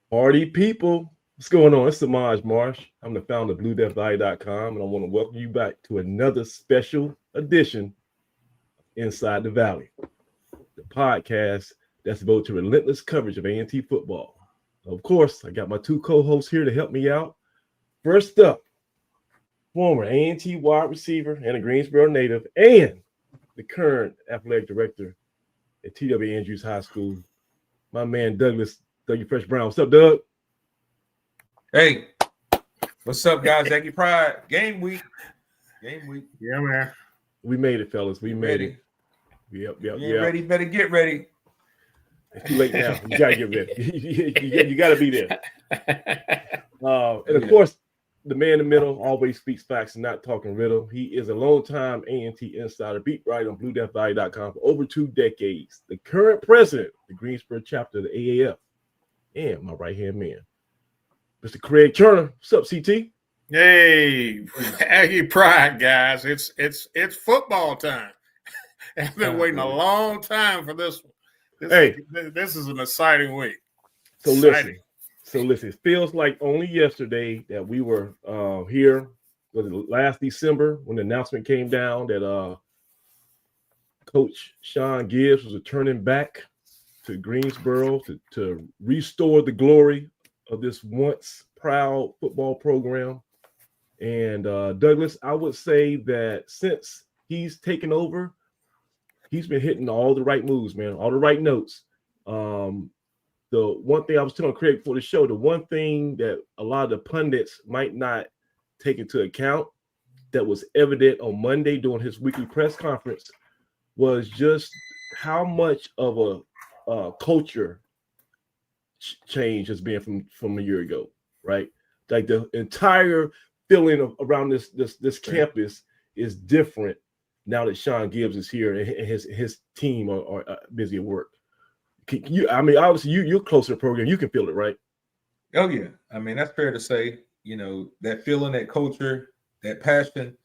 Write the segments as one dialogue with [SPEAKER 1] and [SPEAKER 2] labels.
[SPEAKER 1] Party people, what's going on? It's Samaj Marsh. I'm the founder of BlueDeathValley.com, and I want to welcome you back to another special edition Inside the Valley, the podcast that's devoted to relentless coverage of A&T football. Of course, I got my two co-hosts here to help me out. First up, former A&T wide receiver and a Greensboro native, and the current athletic director at TW Andrews High School, my man Douglas W. Fresh Brown. What's up, Doug?
[SPEAKER 2] Hey, what's up, guys? Aggie Pride. Game week.
[SPEAKER 3] Yeah, man.
[SPEAKER 1] We made it, fellas. We made it. Yep.
[SPEAKER 2] You ain't ready, better get ready.
[SPEAKER 1] It's too late now. You gotta get ready. you gotta be there. And of course, the man in the middle always speaks facts and not talking riddle. He is a longtime A&T insider, beat writer on BlueDeathValley.com for over 2 decades. The current president of the Greensboro chapter of the AAF, and my right-hand man, Mr. Craig Turner. What's up, CT?
[SPEAKER 3] Hey, Aggie Pride, guys. It's football time. I've been waiting a long time for this one. This is an exciting week.
[SPEAKER 1] So listen, it feels like only yesterday that we were here. Was it last December when the announcement came down that Coach Sean Gibbs was returning back to Greensboro to restore the glory of this once proud football program. And Douglas, I would say that since he's taken over, he's been hitting all the right moves, man, all the right notes. The one thing I was telling Craig before the show, the one thing that a lot of the pundits might not take into account that was evident on Monday during his weekly press conference was just how much of a culture change has been from a year ago, right? Like the entire feeling around this campus is different now that Sean Gibbs is here and his team are busy at work. Obviously you're closer to the program. You can feel it, right?
[SPEAKER 2] Oh, yeah. I mean, that's fair to say. You know, that feeling, that culture, that passion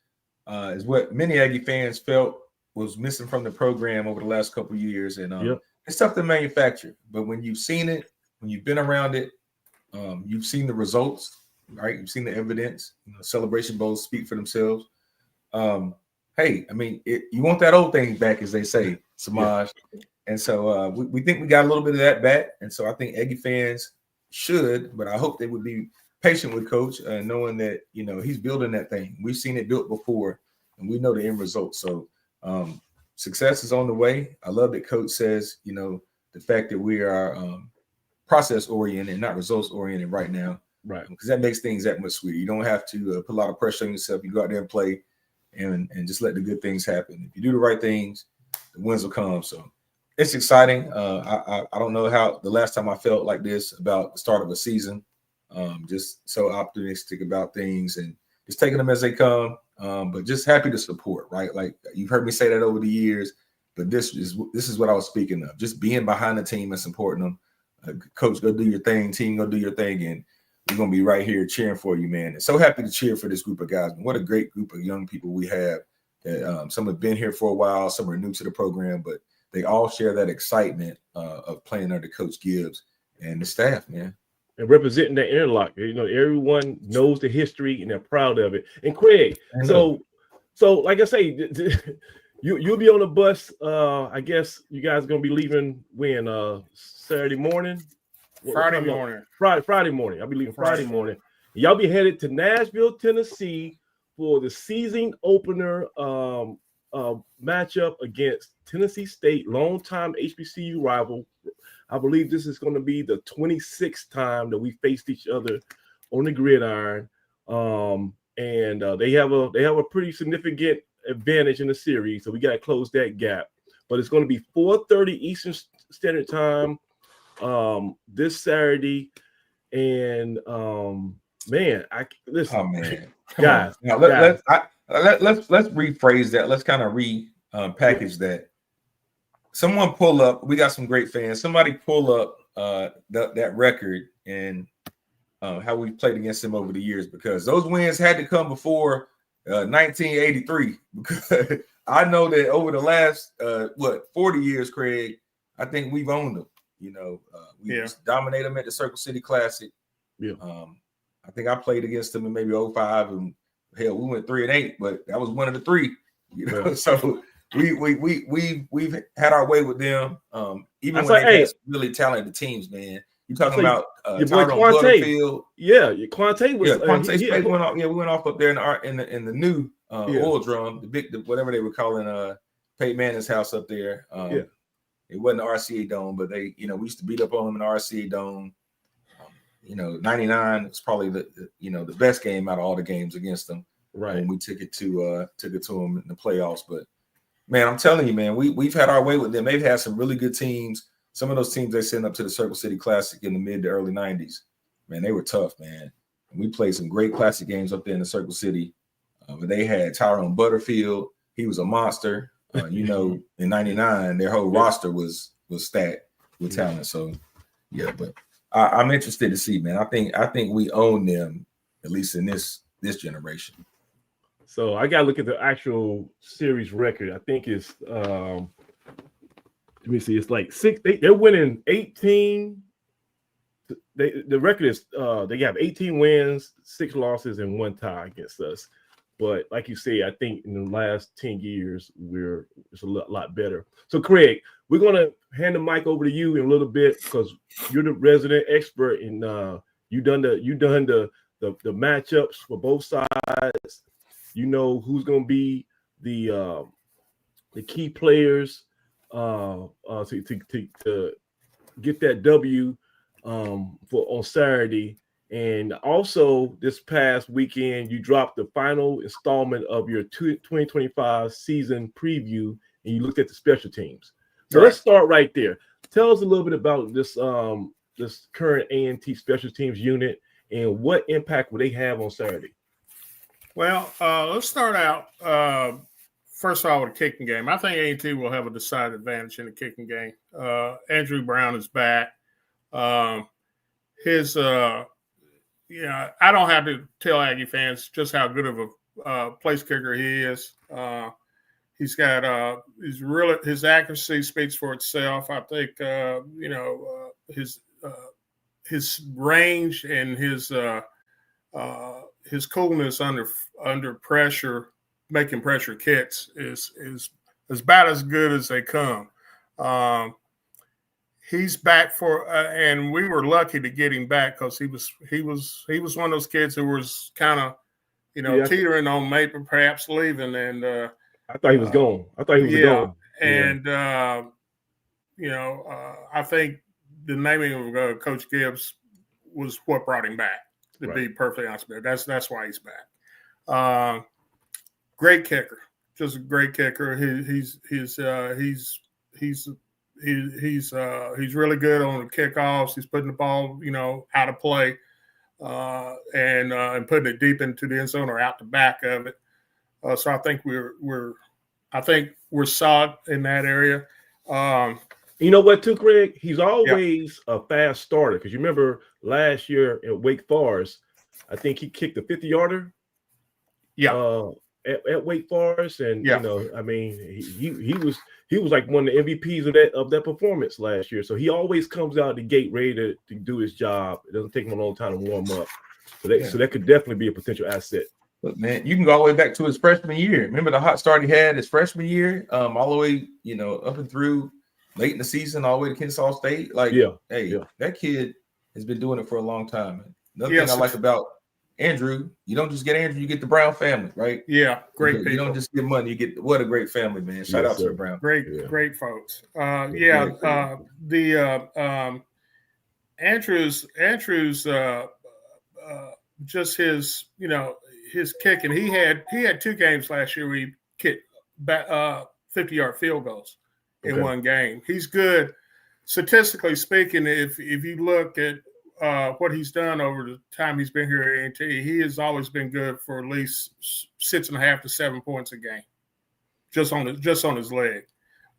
[SPEAKER 2] is what many Aggie fans felt was missing from the program over the last couple of years. And It's tough to manufacture. But when you've seen it, when you've been around it, you've seen the results, right? You've seen the evidence. Celebration Bowls speak for themselves. Hey, I mean, you want that old thing back, as they say, Samaj. Yeah. And so we think we got a little bit of that back. And so I think Aggie fans should, but I hope they would be patient with Coach, knowing that, he's building that thing. We've seen it built before, and we know the end result. So success is on the way. I love that Coach says, the fact that we are process-oriented, not results-oriented right now.
[SPEAKER 1] Right.
[SPEAKER 2] Because that makes things that much sweeter. You don't have to put a lot of pressure on yourself. You go out there and play and just let the good things happen. If you do the right things, the wins will come. So it's exciting. I don't know how the last time I felt like this about the start of a season. Just so optimistic about things and just taking them as they come. But just happy to support, right? Like you've heard me say that over the years, but this is what I was speaking of. Just being behind the team and supporting them. Coach, go do your thing. Team, go do your thing. And we're going to be right here cheering for you, man. And so happy to cheer for this group of guys. What a great group of young people we have. That some have been here for a while. Some are new to the program, but they all share that excitement of playing under Coach Gibbs and the staff, man.
[SPEAKER 1] And representing that interlock. Everyone knows the history and they're proud of it. And Craig, so like I say, you'll be on the bus. I guess you guys are going to be leaving when Saturday morning?
[SPEAKER 3] Friday morning.
[SPEAKER 1] Friday morning. I'll be leaving Friday morning. Y'all be headed to Nashville, Tennessee for the season opener matchup against Tennessee State, longtime HBCU rival. I believe this is going to be the 26th time that we faced each other on the gridiron. And they have a pretty significant advantage in the series, so we got to close that gap. But it's going to be 4:30 Eastern Standard Time this Saturday, and man, listen.
[SPEAKER 2] Oh man,
[SPEAKER 1] guys.
[SPEAKER 2] Now let's rephrase that. Let's kind of package that. Someone pull up. We got some great fans. Somebody pull up that record and how we played against them over the years, because those wins had to come before 1983. Because I know that over the last 40 years, Craig, I think we've owned them. We just dominate them at the Circle City Classic.
[SPEAKER 1] Yeah.
[SPEAKER 2] I think I played against them in maybe 05, and hell, we went 3-8, but that was one of the three.
[SPEAKER 1] Yeah.
[SPEAKER 2] So we've had our way with them. Even when they had really talented teams, man. You talking about Tyrone Butterfield?
[SPEAKER 1] Yeah, Quante was.
[SPEAKER 2] Quante went off. Yeah, we went off up there in the new oil drum, whatever they were calling Peyton Manning's house up there. It wasn't the RCA Dome, but they, we used to beat up on them in the RCA Dome. 99 was probably the best game out of all the games against them.
[SPEAKER 1] Right.
[SPEAKER 2] And we took it to them in the playoffs. But man, I'm telling you, man, we've had our way with them. They've had some really good teams. Some of those teams they sent up to the Circle City Classic in the mid to early 90s, man, they were tough, man. And we played some great classic games up there in the Circle City. But they had Tyrone Butterfield. He was a monster. In 99, their whole roster was stacked with talent. So, yeah, but I'm interested to see, man. I think we own them, at least in this generation.
[SPEAKER 1] So I gotta look at the actual series record. I think it's let me see. It's like 6. They're winning 18. The record is they have 18 wins, 6 losses, and 1 tie against us. But like you say, I think in the last 10 years it's a lot better. So Craig, we're gonna hand the mic over to you in a little bit because you're the resident expert and you done the matchups for both sides. You know who's gonna be the key players to get that W on Saturday. And also this past weekend, you dropped the final installment of your 2025 season preview, and you looked at the special teams. So Let's start right there. Tell us a little bit about this this current A&T special teams unit and what impact will they have on Saturday.
[SPEAKER 3] Well, let's start out first of all with the kicking game. I think A&T will have a decided advantage in the kicking game. Andrew Brown is back. I don't have to tell Aggie fans just how good of a place kicker he is. He's got his accuracy speaks for itself. I think his range and his coolness under pressure, making pressure kicks is about as good as they come. He's back and we were lucky to get him back because he was one of those kids who was kind of teetering on maybe perhaps leaving, and
[SPEAKER 1] I thought he was gone. I thought he was gone.
[SPEAKER 3] And I think the naming of Coach Gibbs was what brought him back. To be perfectly honest with you, that's why he's back. Great kicker, just a great kicker. He's really good on the kickoffs. He's putting the ball, out of play, and putting it deep into the end zone or out the back of it. So I think we're solid in that area.
[SPEAKER 1] You know what, too, Craig? He's always a fast starter because you remember last year at Wake Forest, I think he kicked a 50-yarder.
[SPEAKER 3] Yeah.
[SPEAKER 1] At Wake Forest, and he was like one of the MVPs of that performance last year. So he always comes out the gate ready to do his job. It doesn't take him a long time to warm up. So that could definitely be a potential asset.
[SPEAKER 2] Look, man, you can go all the way back to his freshman year. Remember the hot start he had his freshman year, all the way, up and through late in the season, all the way to Kennesaw State. That kid has been doing it for a long time. Another thing I like about Andrew, you don't just get Andrew, you get the Brown family, right?
[SPEAKER 3] Yeah, great people.
[SPEAKER 2] You don't just get money, you get what a great family, man. Shout out to the Brown.
[SPEAKER 3] Great folks. Andrew's just his his kicking. He had 2 games last year where he kicked 50-yard field goals in one game. He's good statistically speaking. If you look at what he's done over the time he's been here at A&T, he has always been good for at least 6.5 to 7 points a game, just on his leg,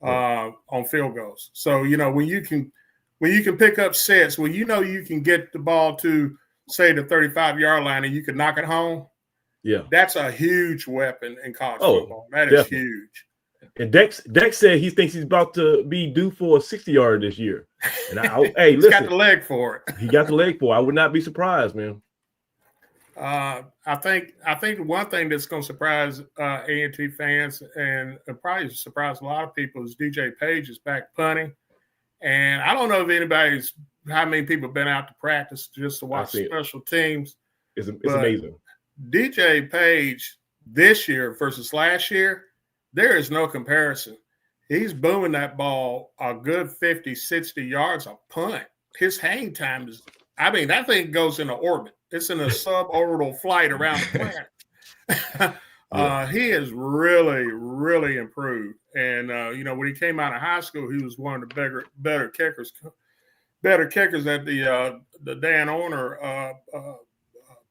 [SPEAKER 3] on field goals. So when you can pick up sets, when you can get the ball to say the 35-yard line and you can knock it home, that's a huge weapon in college football. That is huge.
[SPEAKER 1] And Dex said he thinks he's about to be due for a 60-yarder this year. And hey,
[SPEAKER 3] he's got the leg for it.
[SPEAKER 1] He got the leg for it. I would not be surprised, man.
[SPEAKER 3] I think one thing that's going to surprise A&T fans and probably surprise a lot of people is DJ Page is back punting. And I don't know if how many people have been out to practice just to watch special teams.
[SPEAKER 1] It's amazing.
[SPEAKER 3] DJ Page this year versus last year, there is no comparison. He's booming that ball a good 50, 60 yards a punt. His hang time is, that thing goes into orbit. It's in a suborbital flight around the planet. He has really, really improved. And, when he came out of high school, he was one of the better kickers at the Dan Orner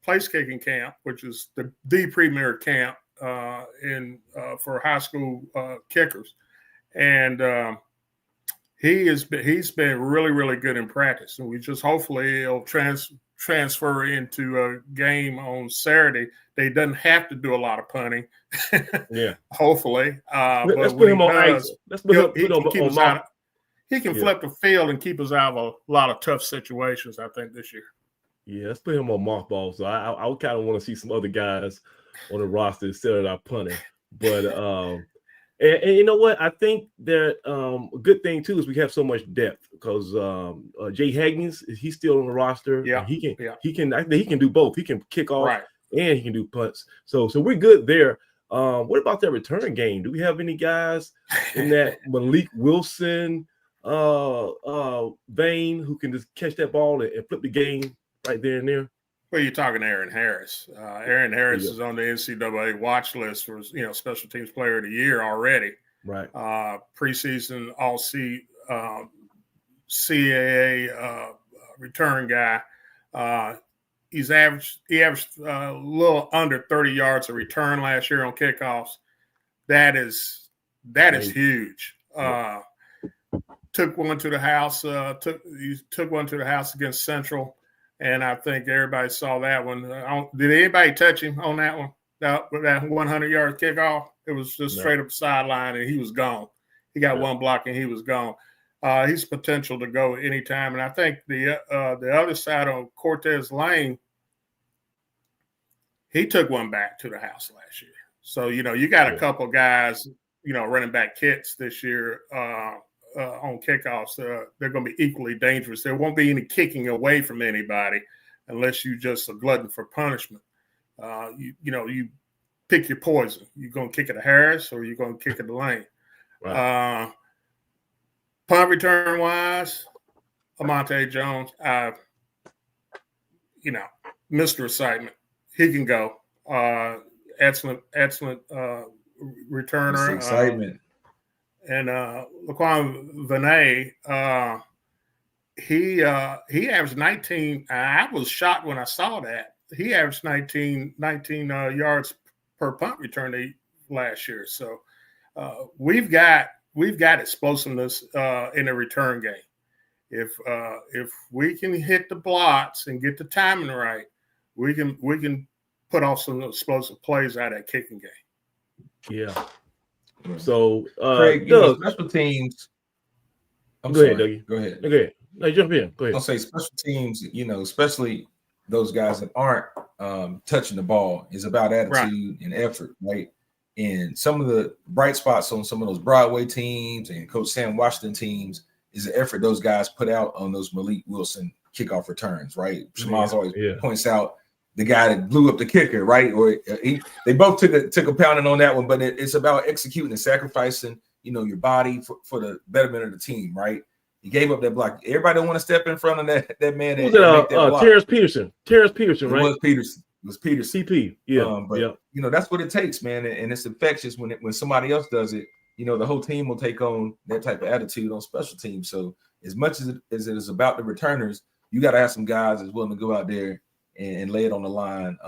[SPEAKER 3] place kicking camp, which is the premier camp for high school kickers. And he's been really, really good in practice. And we just hopefully he'll transfer into a game on Saturday. They doesn't have to do a lot of punting.
[SPEAKER 1] Yeah.
[SPEAKER 3] Hopefully.
[SPEAKER 1] Let's put him on ice. Let's put him on mock.
[SPEAKER 3] He can flip the field and keep us out of a lot of tough situations, I think, this year.
[SPEAKER 1] Yeah, let's put him on mothball. So I kind of want to see some other guys on the roster instead of our punting. But and you know what? I think that a good thing too is we have so much depth because Jay Haggins, he's still on the roster.
[SPEAKER 3] Yeah,
[SPEAKER 1] he can. I think he can do both. He can kick off
[SPEAKER 3] right,
[SPEAKER 1] and he can do punts. So we're good there. What about that return game? Do we have any guys in that Malik Wilson vein who can just catch that ball and flip the game right there and there?
[SPEAKER 3] Well, you're talking Aaron Harris. Aaron Harris is on the NCAA watch list for Special Teams Player of the Year already.
[SPEAKER 1] Right.
[SPEAKER 3] Preseason All CAA return guy. He averaged a little under 30 yards of return last year on kickoffs. That is huge. Took one to the house. Took one to the house against Central. And I think everybody saw that one. Did anybody touch him on that one? That 100-yard kickoff? It was just straight up sideline, and he was gone. He got one block, and he was gone. He's potential to go anytime. And I think the other side on Cortez Lane, he took one back to the house last year. So, you got a couple guys, running back kits this year on kickoffs. They're going to be equally dangerous. There won't be any kicking away from anybody unless you just a glutton for punishment. You pick your poison. You're going to kick it to Harris or you're going to kick it to Lane. Right. Punt return wise, Amonte Jones, Mr. Excitement. He can go. Excellent returner.
[SPEAKER 2] Excitement.
[SPEAKER 3] And Laquan Vinay, he averaged 19. I was shocked when I saw that. He averaged 19 yards per punt return last year. So we've got explosiveness in the return game. If we can hit the blocks and get the timing right, we can put off some explosive plays out of that kicking game.
[SPEAKER 1] Yeah. So,
[SPEAKER 2] Craig, special teams.
[SPEAKER 1] Go ahead.
[SPEAKER 2] Okay.
[SPEAKER 1] No, jump in. Go ahead.
[SPEAKER 2] I'll say special teams, especially those guys that aren't touching the ball, is about attitude and effort, right? And some of the bright spots on some of those Broadway teams and Coach Sam Washington teams is the effort those guys put out on those Malik Wilson kickoff returns, right? Shamaz always points out the guy that blew up the kicker, right? Or they both took a pounding on that one, but it's about executing and sacrificing, your body for the betterment of the team, right? He gave up that block. Everybody don't want to step in front of that man.
[SPEAKER 1] Terrence Peterson. Terrence Peterson, right?
[SPEAKER 2] It was Peterson.
[SPEAKER 1] CP. Yeah.
[SPEAKER 2] That's what it takes, man. And it's infectious when somebody else does it. The whole team will take on that type of attitude on special teams. So as much as it is about the returners, you got to have some guys that's willing to go out there and lay it on the line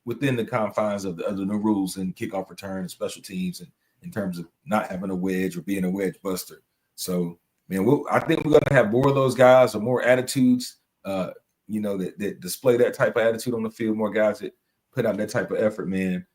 [SPEAKER 2] within the confines of the new rules and kickoff return and special teams, and in terms of not having a wedge or being a wedge buster. So, man, I think we're going to have more of those guys or more attitudes, that display that type of attitude on the field, more guys that put out that type of effort, man.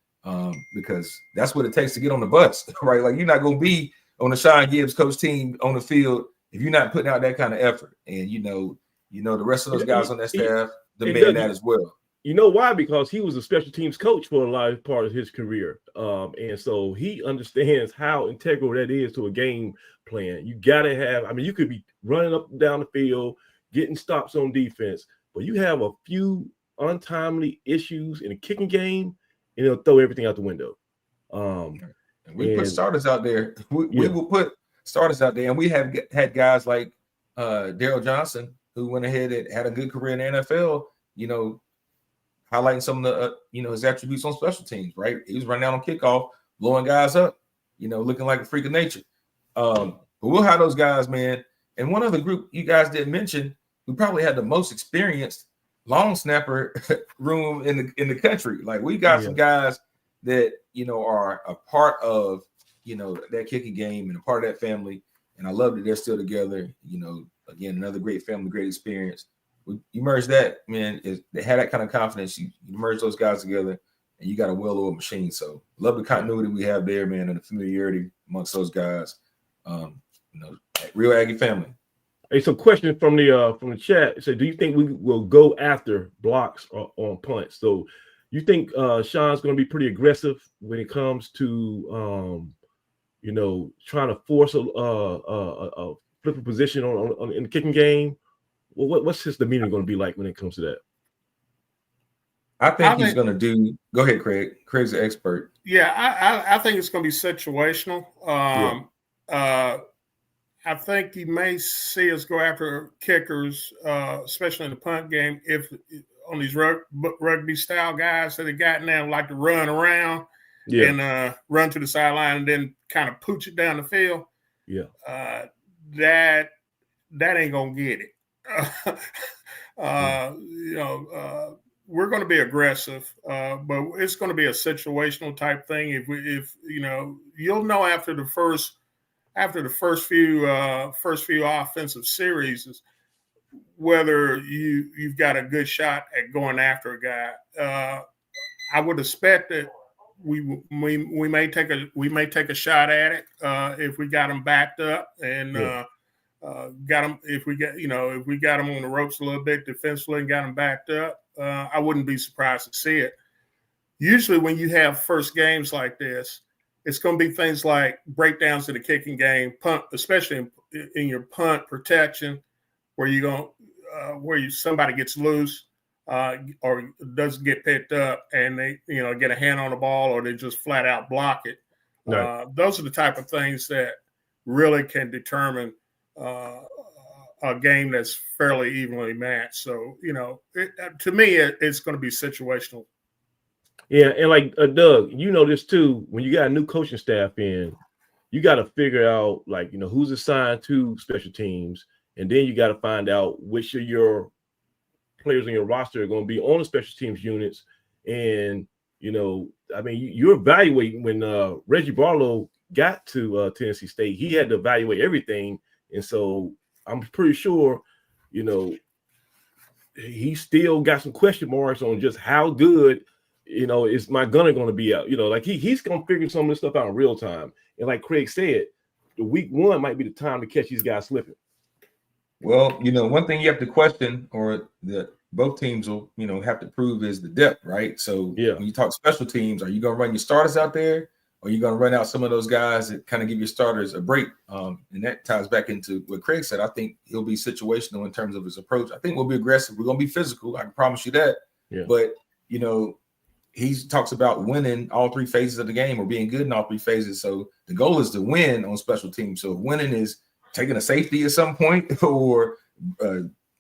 [SPEAKER 2] because that's what it takes to get on the bus, right? Like, you're not going to be on the Sean Gibbs coach team on the field if you're not putting out that kind of effort. And, the rest of those guys on that staff demand that as well.
[SPEAKER 1] You know why? Because he was a special teams coach for a large part of his career. And so he understands how integral that is to a game plan. You got to have, you could be running up and down the field, getting stops on defense, but you have a few untimely issues in a kicking game, and it'll throw everything out the window.
[SPEAKER 2] We put starters out there. We will put starters out there, and we have had guys like Daryl Johnson, who went ahead and had a good career in the NFL, highlighting some of the, his attributes on special teams, right? He was running out on kickoff, blowing guys up, looking like a freak of nature. But we'll have those guys, man. And one other group you guys didn't mention, we probably had the most experienced long snapper room in the country. Like, we got some guys that, are a part of, that kicking game and a part of that family. And I love that they're still together. Again, another great family, great experience. You merge that, man, they had that kind of confidence. You merge those guys together, and you got a well-oiled machine. So love the continuity we have there, man, and the familiarity amongst those guys. Real Aggie family.
[SPEAKER 1] Hey, so question from the chat. It said, do you think we will go after blocks on punts? So you think Sean's going to be pretty aggressive when it comes to trying to force a flip a position on in the kicking game? Well, what's his demeanor going to be like when it comes to that?
[SPEAKER 2] I think he's going to do. Go ahead, Craig. Craig's an expert.
[SPEAKER 3] Yeah, I think it's going to be situational. I think you may see us go after kickers, especially in the punt game, if on these rugby style guys that have gotten there like to run around and run to the sideline and then kind of pooch it down the field. Yeah, that ain't gonna get it. We're going to be aggressive, but it's going to be a situational type thing. If you'll know after the first few offensive series whether you've got a good shot at going after a guy. I would expect that we may take a shot at it if we got them backed up and got them if we got them on the ropes a little bit defensively and got them backed up. I wouldn't be surprised to see it. Usually, when you have first games like this, it's going to be things like breakdowns of the kicking game, punt, especially in your punt protection, where somebody gets loose or doesn't get picked up, and they get a hand on the ball, or they just flat out block it. Right. Those are the type of things that really can determine a game that's fairly evenly matched. So to me, it's going to be situational.
[SPEAKER 1] Yeah, and like Doug, this too. When you got a new coaching staff in, you got to figure out who's assigned to special teams, and then you got to find out which of your players on your roster are going to be on the special teams units. And you're evaluating. When Reggie Barlow got to Tennessee State, he had to evaluate everything, and so I'm pretty sure, he still got some question marks on just how good. Is my gunner going to be out? He's going to figure some of this stuff out in real time. And like Craig said, the week one might be the time to catch these guys slipping.
[SPEAKER 2] Well, one thing you have to question, or that both teams will, have to prove, is the depth, right? So when you talk special teams, are you going to run your starters out there, or are you going to run out some of those guys that kind of give your starters a break? And that ties back into what Craig said. I think he'll be situational in terms of his approach. I think we'll be aggressive. We're going to be physical. I can promise you that. Yeah. But, he talks about winning all three phases of the game, or being good in all three phases. So the goal is to win on special teams. So winning is taking a safety at some point, or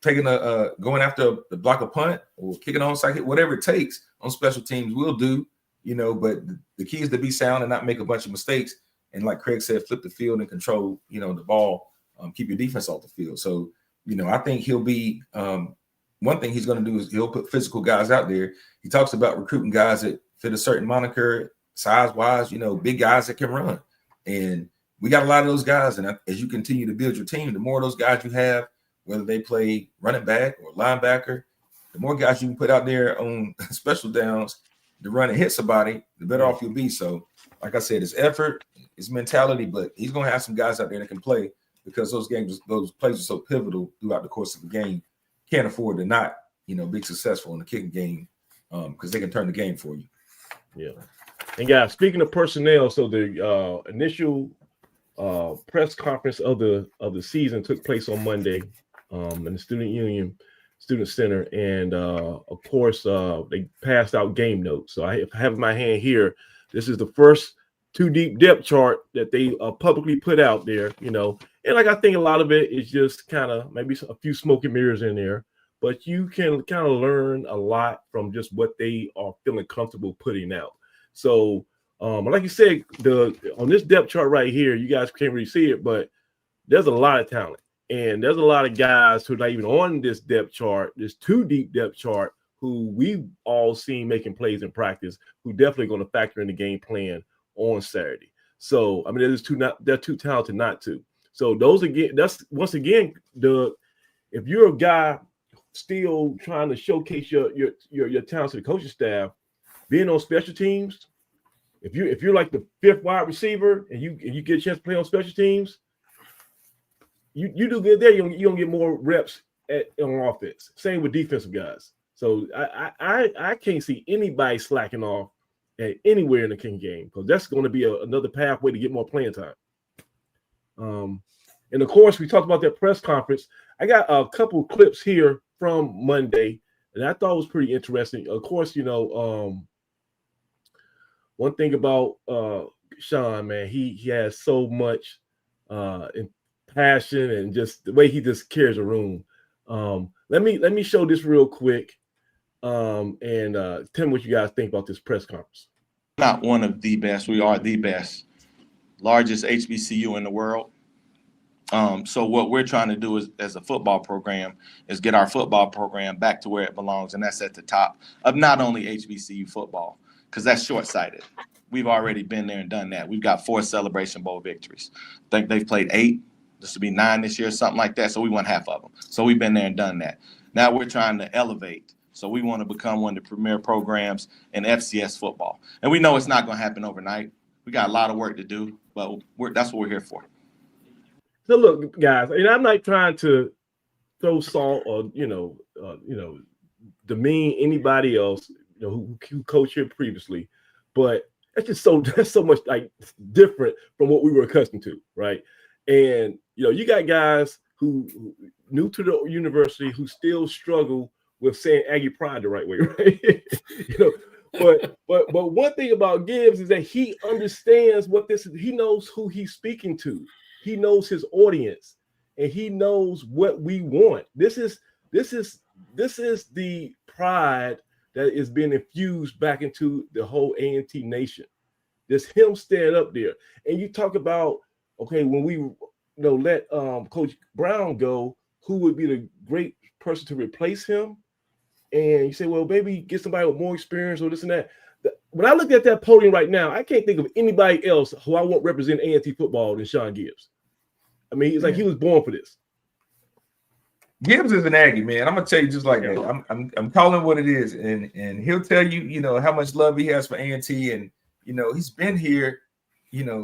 [SPEAKER 2] taking going after the block a punt, or kicking on onside, whatever it takes on special teams, we'll do. But the key is to be sound and not make a bunch of mistakes. And like Craig said, flip the field and control, the ball, keep your defense off the field. So, I think he'll be one thing he's going to do is he'll put physical guys out there. He talks about recruiting guys that fit a certain moniker, size-wise, big guys that can run. And we got a lot of those guys. And as you continue to build your team, the more of those guys you have, whether they play running back or linebacker, the more guys you can put out there on special downs, to run and hit somebody, the better off you'll be. So, like I said, it's effort, it's mentality, but he's going to have some guys out there that can play because those plays are so pivotal throughout the course of the game. Can't afford to not, be successful in the kicking game because they can turn the game for you.
[SPEAKER 1] Yeah. And guys, speaking of personnel, so the initial press conference of the season took place on Monday in the Student Center, and of course they passed out game notes. So I have in my hand here, this is the first 2 deep depth chart that they publicly put out there, and like I think a lot of it is just kind of maybe a few smoke and mirrors in there, but you can kind of learn a lot from just what they are feeling comfortable putting out. So like you said, on this depth chart right here, you guys can't really see it, but there's a lot of talent. And there's a lot of guys who are not even on this depth chart, this 2 deep depth chart, who we've all seen making plays in practice, who definitely going to factor in the game plan on Saturday. So, I mean, they're too talented not to. So that's once again, if you're a guy still trying to showcase your talents to the coaching staff, being on special teams, if you're like the 5th wide receiver and you get a chance to play on special teams, you do good there. You don't get more reps on offense. Same with defensive guys. So I can't see anybody slacking off at anywhere in the King game because that's going to be another pathway to get more playing time. And of course, we talked about that press conference. I got a couple of clips here from Monday, and I thought it was pretty interesting. Of course, one thing about Sean, man, he has so much passion and just the way he just carries a room. Let me show this real quick and tell me what you guys think about this press conference.
[SPEAKER 4] Not one of the best. We are the best, largest HBCU in the world. So what we're trying to do as a football program is get our football program back to where it belongs, and that's at the top of not only HBCU football, because that's short-sighted. We've already been there and done that. We've got 4 Celebration Bowl victories. I think they've played 8. This will be 9 this year, something like that. So we won half of them. So we've been there and done that. Now we're trying to elevate. So we want to become one of the premier programs in FCS football. And we know it's not going to happen overnight. We got a lot of work to do, but that's what we're here for.
[SPEAKER 1] So look, guys, and I'm not trying to throw salt or demean anybody else who coached here previously, but that's so much like different from what we were accustomed to, right? And you got guys who new to the university who still struggle with saying Aggie pride the right way, right? But one thing about Gibbs is that he understands what this is. He knows who he's speaking to. He knows his audience, and he knows what we want. This is the pride that is being infused back into the whole A&T nation. There's him stand up there, and you talk about, okay, when we let Coach Brown go, who would be the great person to replace him? And you say, well, maybe get somebody with more experience or this and that. When I look at that podium right now, I can't think of anybody else who I want represent A&T football than Sean Gibbs. I mean, it's like he was born for this.
[SPEAKER 2] Gibbs is an Aggie, man. I'm gonna tell you just like that. I'm calling what it is, and he'll tell you, how much love he has for A&T, and he's been here,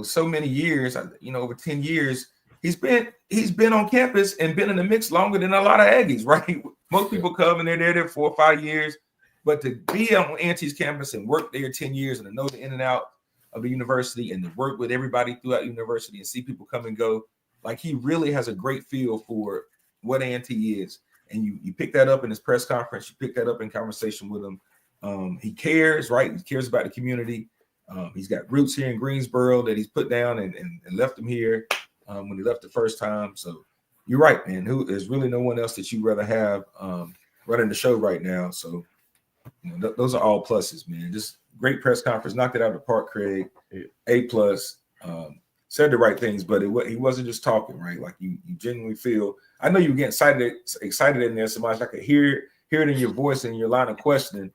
[SPEAKER 2] so many years, over 10 years. He's been on campus and been in the mix longer than a lot of Aggies, right? Most people come and they're there 4 or 5 years, but to be on A&T's campus and work there 10 years and to know the in and out of the university and to work with everybody throughout the university and see people come and go, like he really has a great feel for what A&T is. And you pick that up in his press conference, you pick that up in conversation with him. He cares, right? He cares about the community. He's got roots here in Greensboro that he's put down and left them here when he left the first time. So you're right, man. There's really no one else that you'd rather have running the show right now. So those are all pluses, man. Just great press conference, knocked it out of the park, Craig. A+. Said the right things, but he wasn't just talking, right? Like you genuinely feel. I know you were getting excited in there so much. I could hear it in your voice and your line of questioning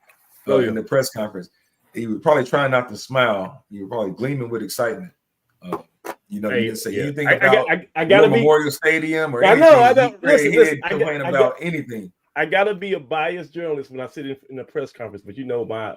[SPEAKER 2] in the press conference. You were probably trying not to smile. You were probably gleaming with excitement. You didn't say anything about
[SPEAKER 1] I gotta
[SPEAKER 2] Memorial Stadium or
[SPEAKER 1] I
[SPEAKER 2] anything.
[SPEAKER 1] know.
[SPEAKER 2] He didn't complain about anything.
[SPEAKER 1] I gotta be a biased journalist when I sit in a press conference, but you know my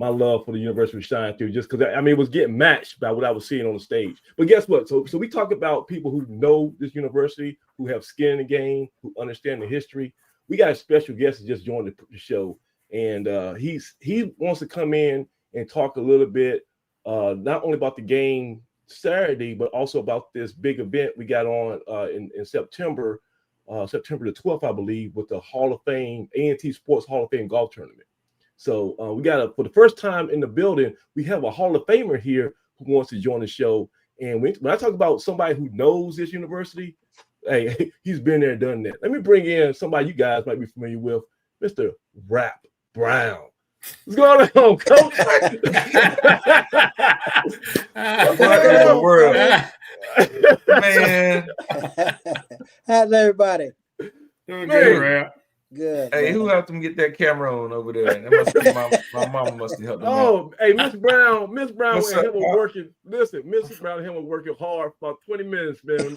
[SPEAKER 1] love for the university was shining through just because I mean it was getting matched by what I was seeing on the stage. But guess what? So we talk about people who know this university, who have skin in the game, who understand the history. We got a special guest that just joined the show, and he wants to come in and talk a little bit, not only about the game Saturday, but also about this big event we got on in September, September the 12th, I believe, with the Hall of Fame, A&T Sports Hall of Fame golf tournament. So we got for the first time in the building, we have a Hall of Famer here who wants to join the show. And when I talk about somebody who knows this university, hey, he's been there, done that. Let me bring in somebody you guys might be familiar with, Mr. Rap Brown. What's going on, Coach?
[SPEAKER 2] What in the world, man?
[SPEAKER 5] How's everybody?
[SPEAKER 3] Doing good, Rap.
[SPEAKER 5] Good.
[SPEAKER 2] Hey,
[SPEAKER 5] man.
[SPEAKER 2] who helped him get that camera on over there? That must be my mama must have helped him out.
[SPEAKER 1] Oh, hey, Miss Brown
[SPEAKER 2] What's
[SPEAKER 1] and him
[SPEAKER 2] up,
[SPEAKER 1] were
[SPEAKER 2] Pop?
[SPEAKER 1] working. Listen, Miss Brown and him were working hard for about 20 minutes, man.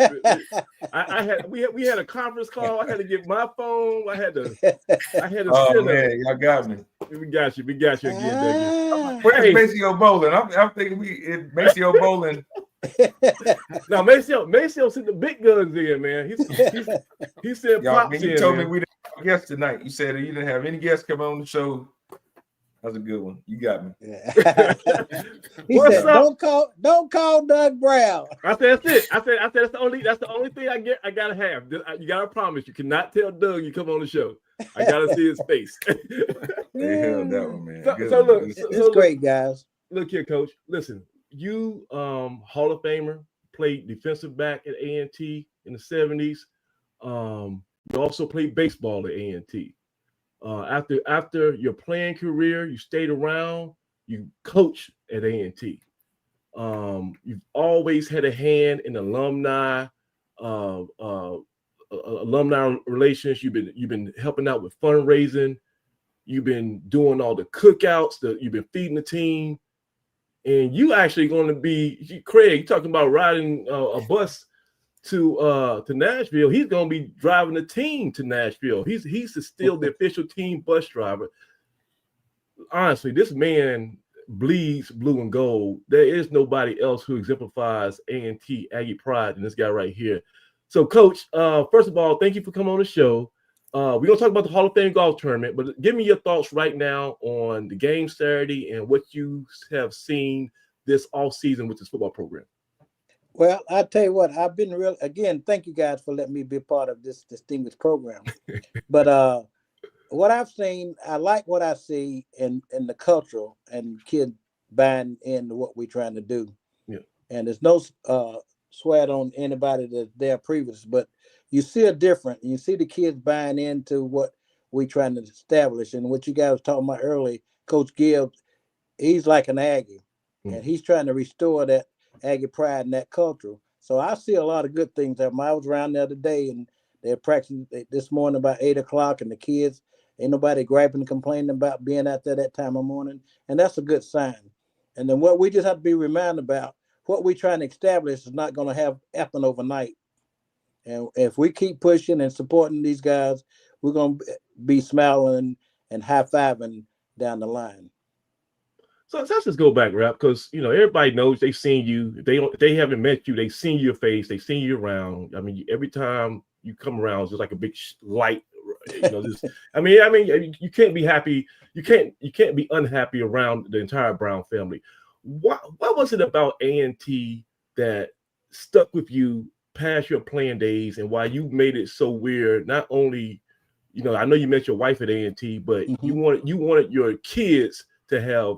[SPEAKER 1] We had a conference call. I had to get my phone. I had to
[SPEAKER 2] Oh
[SPEAKER 1] send
[SPEAKER 2] man, y'all got me.
[SPEAKER 1] We got you again, Dougie.
[SPEAKER 5] Ah.
[SPEAKER 2] Where's
[SPEAKER 1] Hey.
[SPEAKER 2] Maceo Bowling? I'm thinking Maceo Bowling.
[SPEAKER 1] Now Maceo sent the big guns in, man. He said
[SPEAKER 2] Y'all,
[SPEAKER 1] pops
[SPEAKER 2] when you
[SPEAKER 1] in,
[SPEAKER 2] told
[SPEAKER 1] man.
[SPEAKER 2] me we didn't have guests tonight, you said you didn't have any guests come on the show. That was a good one. You got me.
[SPEAKER 5] He
[SPEAKER 1] What's
[SPEAKER 5] said,
[SPEAKER 1] up?
[SPEAKER 5] "Don't call Doug Brown."
[SPEAKER 1] I said that's it. I said that's the only thing I gotta have. You gotta promise you cannot tell Doug you come on the show. I gotta see his face.
[SPEAKER 2] They held that one, man.
[SPEAKER 1] So-
[SPEAKER 2] Good
[SPEAKER 1] so
[SPEAKER 2] one.
[SPEAKER 1] look,
[SPEAKER 2] Good
[SPEAKER 1] so-
[SPEAKER 2] stuff.
[SPEAKER 5] It's great, guys.
[SPEAKER 1] Look here, Coach. Listen, you Hall of Famer, played defensive back at A&T in the 70s. You also played baseball at A&T. After your playing career, you stayed around. You coached at A&T. You've always had a hand in alumni relations. You've been helping out with fundraising. You've been doing all the cookouts. You've been feeding the team. And you actually going to be, Craig, talking about riding a bus to Nashville. He's going to be driving the team to Nashville. He's still the official team bus driver. Honestly, this man bleeds blue and gold. There is nobody else who exemplifies A&T Aggie pride than this guy right here. So, Coach, first of all, thank you for coming on the show. We're going to talk about the Hall of Fame golf tournament, but give me your thoughts right now on the game Saturday and what you have seen this offseason with this football program.
[SPEAKER 5] Well, I tell you what, I've been again, thank you guys for letting me be a part of this distinguished program. But what I've seen, I like what I see in the cultural and kids buying into what we're trying to do.
[SPEAKER 1] Yeah.
[SPEAKER 5] And there's no sweat on anybody that's there previous, but you see a difference. You see the kids buying into what we're trying to establish. And what you guys were talking about earlier, Coach Gibbs, he's like an Aggie, and he's trying to restore that Aggie pride and that culture. So I see a lot of good things. I was around the other day, and they're practicing this morning about 8 o'clock, and the kids, ain't nobody griping and complaining about being out there that time of morning, and that's a good sign. And then what we just have to be reminded about, what we're trying to establish is not going to happen overnight. And if we keep pushing and supporting these guys, we're going to be smiling and high-fiving down the line.
[SPEAKER 1] So let's just go back, Rap, because everybody knows they've seen you. If they haven't met you, they've seen your face, they've seen you around. I mean, every time you come around, it's just like a big light. I mean, you can't be happy. You can't be unhappy around the entire Brown family. What was it about A&T that stuck with you past your playing days, and why you made it so weird? Not only, I know you met your wife at A&T, but you wanted your kids to have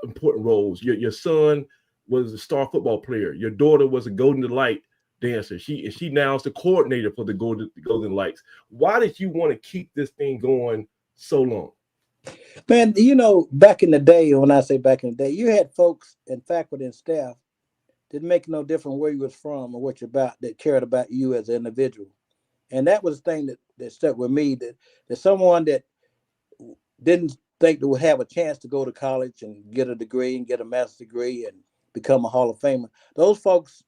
[SPEAKER 1] important roles. Your son was a star football player. Your daughter was a Golden Delight dancer. She now is the coordinator for the Golden Lights. Why did you want to keep this thing going so long?
[SPEAKER 5] Man, back in the day, when I say back in the day, you had folks and faculty and staff that make no difference where you was from or what you're about, that cared about you as an individual. And that was the thing that stuck with me, that someone that didn't think they would have a chance to go to college and get a degree and get a master's degree and become a Hall of Famer. Those folks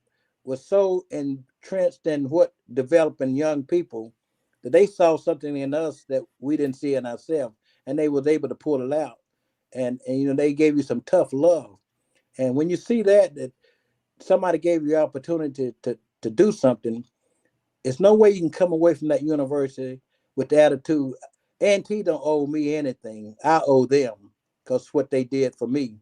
[SPEAKER 5] were so entrenched in what developing young people that they saw something in us that we didn't see in ourselves, and they was able to pull it out. And they gave you some tough love. And when you see that somebody gave you the opportunity to do something, it's no way you can come away from that university with the attitude, A&T don't owe me anything. I owe them because what they did for me.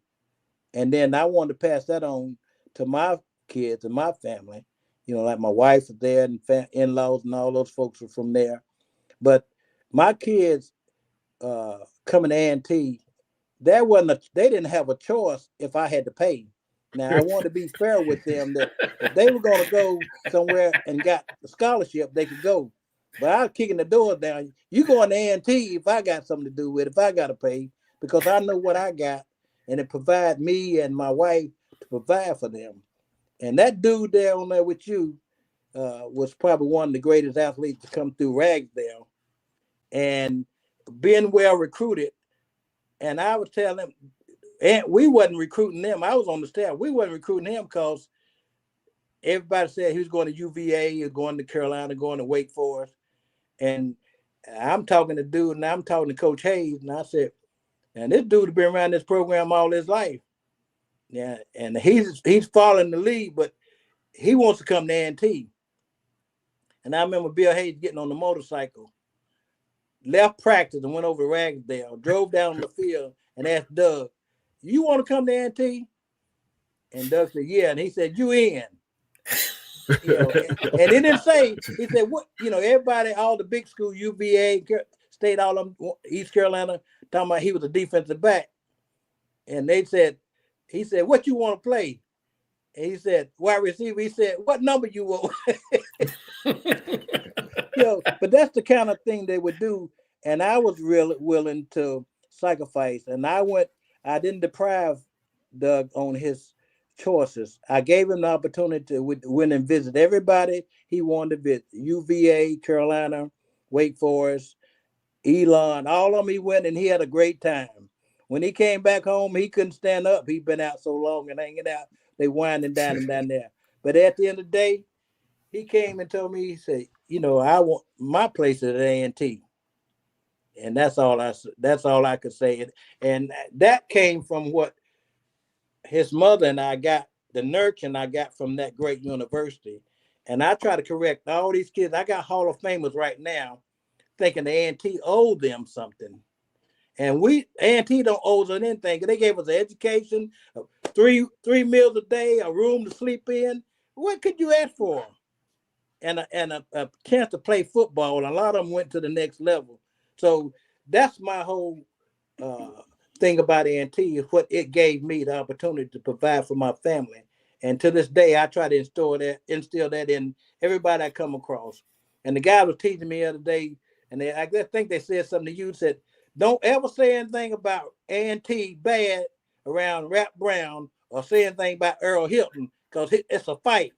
[SPEAKER 5] And then I wanted to pass that on to my kids and my family. Like my wife is there and in-laws and all those folks are from there. But my kids coming to A&T, they didn't have a choice if I had to pay. Now I want to be fair with them that if they were going to go somewhere and got a scholarship, they could go. But I was kicking the door down. You going to A&T if I got something to do with it, if I got to pay, because I know what I got, and it provide me and my wife to provide for them. And that dude there on there with you was probably one of the greatest athletes to come through Ragsdale, and being well recruited. And I would tell them, and we wasn't recruiting them. I was on the staff. We wasn't recruiting him because everybody said he was going to UVA, he was going to Carolina, going to Wake Forest. And I'm talking to dude, and I'm talking to Coach Hayes, and I said, and this dude has been around this program all his life. Yeah, and he's following the lead, but he wants to come to A&T. And I remember Bill Hayes getting on the motorcycle, left practice and went over to Ragsdale, drove down the field and asked Doug, you want to come to A&T? And Doug said, yeah. And he said, you in. And he didn't say, he said, what, everybody, all the big schools, UVA, State, all of them, East Carolina, talking about he was a defensive back. And he said, what you want to play? And he said, wide receiver. He said, what number you want? But that's the kind of thing they would do. And I was really willing to sacrifice. And I didn't deprive Doug on his choices. I gave him the opportunity to win and visit everybody he wanted to visit. UVA, Carolina, Wake Forest, Elon, all of them he went, and he had a great time. When he came back home, he couldn't stand up. He'd been out so long and hanging out. They winding down there. But at the end of the day, he came and told me, he said, I want my place at A&T. And that's all I could say. And that came from what his mother and I got, the nurture I got from that great university. And I try to correct all these kids. I got Hall of Famers right now thinking the A&T owed them something. And A&T don't owe us anything. They gave us an education, 3 meals a day, a room to sleep in. What could you ask for? And a chance to play football. And a lot of them went to the next level. So that's my whole thing about A&T, is what it gave me the opportunity to provide for my family. And to this day, I try to instill that in everybody I come across. And the guy was teaching me the other day, and I think they said something to you, said, don't ever say anything about A&T bad around Rap Brown or say anything about Earl Hilton, because it's a fight.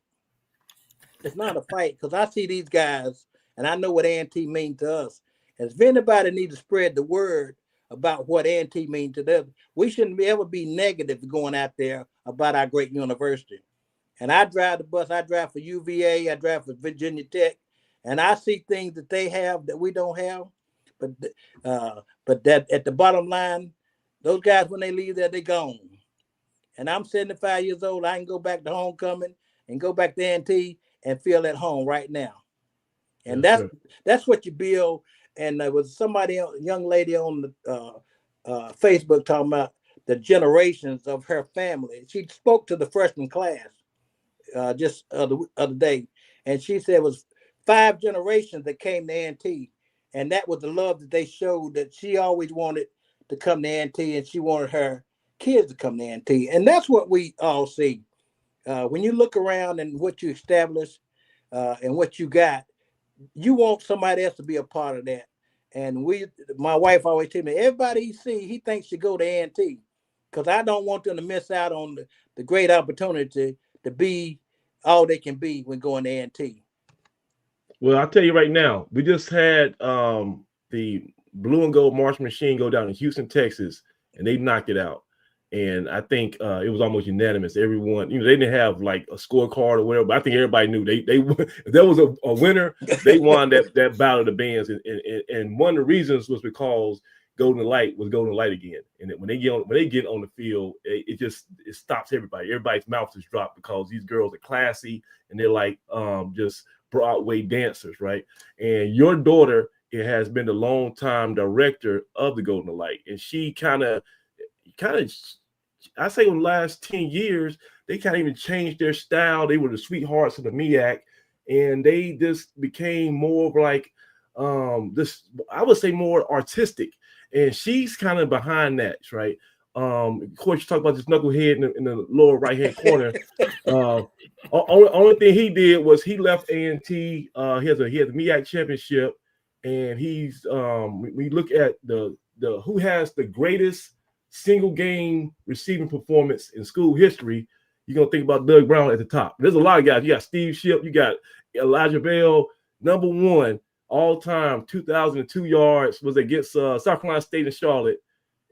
[SPEAKER 5] It's not a fight, because I see these guys and I know what A&T means to us. And if anybody needs to spread the word about what A&T means to them, we shouldn't ever be negative going out there about our great university. And I drive the bus. I drive for UVA. I drive for Virginia Tech. And I see things that they have that we don't have. But that at the bottom line, those guys, when they leave there, they're gone. And I'm 75 years old. I can go back to homecoming and go back to A&T and feel at home right now. And that's what you build. And there was a young lady on the Facebook talking about the generations of her family. She spoke to the freshman class just the other day, and she said it was 5 generations that came to A&T. And that was the love that they showed, that she always wanted to come to A&T, and she wanted her kids to come to A&T. And that's what we all see. When you look around and what you establish and what you got, you want somebody else to be a part of that. And my wife always tell me, everybody he see, he thinks should go to A&T, because I don't want them to miss out on the great opportunity to be all they can be when going to A&T.
[SPEAKER 1] Well, I'll tell you right now, we just had the Blue and Gold March Machine go down in Houston, Texas, and they knocked it out. And I think it was almost unanimous. Everyone, they didn't have like a scorecard or whatever, but I think everybody knew they if there was a winner, they won that battle of the bands. And one of the reasons was because Golden Light was Golden Light again. And when they get on the field, it stops everybody. Everybody's mouth is dropped because these girls are classy and they're like just Broadway dancers, right? And your daughter has been the longtime director of the Golden Light, and she kind of I say in the last 10 years, they kind of even changed their style. They were the sweethearts of the MEAC, and they just became more of like this, I would say more artistic. And she's kind of behind that, right? Of course, you talk about this knucklehead in the lower right-hand corner. Only thing he did was he left A&T. He has the MEAC championship, and he's we look at the who has the greatest single game receiving performance in school history. You're gonna think about Doug Brown at the top. There's a lot of guys. You got Steve Shipp, you got Elijah Bell, number one all-time, 2,002 yards was against South Carolina State and Charlotte.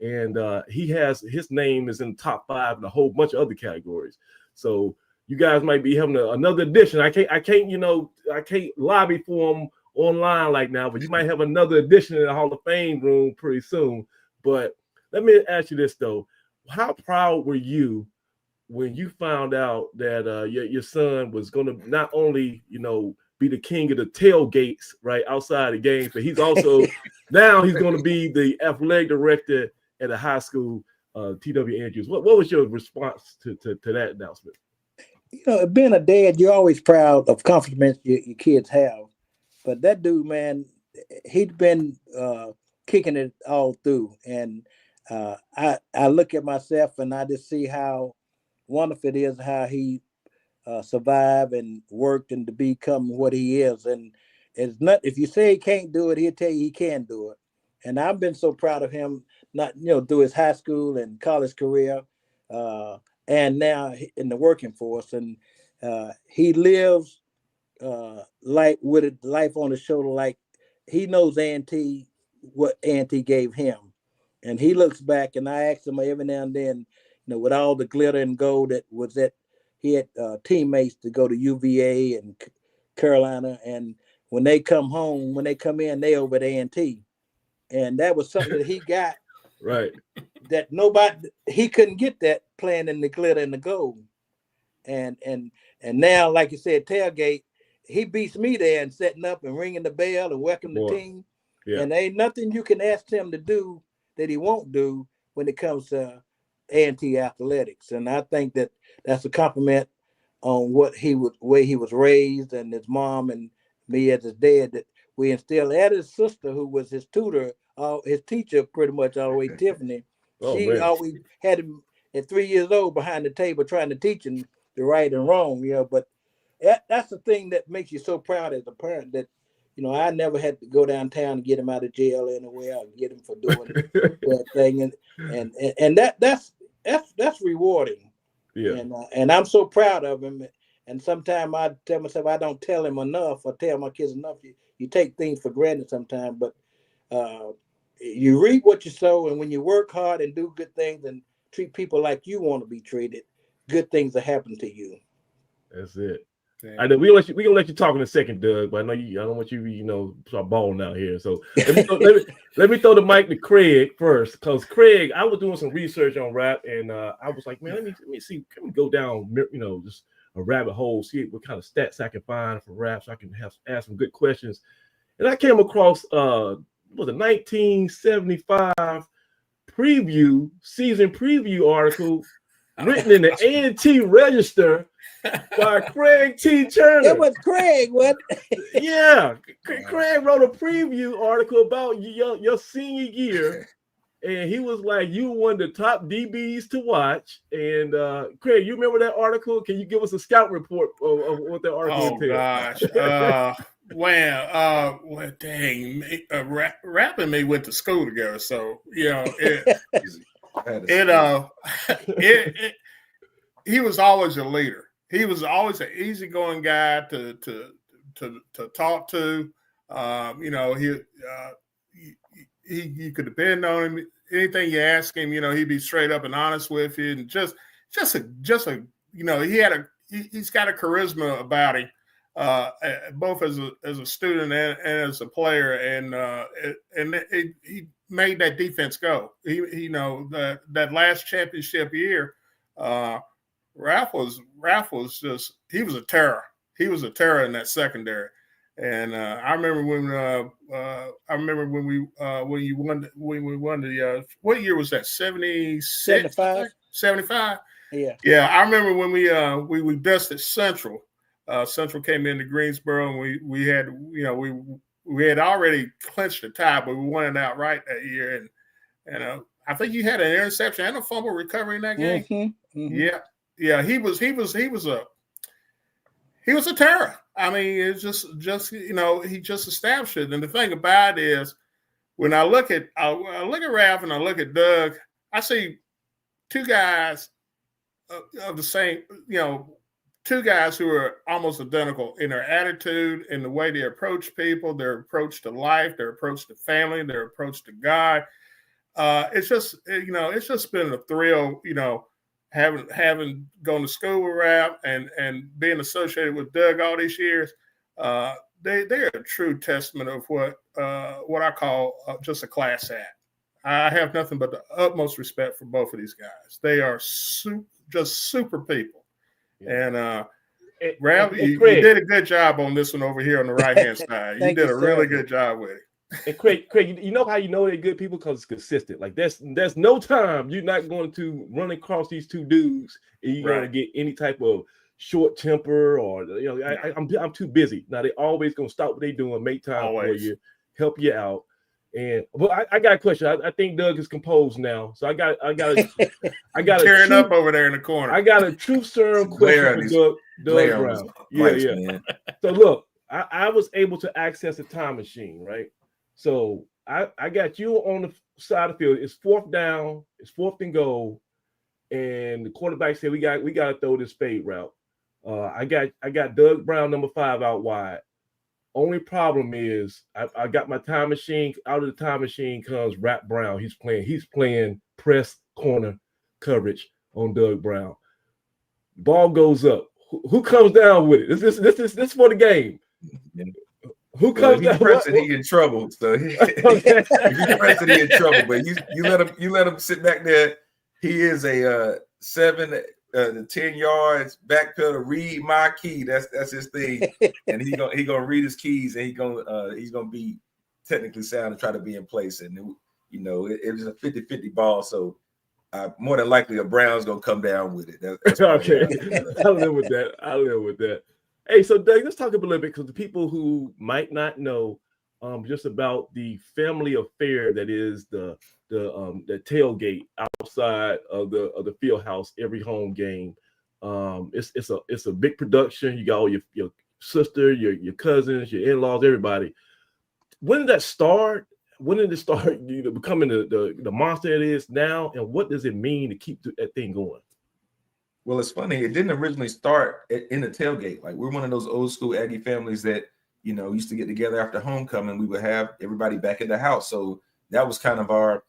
[SPEAKER 1] And his name is in the top 5 in a whole bunch of other categories. So you guys might be having another edition. I can't lobby for them online like now, but you might have another edition in the Hall of Fame room pretty soon. But let me ask you this though: how proud were you when you found out that your son was going to not only be the king of the tailgates right outside the games, but he's also now he's going to be the athletic director at a high school, T.W. Andrews. What was your response to that announcement?
[SPEAKER 5] Being a dad, you're always proud of accomplishments your kids have. But that dude, man, he'd been kicking it all through. And I look at myself and I just see how wonderful it is how he survived and worked and to become what he is. And it's not, if you say he can't do it, he'll tell you he can do it. And I've been so proud of him, not through his high school and college career, and now in the working force. And he lives like with a life on his shoulder, like he knows A&T, what A&T gave him. And he looks back, and I ask him every now and then, with all the glitter and gold that was at, he had teammates to go to UVA and Carolina. And when they come home, when they come in, they over at A&T. And that was something that he got.
[SPEAKER 1] Right.
[SPEAKER 5] That he couldn't get that playing in the glitter and the gold. And now, like you said, tailgate, he beats me there and setting up and ringing the bell and welcome the team. Yeah. And ain't nothing you can ask him to do that he won't do when it comes to A&T athletics. And I think that's a compliment on way he was raised, and his mom and me as his dad, that we instilled. And his sister, who was his tutor, his teacher pretty much all the way, Tiffany. She always had him at 3 years old behind the table trying to teach him the right and wrong, but that's the thing that makes you so proud as a parent, that I never had to go downtown and get him out of jail anywhere, or get him for doing that thing, and that's rewarding. Yeah. And I'm so proud of him. And sometimes I tell myself I don't tell him enough, or tell my kids enough. You take things for granted sometimes, but you reap what you sow, and when you work hard and do good things and treat people like you want to be treated, good things will happen to you.
[SPEAKER 1] That's it. I know we're gonna let you talk in a second, Doug, but I don't want you start balling out here. So let me throw the mic to Craig first, because Craig, I was doing some research on rap, and I was like, man, let me see, can we go down, just a rabbit hole, see what kind of stats I can find for rap, so I can ask some good questions. And I came across was a 1975 season preview article written in the A&T Register by Craig T. Turner.
[SPEAKER 5] It was Craig, what?
[SPEAKER 1] Yeah, Craig wrote a preview article about your senior year, and he was like, you were one of the top DBs to watch. And Craig, you remember that article? Can you give us a scout report of what that article entailed?
[SPEAKER 3] Oh gosh, wow, well, dang, Rap and me went to school together, so he was always a leader. He was always an easygoing guy to you could depend on him. Anything you ask him, he'd be straight up and honest with you, and just a he's got a charisma about him, both as a student and as a player, and he made that defense go. That last championship year, Ralph was he was a terror. He was a terror in that secondary. And I remember when we won the what year was that?
[SPEAKER 5] 75.
[SPEAKER 3] 75.
[SPEAKER 5] Yeah.
[SPEAKER 3] I remember when we dusted Central. Central came into Greensboro, and we had already clinched the tie, but we won it outright that year. And I think you had an interception and a fumble recovery in that game.
[SPEAKER 5] Mm-hmm. Mm-hmm.
[SPEAKER 3] Yeah. He was a terror. I mean, it's just he just established it. And the thing about it is, when I look at Ralph and I look at Doug, I see two guys of the same, two guys who are almost identical in their attitude, in the way they approach people, their approach to life, their approach to family, their approach to God. It's just been a thrill, having gone to school with Ralph and being associated with Doug all these years. They're a true testament of what I call just a class act. I have nothing but the utmost respect for both of these guys. They are just super people. And Ralph, you did a good job on this one over here on the right-hand side. You did a really good job with it.
[SPEAKER 1] And Craig, you know how you know they're good people? Because it's consistent. Like there's no time you're not going to run across these two dudes and you're going to get any type of short temper or I'm too busy. Now they always going to stop what they're doing, make time for you, help you out. And I got a question. I think Doug is composed now, so I got
[SPEAKER 3] tearing up over there in the corner.
[SPEAKER 1] I got a true serum question for Doug Brown. Yeah. So look, I was able to access a time machine, right? So I got you on the side of the field. It's fourth down. It's 4th and goal, and the quarterback said we got to throw this fade route. I got Doug Brown, number 5, out wide. Only problem is I got my time machine. Out of the time machine comes Rap Brown. He's playing press corner coverage on Doug Brown. Ball goes up. Who comes down with it? This for the game. Who comes down?
[SPEAKER 2] He in trouble. So if you press it, he in trouble. But you let him sit back there. He is a 7 to 10 yards backpedal. Read my key. That's his thing. And he gonna read his keys, and he's gonna be technically sound and try to be in place. And it was a 50-50 ball. So more than likely a Brown's gonna come down with it. That's
[SPEAKER 1] okay. I'll live with that. Hey, so Doug, let's talk a little bit, because the people who might not know just about the family affair that is the tailgate outside of the field house every home game. It's a big production. You got all your sister, your cousins, your in-laws, everybody. When did that start? When did it start becoming the monster it is now? And what does it mean to keep that thing going?
[SPEAKER 2] Well, it's funny. It didn't originally start in the tailgate. Like, we're one of those old school Aggie families that, used to get together after homecoming. We would have everybody back at the house. So that was kind of our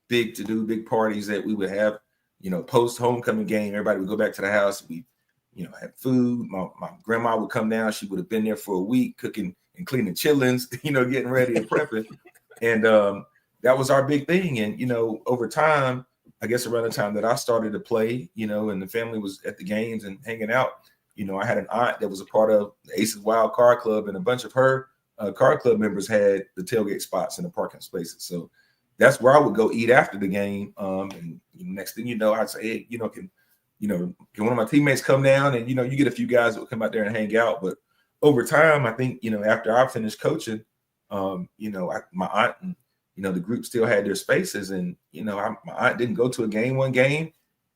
[SPEAKER 2] big parties that we would have, post homecoming game. Everybody would go back to the house. We, had food. My grandma would come down. She would have been there for a week cooking and cleaning chillins, getting ready and prepping. And that was our big thing. And, over time, I guess around the time that I started to play, and the family was at the games and hanging out, I had an aunt that was a part of the Aces Wild Car Club, and a bunch of her car club members had the tailgate spots in the parking spaces. So that's where I would go eat after the game. And next thing you know, I'd say, hey, can one of my teammates come down? And, you get a few guys that would come out there and hang out. But over time, I think, after I finished coaching, my aunt and, the group still had their spaces, and, my aunt didn't go to one game.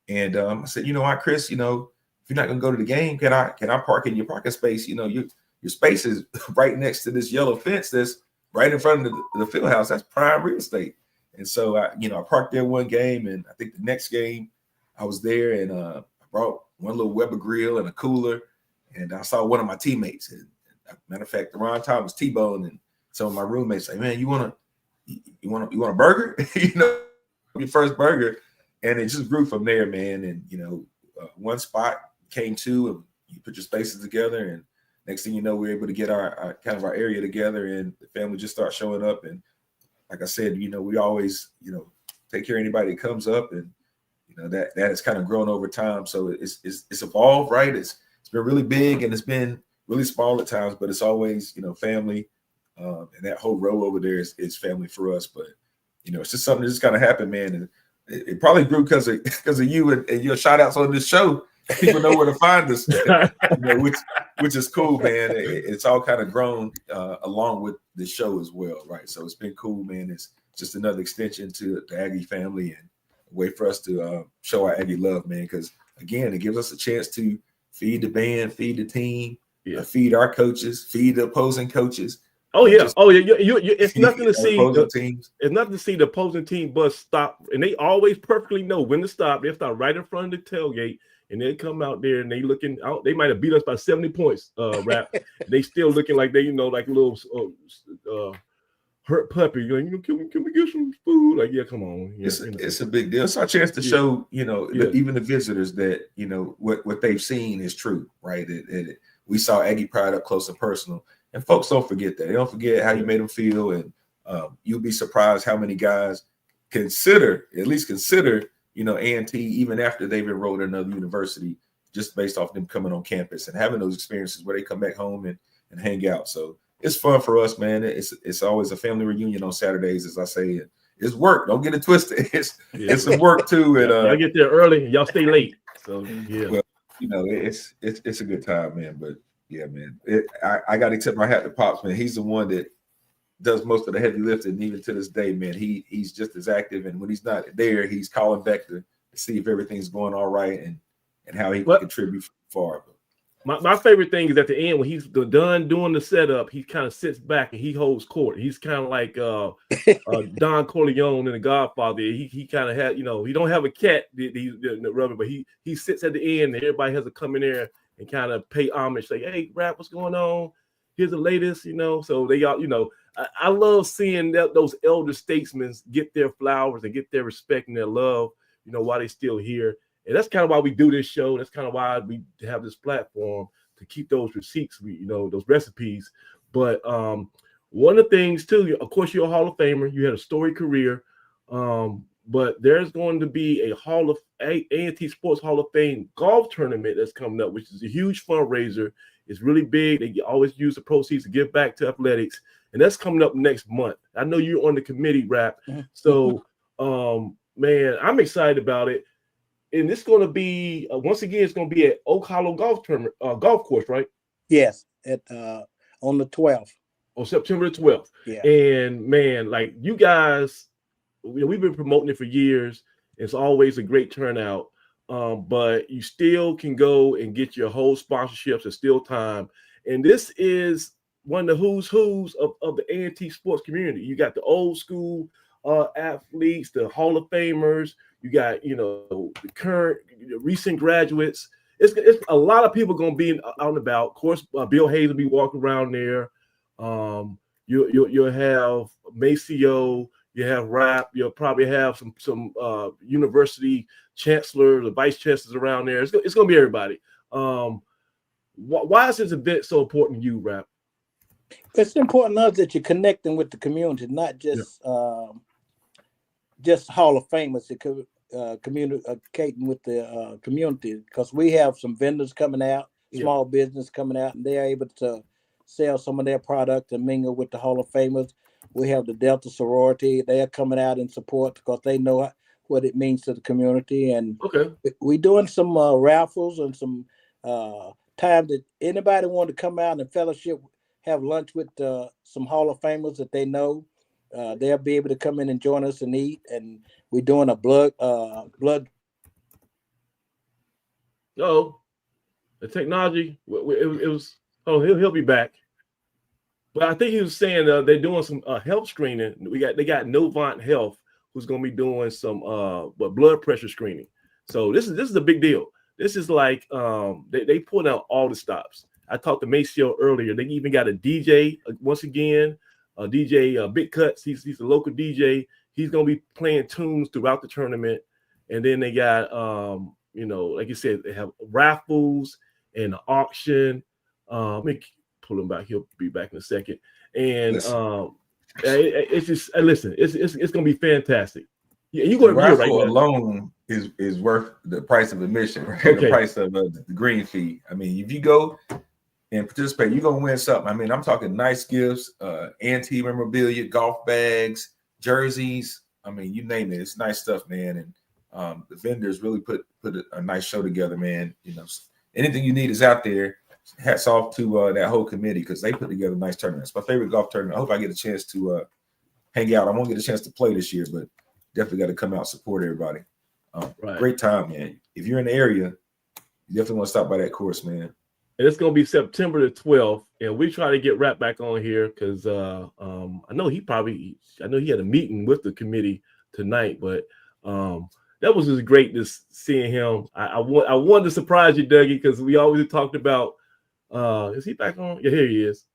[SPEAKER 2] And I said, Chris, if you're not going to go to the game, can I park in your parking space? Your space is right next to this yellow fence that's right in front of the field house. That's prime real estate. And so I parked there one game, and I think the next game I was there, and I brought one little Weber grill and a cooler, and I saw one of my teammates. And matter of fact, around time was T-Bone, and some of my roommates say, man, you want you want a burger? You know, your first burger, and it just grew from there, man. And you know, one spot came two, and you put your spaces together, and next thing you know, we're able to get our kind of our area together, and the family just starts showing up. And like I said, you know, we always, you know, take care of anybody that comes up, and you know that has kind of grown over time. So it's evolved, right? It's been really big, and it's been really small at times, but it's always, you know, family. And that whole row over there is family for us. But you know, it's just something that just kind of happened, man. And it probably grew because of you and your shout outs on this show. People know where to find us, you know, which is cool, man. It's all kind of grown along with the show as well, right? So it's been cool, man. It's just another extension to the Aggie family and a way for us to show our Aggie love, man. Because again, it gives us a chance to feed the band, feed the team, feed our coaches, feed the opposing coaches.
[SPEAKER 1] Oh yeah, it's nothing to see.
[SPEAKER 2] Teams.
[SPEAKER 1] It's nothing to see the opposing team bus stop, and they always perfectly know when to stop. They stop right in front of the tailgate, and they come out there and they looking out. They might have beat us by 70 points, Rap. They still looking like they, you know, like a little hurt puppy. You know, can we get some food? Like, yeah, come on. Yeah,
[SPEAKER 2] it's a big deal. It's our chance to show, you know, even the visitors that, you know, what they've seen is true, right? We saw Aggie Pride up close and personal. And folks don't forget that. They don't forget how you made them feel. And you'll be surprised how many guys consider, you know, A&T even after they've enrolled in another university, just based off them coming on campus and having those experiences where they come back home and hang out. So it's fun for us, man. It's always a family reunion on Saturdays, as I say. It's work. Don't get it twisted. It's some work too. And
[SPEAKER 1] I get there early and y'all stay late. So yeah.
[SPEAKER 2] Well, you know, it's a good time, man. But yeah, man, I got to tip my hat to Pops, man. He's the one that does most of the heavy lifting, and even to this day, man. He's just as active, and when he's not there, he's calling back to see if everything's going all right and how he can contribute far.
[SPEAKER 1] My favorite thing is at the end when he's done doing the setup, he kind of sits back and he holds court. He's kind of like Don Corleone in The Godfather. He kind of had, you know, he don't have a cat, the rubber, but he sits at the end and everybody has to come in there and kind of pay homage, say, hey, Rap, what's going on? Here's the latest, you know. So they all, you know, I love seeing those elder statesmen get their flowers and get their respect and their love, you know, while they're still here. And that's kind of why we do this show. That's kind of why we have this platform to keep those receipts, you know, those recipes. But one of the things, too, of course, you're a Hall of Famer. You had a storied career. But there's going to be a A&T Sports Hall of Fame golf tournament that's coming up, which is a huge fundraiser. It's really big. They always use the proceeds to give back to athletics. And that's coming up next month. I know you're on the committee, Rap. So, man, I'm excited about it. And it's going to be, once again, it's going to be at Oak Hollow Golf Tournament, golf course, right?
[SPEAKER 5] Yes, on the 12th.
[SPEAKER 1] On September the 12th.
[SPEAKER 5] Yeah.
[SPEAKER 1] And, man, like you guys, we've been promoting it for years. It's always a great turnout, but you still can go and get your whole sponsorships. There's still time. And this is one of the who's of the A&T sports community. You got the old school athletes, the Hall of Famers. You got, you know, the current, recent graduates. It's a lot of people going to be out and about. Of course, Bill Hayes will be walking around there. You'll have Maceo. You have Rap. You'll probably have some university chancellors or vice chancellors around there. It's going to be everybody. Why is this event so important to you, Rap?
[SPEAKER 5] It's important to us that you're connecting with the community, not just just Hall of Famers. Communicating with the community, because we have some vendors coming out, small business coming out, and they're able to sell some of their product and mingle with the Hall of Famers. We have the Delta sorority. They are coming out in support because they know what it means to the community. And we're doing some raffles and some time that anybody want to come out and fellowship, have lunch with some Hall of Famers that they know. They'll be able to come in and join us and eat. And we're doing a blood.
[SPEAKER 1] Oh, the technology. It was. Oh, he'll be back. But I think he was saying they're doing some health screening. They got Novant Health, who's going to be doing some blood pressure screening. So this is a big deal. This is like they put out all the stops. I talked to Maceo earlier. They even got a DJ once again. DJ Big Cuts. He's a local DJ. He's gonna be playing tunes throughout the tournament. And then they got like you said, they have raffles and an auction. Let me pull him back. He'll be back in a second. And it's just listen, it's gonna be fantastic. Yeah, you go
[SPEAKER 2] raffle
[SPEAKER 1] right now.
[SPEAKER 2] Alone is worth the price of admission, right?
[SPEAKER 1] Okay.
[SPEAKER 2] The price of the green fee. I mean, if you go and participate, you're gonna win something. I mean, I'm talking nice gifts, antique memorabilia, golf bags, jerseys. I mean, you name it. It's nice stuff, man. And the vendors really put a nice show together, man. You know, anything you need is out there. Hats off to that whole committee because they put together a nice tournament. It's my favorite golf tournament. I hope I get a chance to hang out. I won't get a chance to play this year, but definitely got to come out and support everybody.
[SPEAKER 1] Right.
[SPEAKER 2] Great time, man. If you're in the area, you definitely want to stop by that course, man.
[SPEAKER 1] And it's gonna be September the 12th, and we try to get Rap back on here because I know he had a meeting with the committee tonight, but that was just great to seeing him. I wanted to surprise you, Dougie, because we always talked about. Is he back on? Yeah, here he is.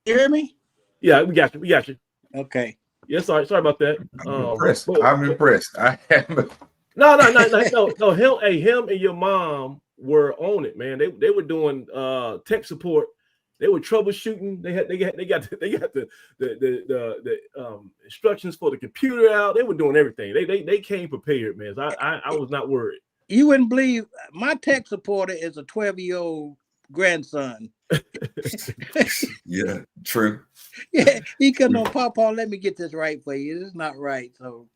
[SPEAKER 5] You hear me?
[SPEAKER 1] Yeah, we got you.
[SPEAKER 5] Okay.
[SPEAKER 1] Yeah, sorry about that.
[SPEAKER 2] I'm impressed. I am.
[SPEAKER 1] No. Him and your mom were on it, man. They were doing tech support. They were troubleshooting. They got the instructions for the computer out. They were doing everything. They came prepared, man. So I was not worried.
[SPEAKER 5] You wouldn't believe my tech supporter is a 12-year-old grandson.
[SPEAKER 2] Yeah, true.
[SPEAKER 5] Yeah, he couldn't on Papa, let me get this right for you. This is not right. So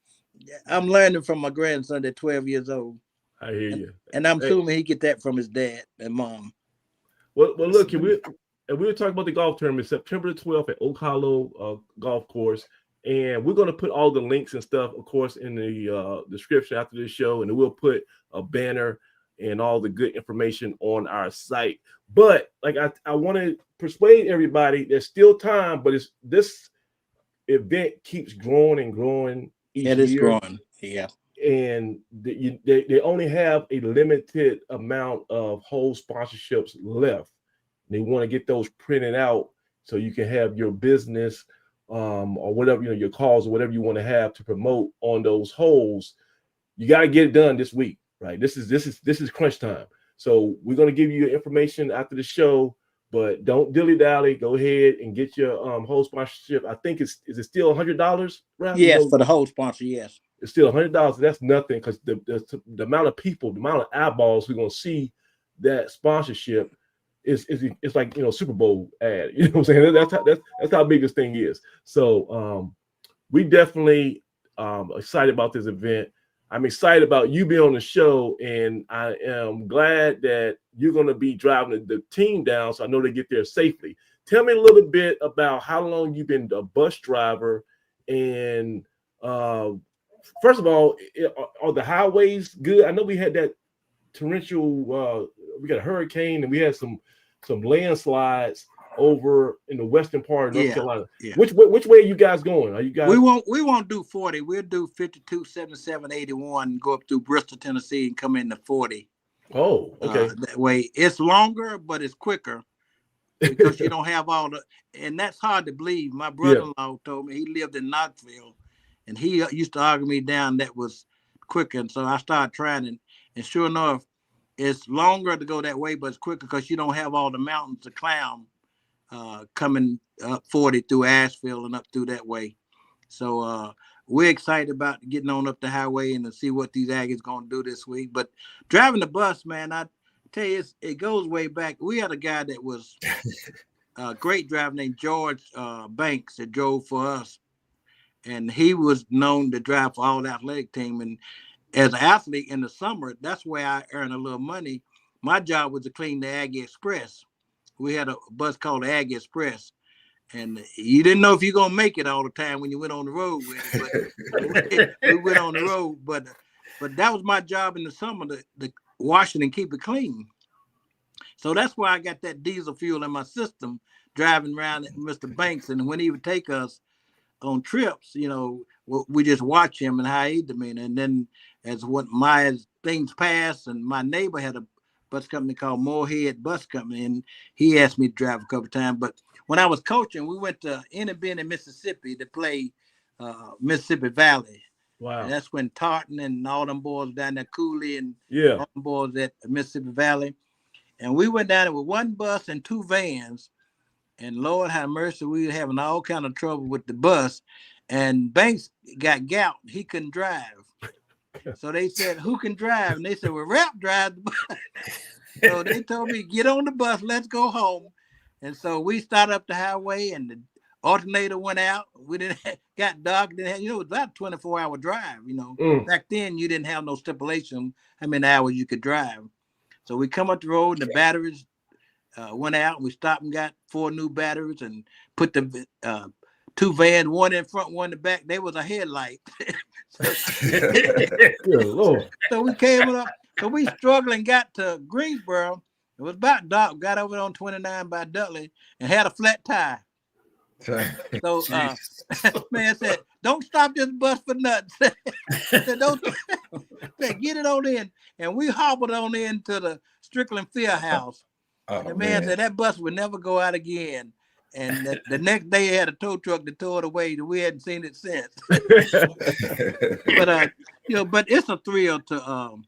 [SPEAKER 5] I'm learning from my grandson at 12 years old.
[SPEAKER 1] I hear you.
[SPEAKER 5] And I'm assuming he get that from his dad and mom.
[SPEAKER 1] Well, look, we were talking about the golf tournament September the 12th at Oak Hollow Golf Course. And we're going to put all the links and stuff, of course, in the description after this show. And we'll put a banner and all the good information on our site. But like I want to persuade everybody, there's still time, but this event keeps growing and growing each year.
[SPEAKER 5] It is growing, yeah.
[SPEAKER 1] And they only have a limited amount of whole sponsorships left. They want to get those printed out so you can have your business or whatever, your calls or whatever you want to have to promote on those holes. You got to get it done this week, right? This is crunch time. So we're going to give you information after the show, but don't dilly-dally. Go ahead and get your whole sponsorship. I think is it still $100, right?
[SPEAKER 5] Yes, for the whole sponsor, yes.
[SPEAKER 1] It's still $100. That's nothing because the amount of people, the amount of eyeballs we're going to see that sponsorship is like, Super Bowl ad. You know what I'm saying? That's how big this thing is. So we definitely excited about this event. I'm excited about you being on the show, and I am glad that you're going to be driving the team down, so I know they get there safely. Tell me a little bit about how long you've been a bus driver, and first of all, are the highways good? I know we had that torrential, we got a hurricane, and we had some landslides over in the western part of North Carolina. Yeah. Which way are you guys going? Are you guys?
[SPEAKER 5] We won't do 40. We'll do 52, 77, 81, go up through Bristol, Tennessee, and come into 40.
[SPEAKER 1] Oh, okay.
[SPEAKER 5] That way, it's longer, but it's quicker because you don't have all the. And that's hard to believe. My brother-in-law told me he lived in Knoxville, and he used to argue me down that was quicker. And so I started trying, and sure enough, it's longer to go that way, but it's quicker because you don't have all the mountains to climb. Coming up 40 through Asheville and up through that way. So we're excited about getting on up the highway and to see what these Aggies going to do this week. But driving the bus, man, I tell you, it goes way back. We had a guy that was a great driver named George Banks that drove for us. And he was known to drive for all the athletic team. And as an athlete in the summer, that's where I earned a little money. My job was to clean the Aggie Express. We had a bus called the Aggie Express, and you didn't know if you're gonna make it all the time when you went on the road with it. But we went on the road, but that was my job in the summer to wash it and keep it clean. So that's why I got that diesel fuel in my system, driving around at Mr. Banks, and when he would take us on trips, we just watch him and how he demeanor. And then as things passed, and my neighbor had a bus company called Moorhead Bus Company, and he asked me to drive a couple of times. But when I was coaching, we went to Enabin, Mississippi to play Mississippi Valley.
[SPEAKER 1] Wow.
[SPEAKER 5] And that's when Tartan and all them boys down there, Cooley and
[SPEAKER 1] Yeah.
[SPEAKER 5] all them boys at Mississippi Valley. And we went down there with one bus and two vans. And Lord have mercy, we were having all kind of trouble with the bus. And Banks got gout. He couldn't drive. So they said, who can drive? And they said, well, Rap drives the bus. So they told me, get on the bus, let's go home. And so we started up the highway and the alternator went out. We didn't got dark. It was about a 24-hour drive. Back then you didn't have no stipulation how many hours you could drive. So we come up the road and the batteries went out. We stopped and got 4 new batteries and put the 2 vans, one in front, one in the back. They was a headlight.
[SPEAKER 1] Good Lord.
[SPEAKER 5] So we came up. So we struggled and got to Greensboro. It was about dark. Got over on 29 by Dudley and had a flat tire. So man said, don't stop this bus for nothing. Said, don't said, get it on in. And we hobbled on into the Strickland Field House.
[SPEAKER 2] Oh,
[SPEAKER 5] the man said that bus would never go out again. And the next day he had a tow truck that tore it away. We hadn't seen it since. But but it's a thrill to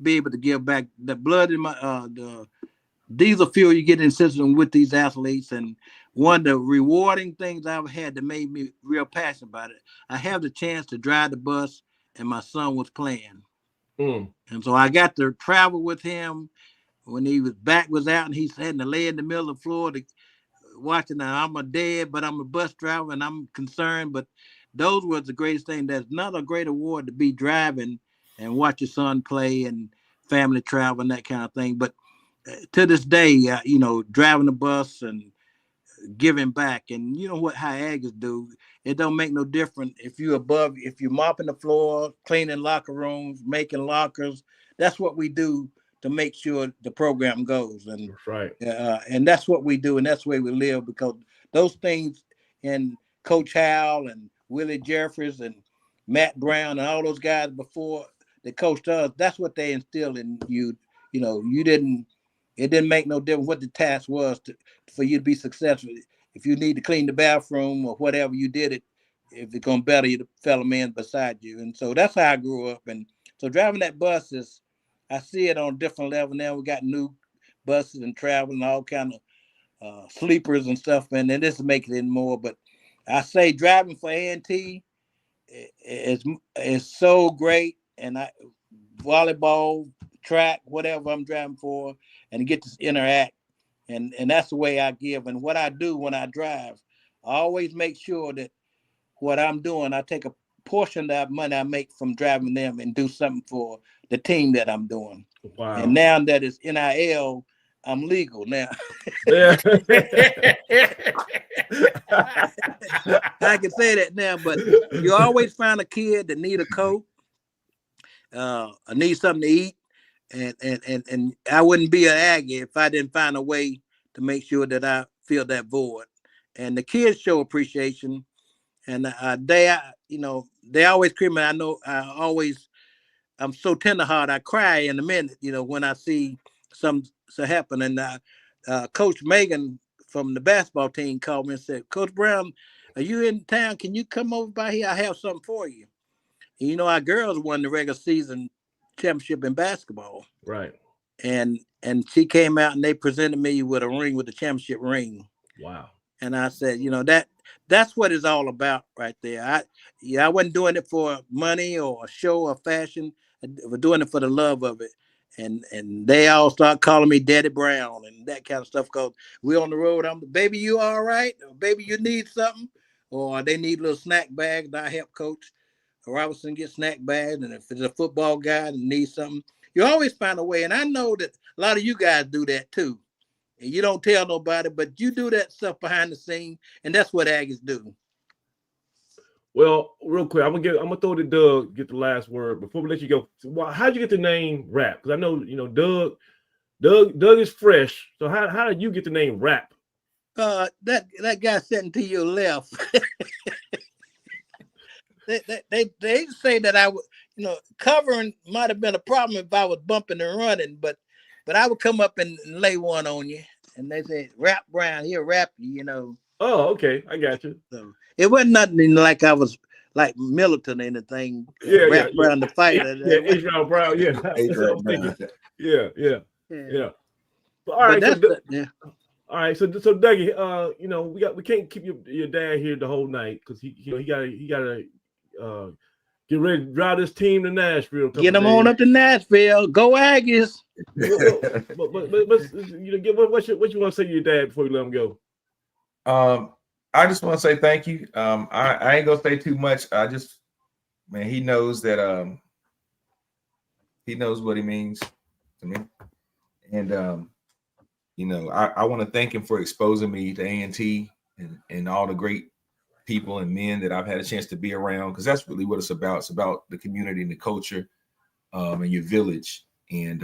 [SPEAKER 5] be able to give back the blood in my the diesel fuel you get in system with these athletes. And one of the rewarding things I've had that made me real passionate about it, I have the chance to drive the bus and my son was playing. And so I got to travel with him when his back was out and he's having to lay in the middle of the floor to watching. I'm a dad, but I'm a bus driver and I'm concerned. But those were the greatest thing. There's not a great award to be driving and watch your son play and family travel and that kind of thing. But to this day, driving the bus and giving back, and you know what how Aggies do, it don't make no difference if you're mopping the floor, cleaning locker rooms, making lockers. That's what we do to make sure the program goes. And
[SPEAKER 1] That's right.
[SPEAKER 5] And that's what we do, and that's the way we live, because those things, and Coach Howell and Willie Jeffries and Matt Brown and all those guys before they coached us, that's what they instilled in you. It didn't make no difference what the task was for you to be successful. If you need to clean the bathroom or whatever, you did it. If it's going to better you, the fellow man beside you. And so that's how I grew up. And so driving that bus I see it on a different level now. We got new buses and traveling, all kind of sleepers and stuff. And then this is making it more. But I say driving for A&T is so great. And volleyball, track, whatever I'm driving for, and get to interact. And that's the way I give. And what I do when I drive, I always make sure that what I'm doing, I take a portion of that money I make from driving them and do something for the team that I'm doing.
[SPEAKER 1] Wow.
[SPEAKER 5] And now that it's NIL, I'm legal now.
[SPEAKER 1] Yeah.
[SPEAKER 5] I can say that now, but you always find a kid that need a coat, need something to eat. And I wouldn't be an Aggie if I didn't find a way to make sure that I fill that void. And the kids show appreciation, and they always create me. I know I'm so tenderhearted. I cry in a minute, when I see something happen. And Coach Megan from the basketball team called me and said, Coach Brown, are you in town? Can you come over by here? I have something for you. And, our girls won the regular season championship in basketball.
[SPEAKER 1] Right.
[SPEAKER 5] And she came out and they presented me with a ring, with the championship ring.
[SPEAKER 1] Wow.
[SPEAKER 5] And I said, that's what it's all about right there. I wasn't doing it for money or a show or fashion. I was doing it for the love of it. And they all start calling me Daddy Brown and that kind of stuff, because we on the road. I'm baby, you all right? Or, baby, you need something? Or they need little snack bags. I help Coach Robinson get snack bags. And if it's a football guy that needs something, you always find a way. And I know that a lot of you guys do that too. And you don't tell nobody, but you do that stuff behind the scene. And that's what Aggies do.
[SPEAKER 1] Well, real quick, I'm gonna throw to Doug, get the last word before we let you go. So, how'd you get the name Rap? Because I know Doug is fresh. So how did you get the name Rap?
[SPEAKER 5] That guy sitting to your left. they say that I would, covering might have been a problem if I was bumping and running, but But I would come up and lay one on you, and they say, "Rap Brown, he'll rap you," you know.
[SPEAKER 1] Oh, okay, I got you.
[SPEAKER 5] So it wasn't nothing like I was like militant or anything.
[SPEAKER 1] Yeah,
[SPEAKER 5] Rap
[SPEAKER 1] yeah.
[SPEAKER 5] Brown the fight.
[SPEAKER 1] Yeah, Israel Brown. Yeah, that's what I
[SPEAKER 2] Adrian
[SPEAKER 1] was thinking.
[SPEAKER 2] Brown.
[SPEAKER 1] Yeah.
[SPEAKER 5] Yeah.
[SPEAKER 1] But, all right,
[SPEAKER 5] But
[SPEAKER 1] so,
[SPEAKER 5] yeah.
[SPEAKER 1] all right, so Dougie, you know, we can't keep your dad here the whole night because he gotta get ready to drive this team to Nashville.
[SPEAKER 5] Get them on up to Nashville. Go Aggies.
[SPEAKER 1] But you know, what you want to say to your dad before you let him go?
[SPEAKER 2] I just want to say thank you. I ain't gonna say too much. Man, he knows that he knows what he means to me. And you know, I want to thank him for exposing me to A&T and all the great people and men that I've had a chance to be around, because that's really what it's about. It's about the community and the culture and your village. And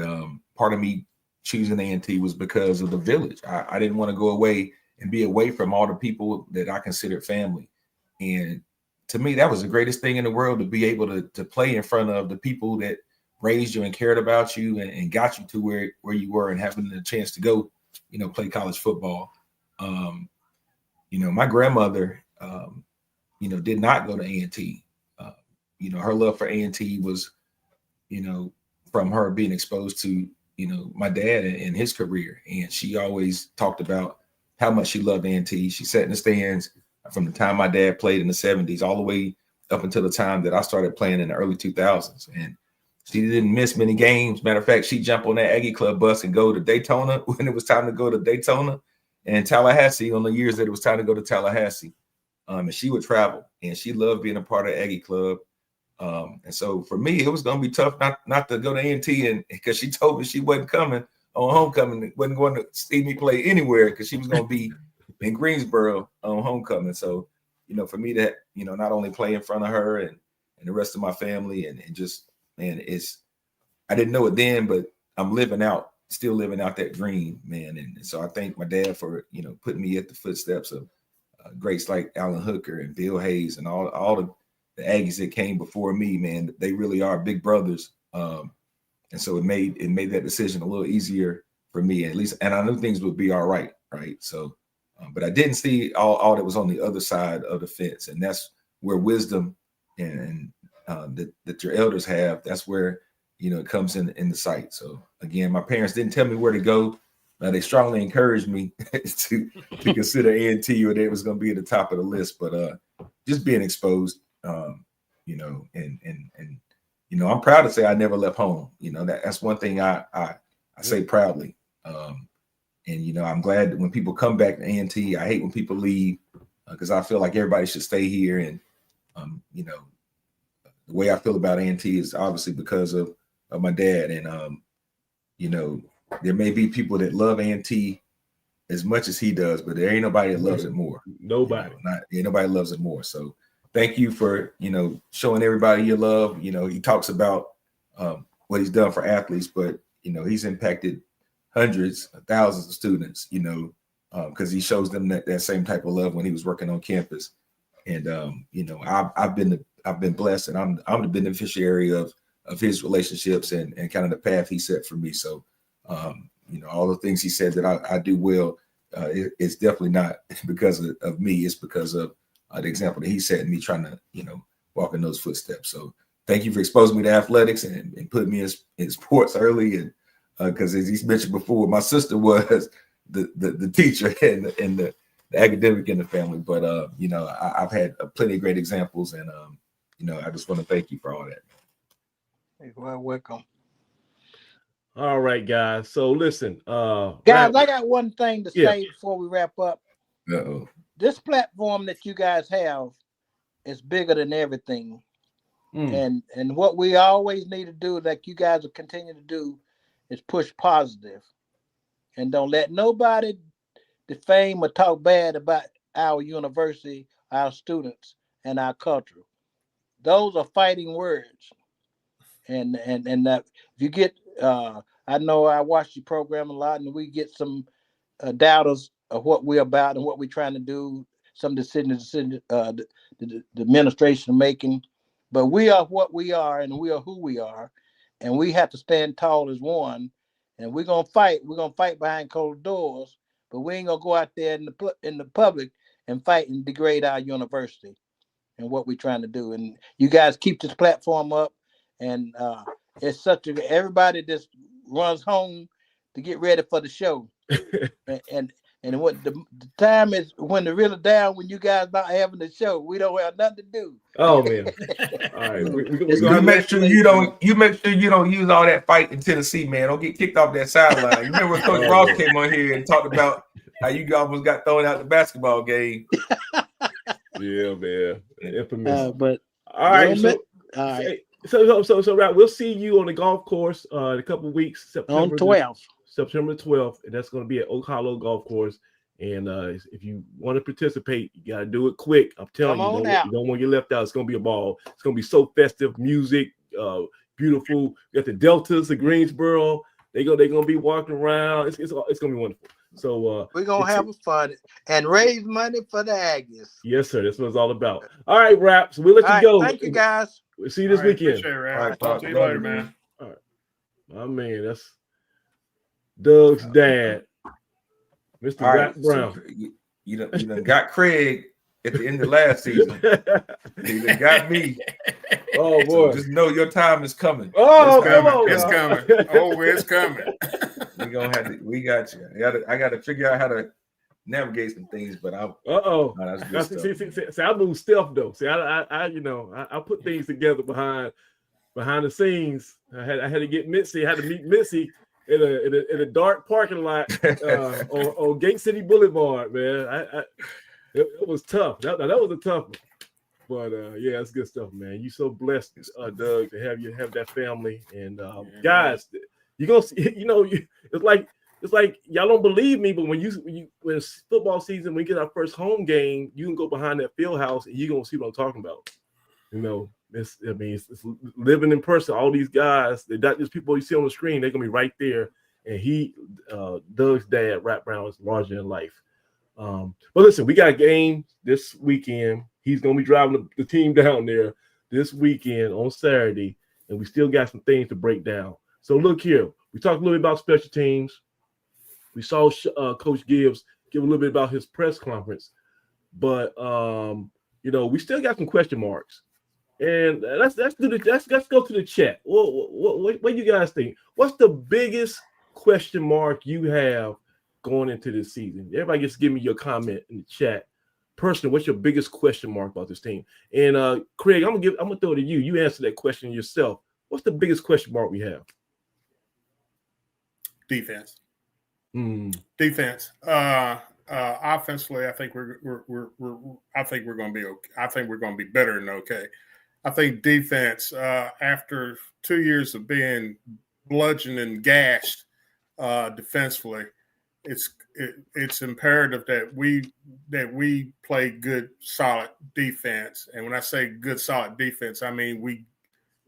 [SPEAKER 2] part of me choosing A&T was because of the village. I didn't want to go away and be away from all the people that I considered family. And to me, that was the greatest thing in the world, to be able to play in front of the people that raised you and cared about you and got you to where you were, and having the chance to go, you know, play college football. You know, my grandmother, you know, did not go to A&T. You know, her love for A&T was, you know, from her being exposed to, you know, my dad and his career. And she always talked about how much she loved A&T. She sat in the stands from the time my dad played in the 70s all the way up until the time that I started playing in the early 2000s. And she didn't miss many games. Matter of fact, she'd jump on that Aggie Club bus and go to Daytona when it was time to go to Daytona, and Tallahassee on the years that it was time to go to Tallahassee. And she would travel, and she loved being a part of Aggie Club. And so for me, it was going to be tough not to go to A&T, and because she told me she wasn't coming on homecoming, wasn't going to see me play anywhere, because she was going to be in Greensboro on homecoming. So, you know, for me to, you know, not only play in front of her and the rest of my family, and just, man, I didn't know it then, but I'm still living out that dream, man. And so I thank my dad for, you know, putting me at the footsteps of greats like Alan Hooker and Bill Hayes and all the Aggies that came before me, man. They really are big brothers. And so it made that decision a little easier for me, at least. And I knew things would be all right. Right. So, but I didn't see all that was on the other side of the fence. And that's where wisdom and that your elders have, that's where, you know, it comes in the sight. So again, my parents didn't tell me where to go. They strongly encouraged me to consider A&T, or they was going to be at the top of the list. But just being exposed, you know, and you know, I'm proud to say I never left home. You know, that's one thing I say proudly. And you know, I'm glad that when people come back to A&T, I hate when people leave, because I feel like everybody should stay here. And you know, the way I feel about A&T is obviously because of my dad. And you know, there may be people that love A&T as much as he does, but there ain't nobody that loves it more.
[SPEAKER 1] Nobody.
[SPEAKER 2] You know, nobody loves it more. So thank you for, you know, showing everybody your love. You know, he talks about what he's done for athletes, but, you know, he's impacted hundreds of thousands of students, you know, because he shows them that same type of love when he was working on campus. And, you know, I've been blessed, and I'm the beneficiary of his relationships and kind of the path he set for me. So, you know, all the things he said that I do well, it's definitely not because of me. It's because of the example that he set in me trying to, you know, walk in those footsteps. So thank you for exposing me to athletics and putting me in sports early. And because as he mentioned before, my sister was the teacher and the academic in the family. But, you know, I've had plenty of great examples, and, you know, I just want to thank you for all that.
[SPEAKER 5] Well, welcome.
[SPEAKER 1] All right, guys. So listen,
[SPEAKER 5] guys, I got one thing to say before we wrap up.
[SPEAKER 2] Uh-oh.
[SPEAKER 5] This platform that you guys have is bigger than everything. And what we always need to do, like you guys will continue to do, is push positive. And don't let nobody defame or talk bad about our university, our students, and our culture. Those are fighting words. And that if you get I know I watch your program a lot, and we get some doubters of what we're about and what we're trying to do, some decisions the administration making. But we are what we are, and we are who we are, and we have to stand tall as one and we're gonna fight. We're gonna fight behind closed doors, but we ain't gonna go out there in the public and fight and degrade our university and what we're trying to do. And you guys keep this platform up, and it's such a everybody just runs home to get ready for the show, and what the time is when they're really down, when you guys not having the show, we don't have nothing to do.
[SPEAKER 1] Oh man! All right, we're
[SPEAKER 2] You
[SPEAKER 1] gonna
[SPEAKER 2] make sure you don't use all that fight in Tennessee, man. Don't get kicked off that sideline. You remember when Coach Ross came on here and talked about how you almost got thrown out the basketball game.
[SPEAKER 1] Yeah, man. Infamous.
[SPEAKER 5] But
[SPEAKER 1] all right, so Rap, we'll see you on the golf course in a couple of weeks.
[SPEAKER 5] on 12th.
[SPEAKER 1] September 12th, and that's going to be at Oak Hollow Golf Course. And if you want to participate, you got to do it quick. I'm telling you, you don't want to get left out. It's going to be a ball. It's going to be so festive, music, beautiful. You got the Deltas, the Greensboro. They're gonna be walking around. It's going to be wonderful. So
[SPEAKER 5] we're going to have fun and raise money for the Aggies.
[SPEAKER 1] Yes, sir. That's what it's all about. All right, Rap. So we'll let you go.
[SPEAKER 5] Thank you, guys.
[SPEAKER 1] We'll see you this weekend.
[SPEAKER 3] Appreciate it, Rap.
[SPEAKER 2] All right,
[SPEAKER 3] Talk to you later, man.
[SPEAKER 1] All right. My man, that's Doug's dad, Mr.
[SPEAKER 2] All
[SPEAKER 1] Rap
[SPEAKER 2] right,
[SPEAKER 1] Brown.
[SPEAKER 2] so you done got Craig at the end of last season. He done got me.
[SPEAKER 1] Oh
[SPEAKER 2] So
[SPEAKER 1] boy!
[SPEAKER 2] just know your time is coming.
[SPEAKER 1] Oh,
[SPEAKER 2] It's
[SPEAKER 1] come
[SPEAKER 2] coming.
[SPEAKER 1] on!
[SPEAKER 3] It's
[SPEAKER 1] now.
[SPEAKER 3] coming. Oh, it's coming.
[SPEAKER 2] We gonna have to. We got you. I got to figure out how to navigate some things, but I.
[SPEAKER 1] Uh-oh.
[SPEAKER 2] No, that's
[SPEAKER 1] Now,
[SPEAKER 2] good stuff.
[SPEAKER 1] see, I move stealth though. See, I put things together behind the scenes. I had to get Mitzi. I had to meet Mitzi in a dark parking lot on Gate City Boulevard. Man, it was tough. That was a tough one. But yeah, it's good stuff, man. You so blessed, Doug, to have that family. And guys, you gonna see, it's like y'all don't believe me, but when it's football season, when we get our first home game, you can go behind that field house and you're gonna see what I'm talking about. It's living in person. All these guys, they're not just people you see on the screen, they're gonna be right there. And Doug's dad, Rap Brown, is larger than life. But listen, we got a game this weekend. He's gonna be driving the team down there this weekend on Saturday, and we still got some things to break down. So look here, we talked a little bit about special teams. We saw Coach Gibbs give a little bit about his press conference, but we still got some question marks. And let's go to the chat. What you guys think? What's the biggest question mark you have going into this season? Everybody just give me your comment in the chat. Personally, what's your biggest question mark about this team? And Craig, I'm gonna throw it to you. You answer that question yourself. What's the biggest question mark we have?
[SPEAKER 3] Defense.
[SPEAKER 1] Defense.
[SPEAKER 3] Offensively, I think we're going to be okay. I think we're going to be better than okay. I think defense, after 2 years of being bludgeoned and gashed defensively, it's imperative that we play good, solid defense. And when I say good, solid defense, I mean we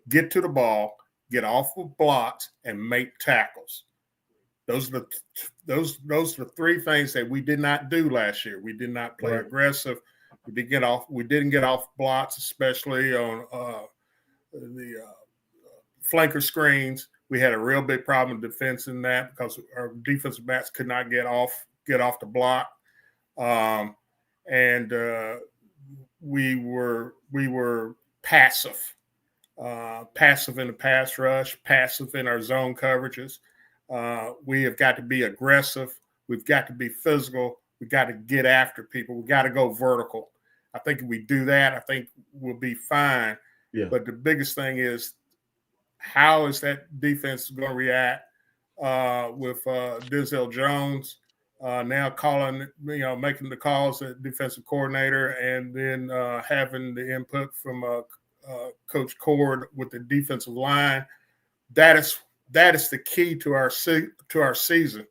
[SPEAKER 3] get to the ball, get off of blocks, and make tackles. Those are the three things that we did not do last year. We did not play aggressive. We didn't get off blocks, especially on the flanker screens. We had a real big problem with defense in that because our defensive backs could not get off the block, and we were passive in the pass rush, passive in our zone coverages. We have got to be aggressive. We've got to be physical. We got to get after people. We got to go vertical. I think if we do that, I think we'll be fine.
[SPEAKER 1] Yeah.
[SPEAKER 3] But the biggest thing is, how is that defense going to react with Denzel Jones now calling, making the calls as defensive coordinator, and then having the input from Coach Cord with the defensive line? That is the key to our season.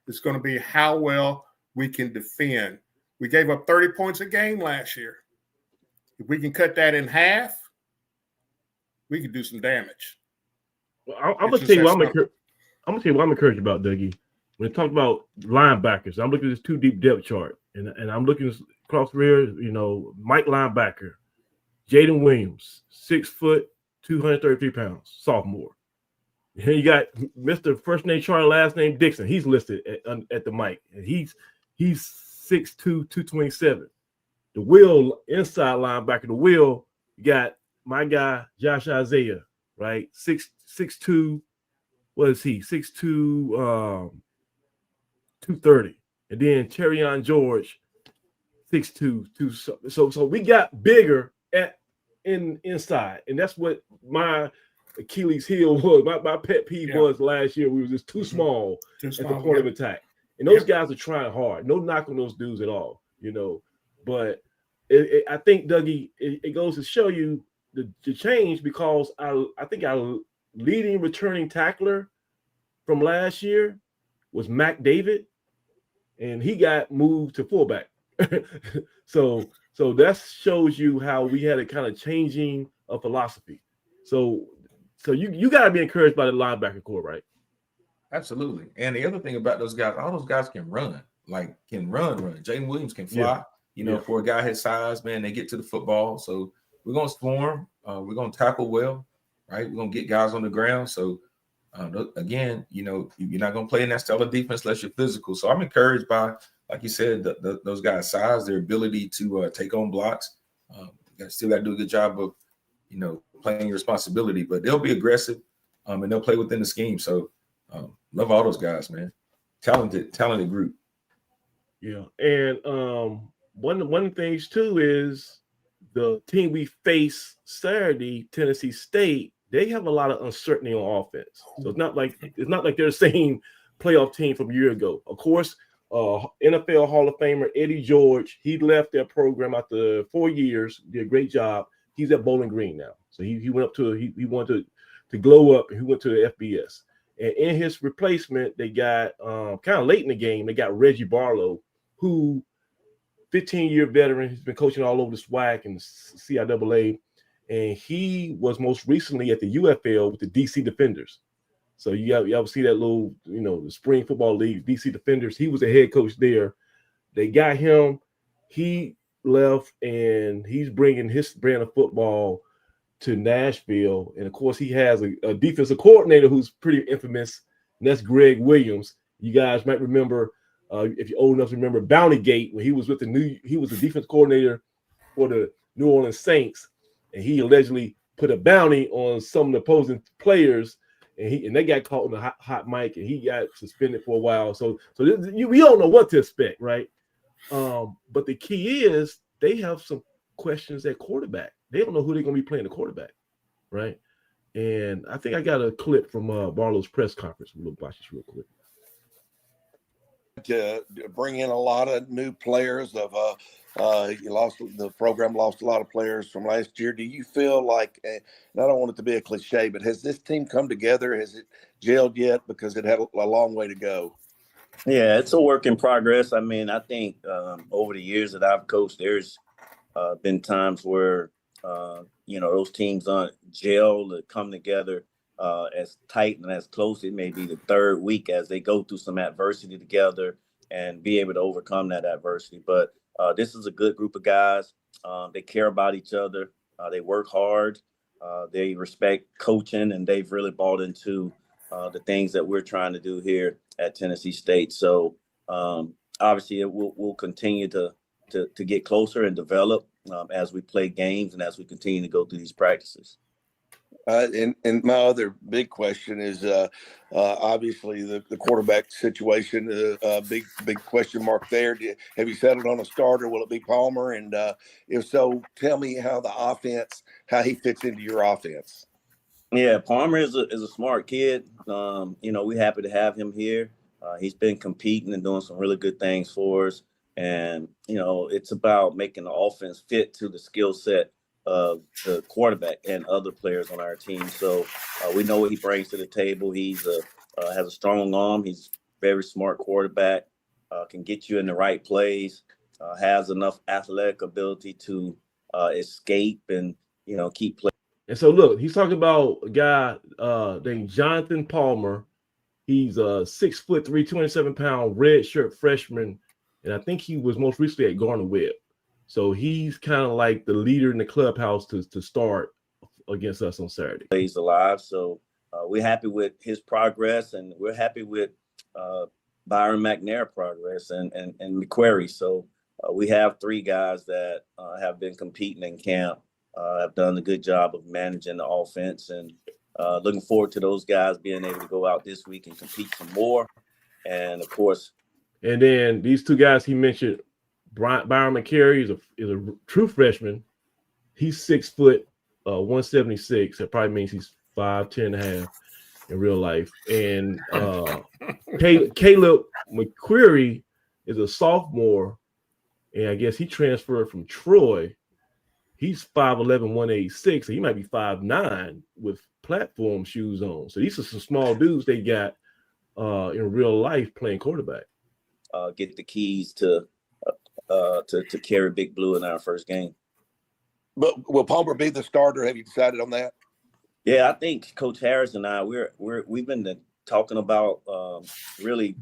[SPEAKER 3] It's going to be how well we can defend. We gave up 30 points a game last year. If we can cut that in half, we can do some damage.
[SPEAKER 1] Well, I'm gonna tell you what I'm encouraged about, Dougie. When we talk about linebackers, I'm looking at this 2 deep depth chart, and I'm looking across here. Mike linebacker, Jaden Williams, 6 foot, 233 pounds, sophomore. Here you got Mr. First name Charlie, last name Dixon. He's listed at the mic, and he's 6'2", 227. The Will inside linebacker. The Will, you got my guy Josh Isaiah, right? 6'2". What is he? 6'2", 230. And then Terrion George, 6'2", 2. So we got bigger inside, and that's what my Achilles heel was. My pet peeve was last year. We were just too small at the point of attack, and those guys are trying hard. No knock on those dudes at all, But I think, Dougie, it goes to show you the change, because I think our leading returning tackler from last year was Mac David, and he got moved to fullback. So that shows you how we had a kind of changing of philosophy. So you got to be encouraged by the linebacker core, right?
[SPEAKER 2] Absolutely. And the other thing about those guys, all those guys can run. Jaden Williams can fly. For a guy his size, man, they get to the football. So we're going to swarm. We're going to tackle well, right? We're going to get guys on the ground. So, again, you're not going to play in that style of defense unless you're physical. So I'm encouraged by, like you said, those guys' size, their ability to take on blocks. Still got to do a good job of, playing your responsibility. But they'll be aggressive, and they'll play within the scheme. So love all those guys, man. Talented group.
[SPEAKER 1] Yeah, and one of the things too is the team we face Saturday, Tennessee State. They have a lot of uncertainty on offense, so it's not like they're the same playoff team from a year ago. Of course, NFL Hall of Famer Eddie George, he left their program after 4 years, did a great job. He's at Bowling Green now, so he went up to he wanted to glow up, and he went to the FBS. And in his replacement, they got kind of late in the game, they got Reggie Barlow, who 15-year veteran. He's been coaching all over the SWAC and the CIAA, and he was most recently at the UFL with the DC Defenders. So you ever see that little, the spring football league, DC Defenders? He was a head coach there. They got him. He left, and he's bringing his brand of football to Nashville. And of course, he has a defensive coordinator who's pretty infamous, and that's Greg Williams. You guys might remember, if you're old enough to remember, Bounty Gate, when he was with he was the defense coordinator for the New Orleans Saints, and he allegedly put a bounty on some of the opposing players, and they got caught in the hot mic, and he got suspended for a while. So we don't know what to expect, right? But the key is they have some questions at quarterback. They don't know who they're going to be playing the quarterback, right? And I think I got a clip from Barlow's press conference. We'll watch this real quick.
[SPEAKER 6] To bring in a lot of new players. The program lost a lot of players from last year. Do you feel like, and I don't want it to be a cliche, but has this team come together? Has it gelled yet? Because it had a long way to go.
[SPEAKER 7] Yeah, it's a work in progress. I mean, I think over the years that I've coached, there's been times where, those teams aren't gel to come together as tight and as close. It may be the third week as they go through some adversity together and be able to overcome that adversity. But this is a good group of guys. They care about each other. They work hard. They respect coaching, and they've really bought into the things that we're trying to do here at Tennessee State. So obviously we'll continue to get closer and develop as we play games and as we continue to go through these practices.
[SPEAKER 6] And my other big question is obviously the quarterback situation, big question mark there. Have you settled on a starter? Will it be Palmer? And if so, tell me how he fits into your offense.
[SPEAKER 7] Yeah, Palmer is a smart kid. We're happy to have him here. He's been competing and doing some really good things for us. And, it's about making the offense fit to the skill set of the quarterback and other players on our team. So we know what he brings to the table. He's has a strong arm. He's very smart quarterback, can get you in the right plays, has enough athletic ability to escape and, keep playing.
[SPEAKER 1] And so, look, he's talking about a guy named Jonathan Palmer. He's 6'3", 207-pound red shirt freshman, and I think he was most recently at Gardner-Webb. So he's kind of like the leader in the clubhouse to start against us on Saturday.
[SPEAKER 7] Plays alive, so we're happy with his progress, and we're happy with Byron McNair progress and McQuarrie. So we have 3 guys that have been competing in camp, have done a good job of managing the offense, and looking forward to those guys being able to go out this week and compete some more. And of course,
[SPEAKER 1] and then these 2 guys he mentioned, Byron McCary is a true freshman. He's 6 foot, 176. That probably means he's 5'10" and a half in real life. And Caleb McQuarrie is a sophomore, and I guess he transferred from Troy. He's 5'11", 186. So he might be 5'9" with platform shoes on. So these are some small dudes they got in real life playing quarterback.
[SPEAKER 7] Get the keys to carry Big Blue in our first game.
[SPEAKER 6] But will Palmer be the starter? Have you decided on that?
[SPEAKER 7] Yeah, I think Coach Harris and I we've been talking about really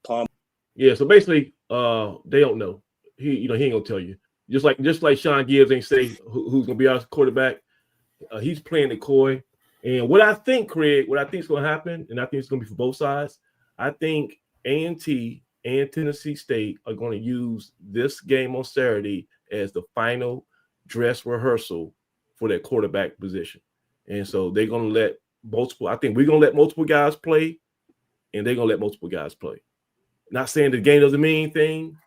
[SPEAKER 7] Palmer.
[SPEAKER 1] Yeah, so basically, they don't know. He ain't gonna tell you. Just like Sean Gibbs ain't say who's gonna be our quarterback. He's playing the coy. And what I think, Craig, is gonna happen, and I think it's gonna be for both sides. I think A&T and Tennessee State are gonna use this game on Saturday as the final dress rehearsal for that quarterback position. And so they're gonna let I think we're gonna let multiple guys play, and they're gonna let multiple guys play. Not saying the game doesn't mean anything,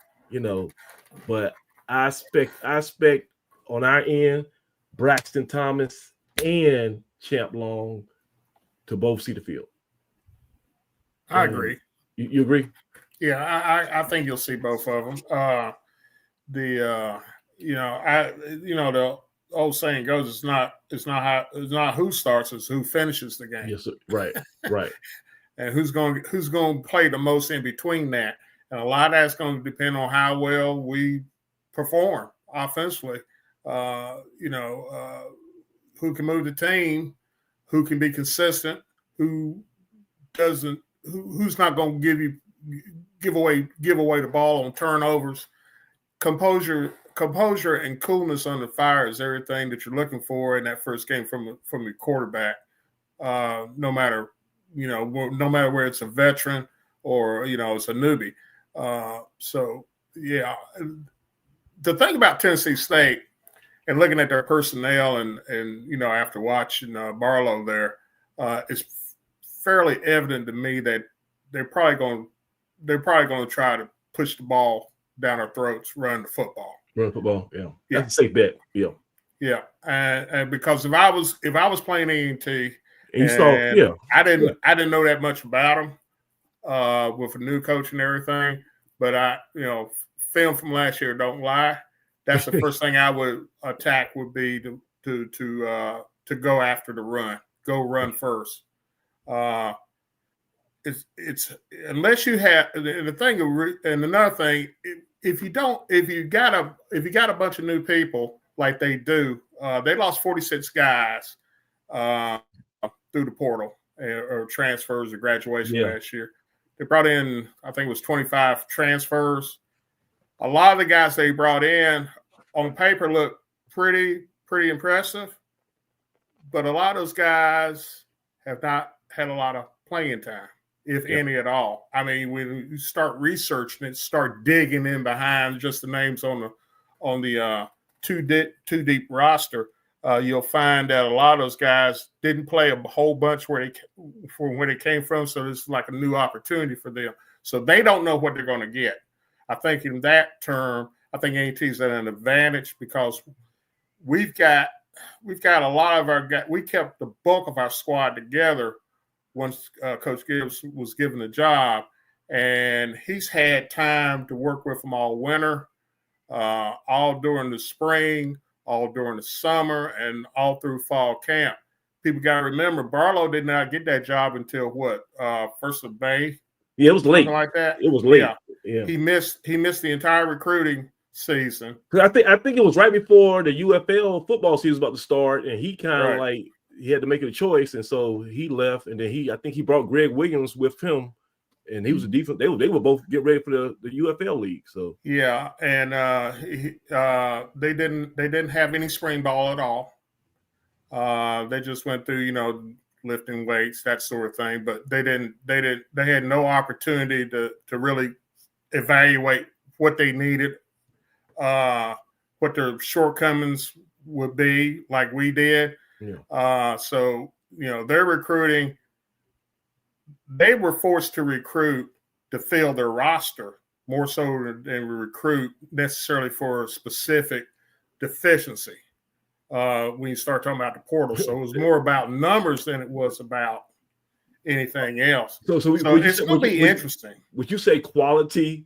[SPEAKER 1] but I expect on our end, Braxton Thomas and Champ Long to both see the field.
[SPEAKER 3] I agree.
[SPEAKER 1] You agree?
[SPEAKER 3] Yeah, I think you'll see both of them. The old saying goes, it's not who starts, it's who finishes the game.
[SPEAKER 1] Yes, sir. Right.
[SPEAKER 3] And who's going to play the most in between that. And a lot of that's going to depend on how well we perform offensively. Who can move the team, who can be consistent, who's not going to give away the ball on turnovers. Composure and coolness under fire is everything that you're looking for in that first game from your quarterback. No matter where it's a veteran or it's a newbie. The thing about Tennessee State and looking at their personnel and after watching Barlow there, it's fairly evident to me that they're probably going to try to push the ball down our throats, run the football.
[SPEAKER 1] Yeah. That's a safe bet. Yeah.
[SPEAKER 3] Yeah, and because if I was playing A&T, I didn't know that much about them with a new coach and everything, but film from last year don't lie. That's the first thing I would attack would be to go after the run, go run first. It's unless you have the thing, and another thing, if you got a bunch of new people like they do, they lost 46 guys through the portal or transfers or graduation last year. They brought in, I think it was 25 transfers. A lot of the guys they brought in on paper look pretty impressive, but a lot of those guys have not had a lot of playing time, if any at all. I mean, when you start researching it, start digging in behind just the names on the two deep roster, you'll find that a lot of those guys didn't play a whole bunch where they came from. So this is like a new opportunity for them. So they don't know what they're going to get. I think in that term, I think A&T is at an advantage because we've got a lot of our guys. We kept the bulk of our squad together once Coach Gibbs was given the job, and he's had time to work with them all winter, all during the spring, all during the summer, and all through fall camp. People got to remember, Barlow did not get that job until first of May.
[SPEAKER 1] Yeah, it was late.
[SPEAKER 3] Something like that.
[SPEAKER 1] It was late.
[SPEAKER 3] Yeah. He missed the entire recruiting season.
[SPEAKER 1] I think it was right before the UFL football season was about to start, and he kind of he had to make a choice, and so he left. And then I think he brought Greg Williams with him, and he was a defense. They were both get ready for the UFL league. So
[SPEAKER 3] yeah, and they didn't have any spring ball at all. They just went through lifting weights, that sort of thing. But they had no opportunity to really evaluate what they needed, what their shortcomings would be, like we did.
[SPEAKER 1] Yeah.
[SPEAKER 3] So, their recruiting, they were forced to recruit to fill their roster more so than recruit necessarily for a specific deficiency. When you start talking about the portal, so it was more about numbers than it was about anything else.
[SPEAKER 1] So
[SPEAKER 3] it's going to be interesting.
[SPEAKER 1] Would you say quality?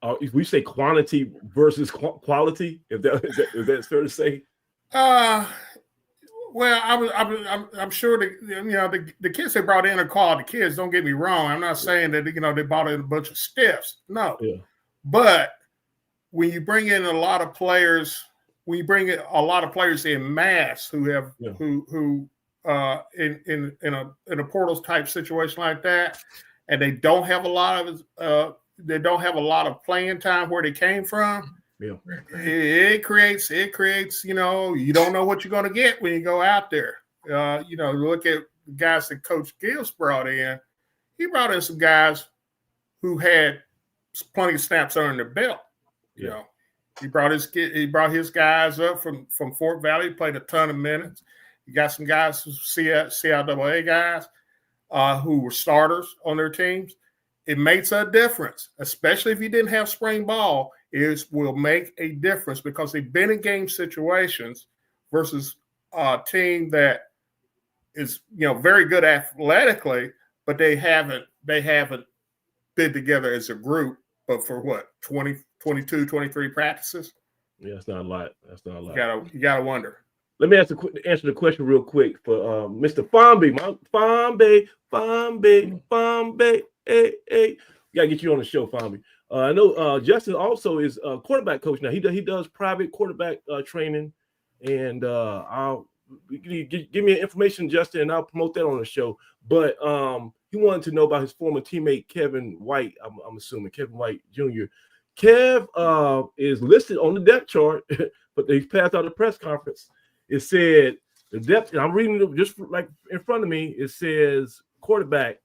[SPEAKER 1] If we say quantity versus quality, if that's fair to say?
[SPEAKER 3] Well, I'm sure the kids they brought in are quality kids. Don't get me wrong. I'm not saying that they brought in a bunch of stiffs. No,
[SPEAKER 1] yeah.
[SPEAKER 3] But when you bring in a lot of players, in mass who have who in a portals type situation like that, and they don't have a lot of playing time where they came from.
[SPEAKER 1] Yeah.
[SPEAKER 3] It creates, you don't know what you're going to get when you go out there. Look at the guys that Coach Gibbs brought in. He brought in some guys who had plenty of snaps under their belt.
[SPEAKER 1] Yeah.
[SPEAKER 3] He brought his guys up from Fort Valley, played a ton of minutes. You got some guys, CIAA guys, who were starters on their teams. It makes a difference, especially if you didn't have spring ball. It will make a difference because they've been in game situations versus a team that is, very good athletically, but they haven't been together as a group. But for what, 20, 22, 23 practices?
[SPEAKER 1] Yeah, that's not a lot.
[SPEAKER 3] You gotta wonder.
[SPEAKER 1] Let me answer the question real quick for Mr. Fomby. Fomby. Hey. Gotta get you on the show, Fomby. I know Justin also is a quarterback coach now. He does private quarterback training, and give me information, Justin, and I'll promote that on the show. But he wanted to know about his former teammate Kevin White. I'm assuming Kevin White Jr. Kev is listed on the depth chart, but he passed out a press conference. It said the depth, and I'm reading it just like in front of me. It says quarterback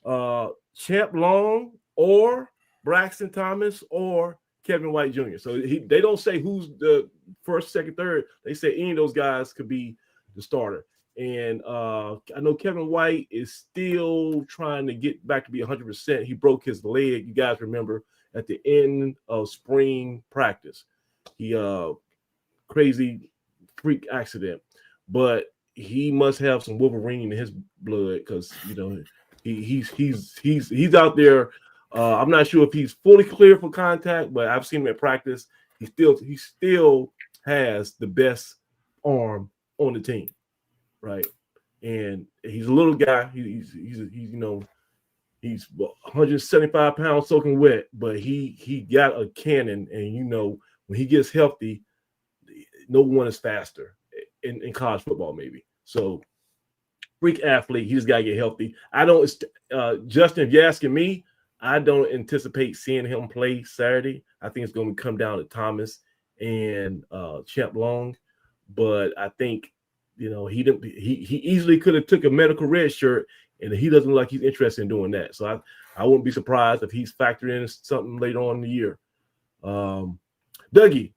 [SPEAKER 1] Champ Long or Braxton Thomas or Kevin White Jr. So they don't say who's the first, second, third. They say any of those guys could be the starter. And I know Kevin White is still trying to get back to be 100%. He broke his leg, you guys remember, at the end of spring practice. He crazy freak accident, but he must have some Wolverine in his blood because he's out there. I'm not sure if he's fully clear for contact, but I've seen him at practice. He still has the best arm on the team, right? And he's a little guy. He's 175 pounds soaking wet, but he got a cannon. And when he gets healthy, no one is faster in college football, maybe. So freak athlete. He just got to get healthy. Justin, if you're asking me, I don't anticipate seeing him play Saturday. I think it's going to come down to Thomas and Champ Long. But I think, he easily could have took a medical red shirt, and he doesn't look like he's interested in doing that. So I wouldn't be surprised if he's factored in something later on in the year. Dougie,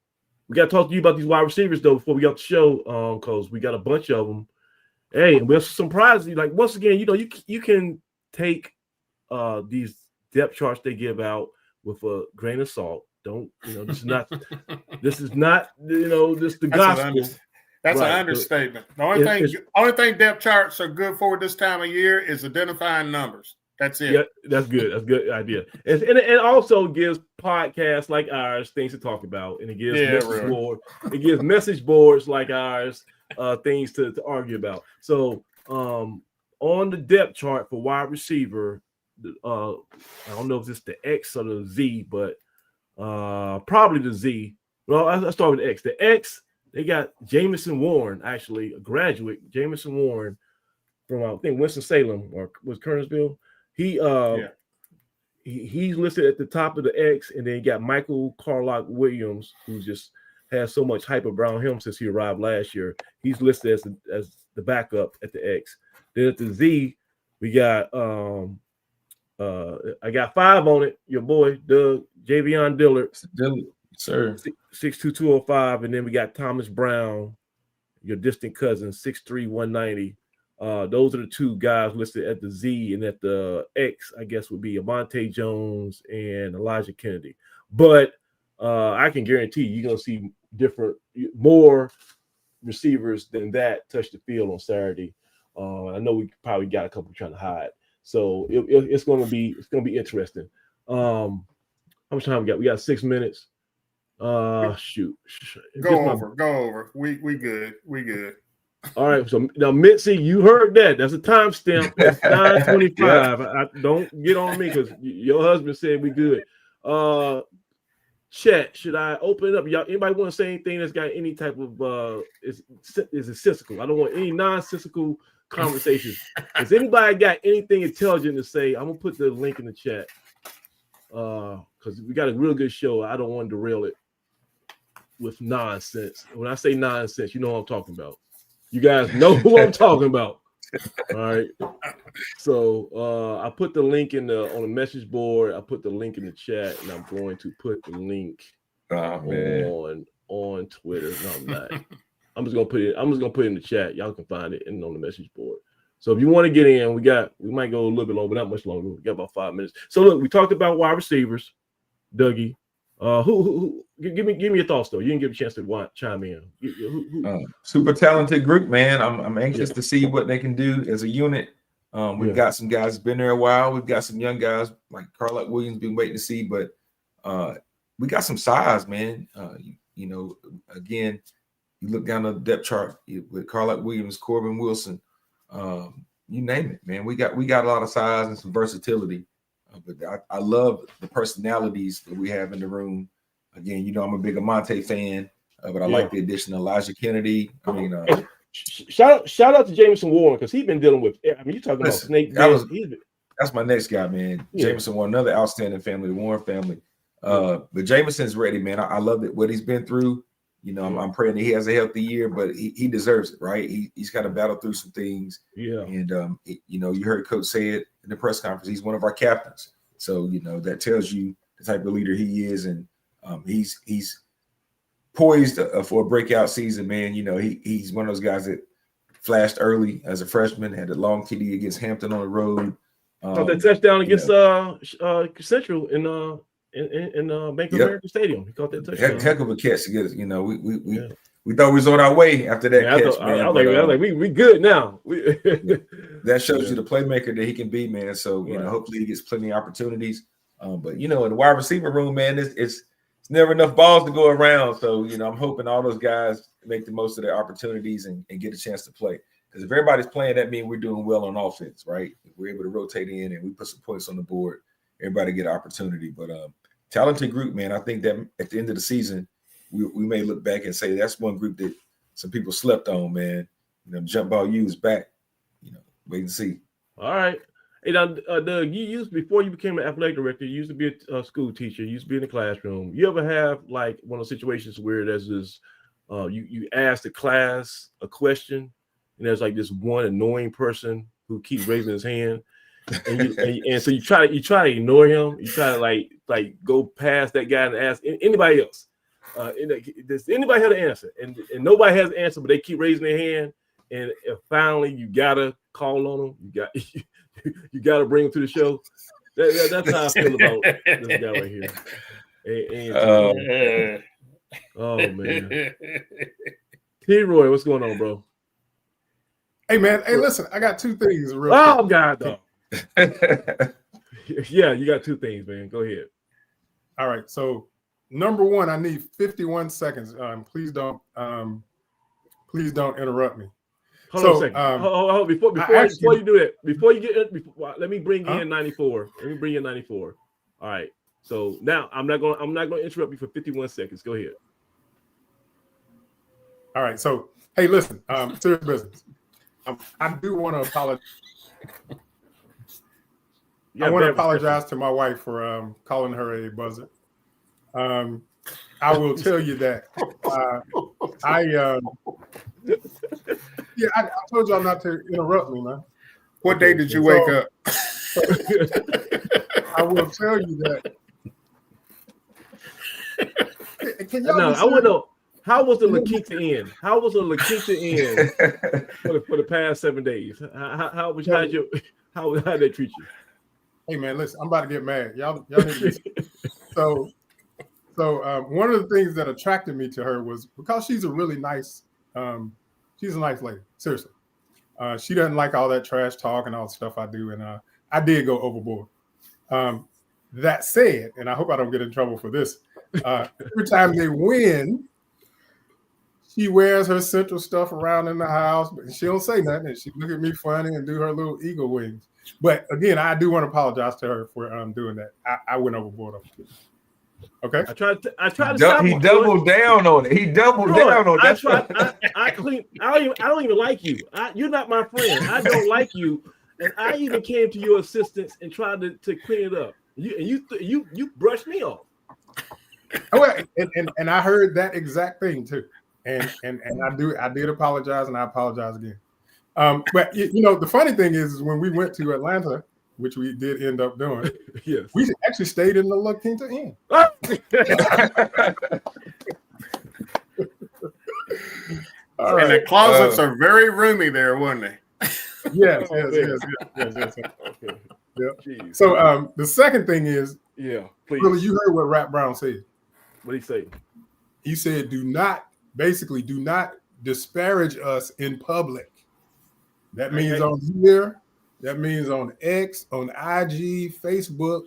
[SPEAKER 1] we got to talk to you about these wide receivers, though, before we got the show, because we got a bunch of them. Hey, and we're surprised. Like, once again, you can take these depth charts they give out with a grain of salt. Don't, this is not the gospel.
[SPEAKER 3] That's an understatement. The only thing depth charts are good for this time of year is identifying numbers. That's it.
[SPEAKER 1] Yeah, that's good. That's a good idea. And also gives podcasts like ours things to talk about, and it gives message boards like ours things to argue about. So on the depth chart for wide receiver, I don't know if it's the X or the Z, but probably the Z. Well, let's start with the X. The X, they got Jamison Warren, actually a graduate, Jamison Warren from I think Winston-Salem or was Kernersville. He's listed at the top of the X, and then you got Michael Carlock Williams, who just has so much hype around him since he arrived last year. He's listed as the backup at the X. Then at the Z, we got I got 5 on it. Your boy Doug Javion Dillard,
[SPEAKER 2] Sir.
[SPEAKER 1] 6'2", 205, and then we got Thomas Brown, your distant cousin, 6'3", 190. Those are the 2 guys listed at the Z, and at the X, I guess, would be Avonte Jones and Elijah Kennedy. But I can guarantee you're gonna see more receivers than that touch the field on Saturday. I know we probably got a couple trying to hide, so it's gonna be interesting. How much time we got? We got 6 minutes. Shoot.
[SPEAKER 3] Go over. We good.
[SPEAKER 1] All right. So now, Mitzi, you heard that. That's a timestamp. That's 9:25. I don't get on me because your husband said we good. Chat, should I open it up? Y'all, anybody want to say anything that's got any type of is it sensical? I don't want any nonsensical conversations. Has anybody got anything intelligent to say? I'm gonna put the link in the chat. Because we got a real good show. I don't want to derail it with nonsense. When I say nonsense, you know what I'm talking about. You guys know who I'm talking about. All right. So I put the link on the message board. I put the link in the chat, and I'm going to put the link on Twitter. No, I'm not. I'm just gonna put it in the chat. Y'all can find it and on the message board. So if you want to get in, we might go a little bit longer, but not much longer. We got about 5 minutes. So look, we talked about wide receivers, Dougie. Who give me your thoughts though. You didn't get a chance to chime in.
[SPEAKER 2] Super talented group, man. I'm anxious to see what they can do as a unit. We've got some guys been there a while. We've got some young guys like Carlette Williams been waiting to see, but we got some size, man. Again, you look down the depth chart with Carlette Williams, Corbin Wilson, you name it, man. We got a lot of size and some versatility. But I love the personalities that we have in the room. Again, I'm a big Amante fan, but I like the addition of Elijah Kennedy. I mean,
[SPEAKER 1] shout out to Jameson Warren because he's been dealing with. I mean, you're talking about Snake.
[SPEAKER 2] That's my next guy, man. Yeah. Jameson Warren, another outstanding family, the Warren family. But Jameson's ready, man. I love it what he's been through. I'm praying that he has a healthy year, but he deserves it, right? He's got to battle through some things. Yeah. And you heard Coach say it in the press conference. He's one of our captains, so that tells you the type of leader he is, and he's poised for a breakout season, man. He's one of those guys that flashed early as a freshman, had a long TD against Hampton on the road.
[SPEAKER 1] That touchdown against Central in Bank of America Stadium. He caught that touchdown.
[SPEAKER 2] Heck of a catch to get us. We thought we was on our way after that catch, man.
[SPEAKER 1] I was like, we good now.
[SPEAKER 2] That shows you the playmaker that he can be, man. So hopefully he gets plenty of opportunities. But in the wide receiver room, man, it's never enough balls to go around. So I'm hoping all those guys make the most of their opportunities and get a chance to play. Because if everybody's playing, that means we're doing well on offense, right? If we're able to rotate in and we put some points on the board, everybody get an opportunity. But talented group, man. I think that at the end of the season, we may look back and say that's one group that some people slept on, man. Jump ball U is back. Wait and see.
[SPEAKER 1] All right. Hey, now, Doug, before you became an athletic director, you used to be a school teacher. You used to be in the classroom. You ever have like one of those situations where there's this, you ask the class a question, and there's like this one annoying person who keeps raising his hand, and so you try to ignore him. You try to like go past that guy and ask anybody else. Does anybody have an answer? And nobody has an answer, but they keep raising their hand. And finally, you gotta call on them. You gotta bring them to the show. That's how I feel about this guy right here. Oh man, T-Roy, what's going on, bro?
[SPEAKER 8] Hey man, listen, I got 2 things.
[SPEAKER 1] Oh God, though. Yeah, you got 2 things, man. Go ahead.
[SPEAKER 8] All right, so number 1, I need 51 seconds. Please don't interrupt me.
[SPEAKER 1] Hold on a second. Hold before you do that. Let me bring in 94. Let me bring in 94. All right. So now I'm not gonna interrupt you for 51 seconds. Go ahead.
[SPEAKER 8] All right. So hey, listen, serious business. I do want to apologize. I want to apologize to my wife for calling her a buzzard. I will tell you that I told y'all not to interrupt me, man.
[SPEAKER 3] What day did you
[SPEAKER 8] so-
[SPEAKER 3] wake up?
[SPEAKER 8] I will tell you that. Can y'all
[SPEAKER 1] No,
[SPEAKER 8] be
[SPEAKER 1] I want to
[SPEAKER 8] serious?
[SPEAKER 1] know, how was the La Quinta Inn? How was the La Quinta Inn for the past 7 days? How did they treat you?
[SPEAKER 8] Hey man, listen, I'm about to get mad. Y'all need to listen. So one of the things that attracted me to her was because she's a really nice, she's a nice lady. Seriously, she doesn't like all that trash talk and all the stuff I do, and I did go overboard. That said, and I hope I don't get in trouble for this. Every time they win, she wears her Central stuff around in the house, but she don't say nothing. And she look at me funny and do her little eagle wings. But again, I do want to apologize to her for doing that. I went overboard on it. Okay.
[SPEAKER 1] I tried to stop
[SPEAKER 2] He
[SPEAKER 1] him,
[SPEAKER 2] doubled down on it. He doubled down on it.
[SPEAKER 1] I
[SPEAKER 2] That's
[SPEAKER 1] tried. I don't even like you. You're not my friend. I don't like you, and I even came to your assistance and tried to clean it up. You brushed me off.
[SPEAKER 8] Oh, and I heard that exact thing too. And I did apologize, and I apologize again. But the funny thing is when we went to Atlanta, which we did end up doing,
[SPEAKER 1] Yes.
[SPEAKER 8] we actually stayed in the La Quinta Inn. All
[SPEAKER 3] And
[SPEAKER 8] right.
[SPEAKER 3] the closets are very roomy there, weren't they?
[SPEAKER 8] Yes.
[SPEAKER 1] Okay.
[SPEAKER 8] Yeah.
[SPEAKER 1] Jeez.
[SPEAKER 8] So the second thing is,
[SPEAKER 1] Yeah, please.
[SPEAKER 8] Willie, you heard what Rap Brown said.
[SPEAKER 1] What do you say?
[SPEAKER 8] He said, do not disparage us in public. That means
[SPEAKER 1] Okay.
[SPEAKER 8] on here, that means on X, on IG, Facebook,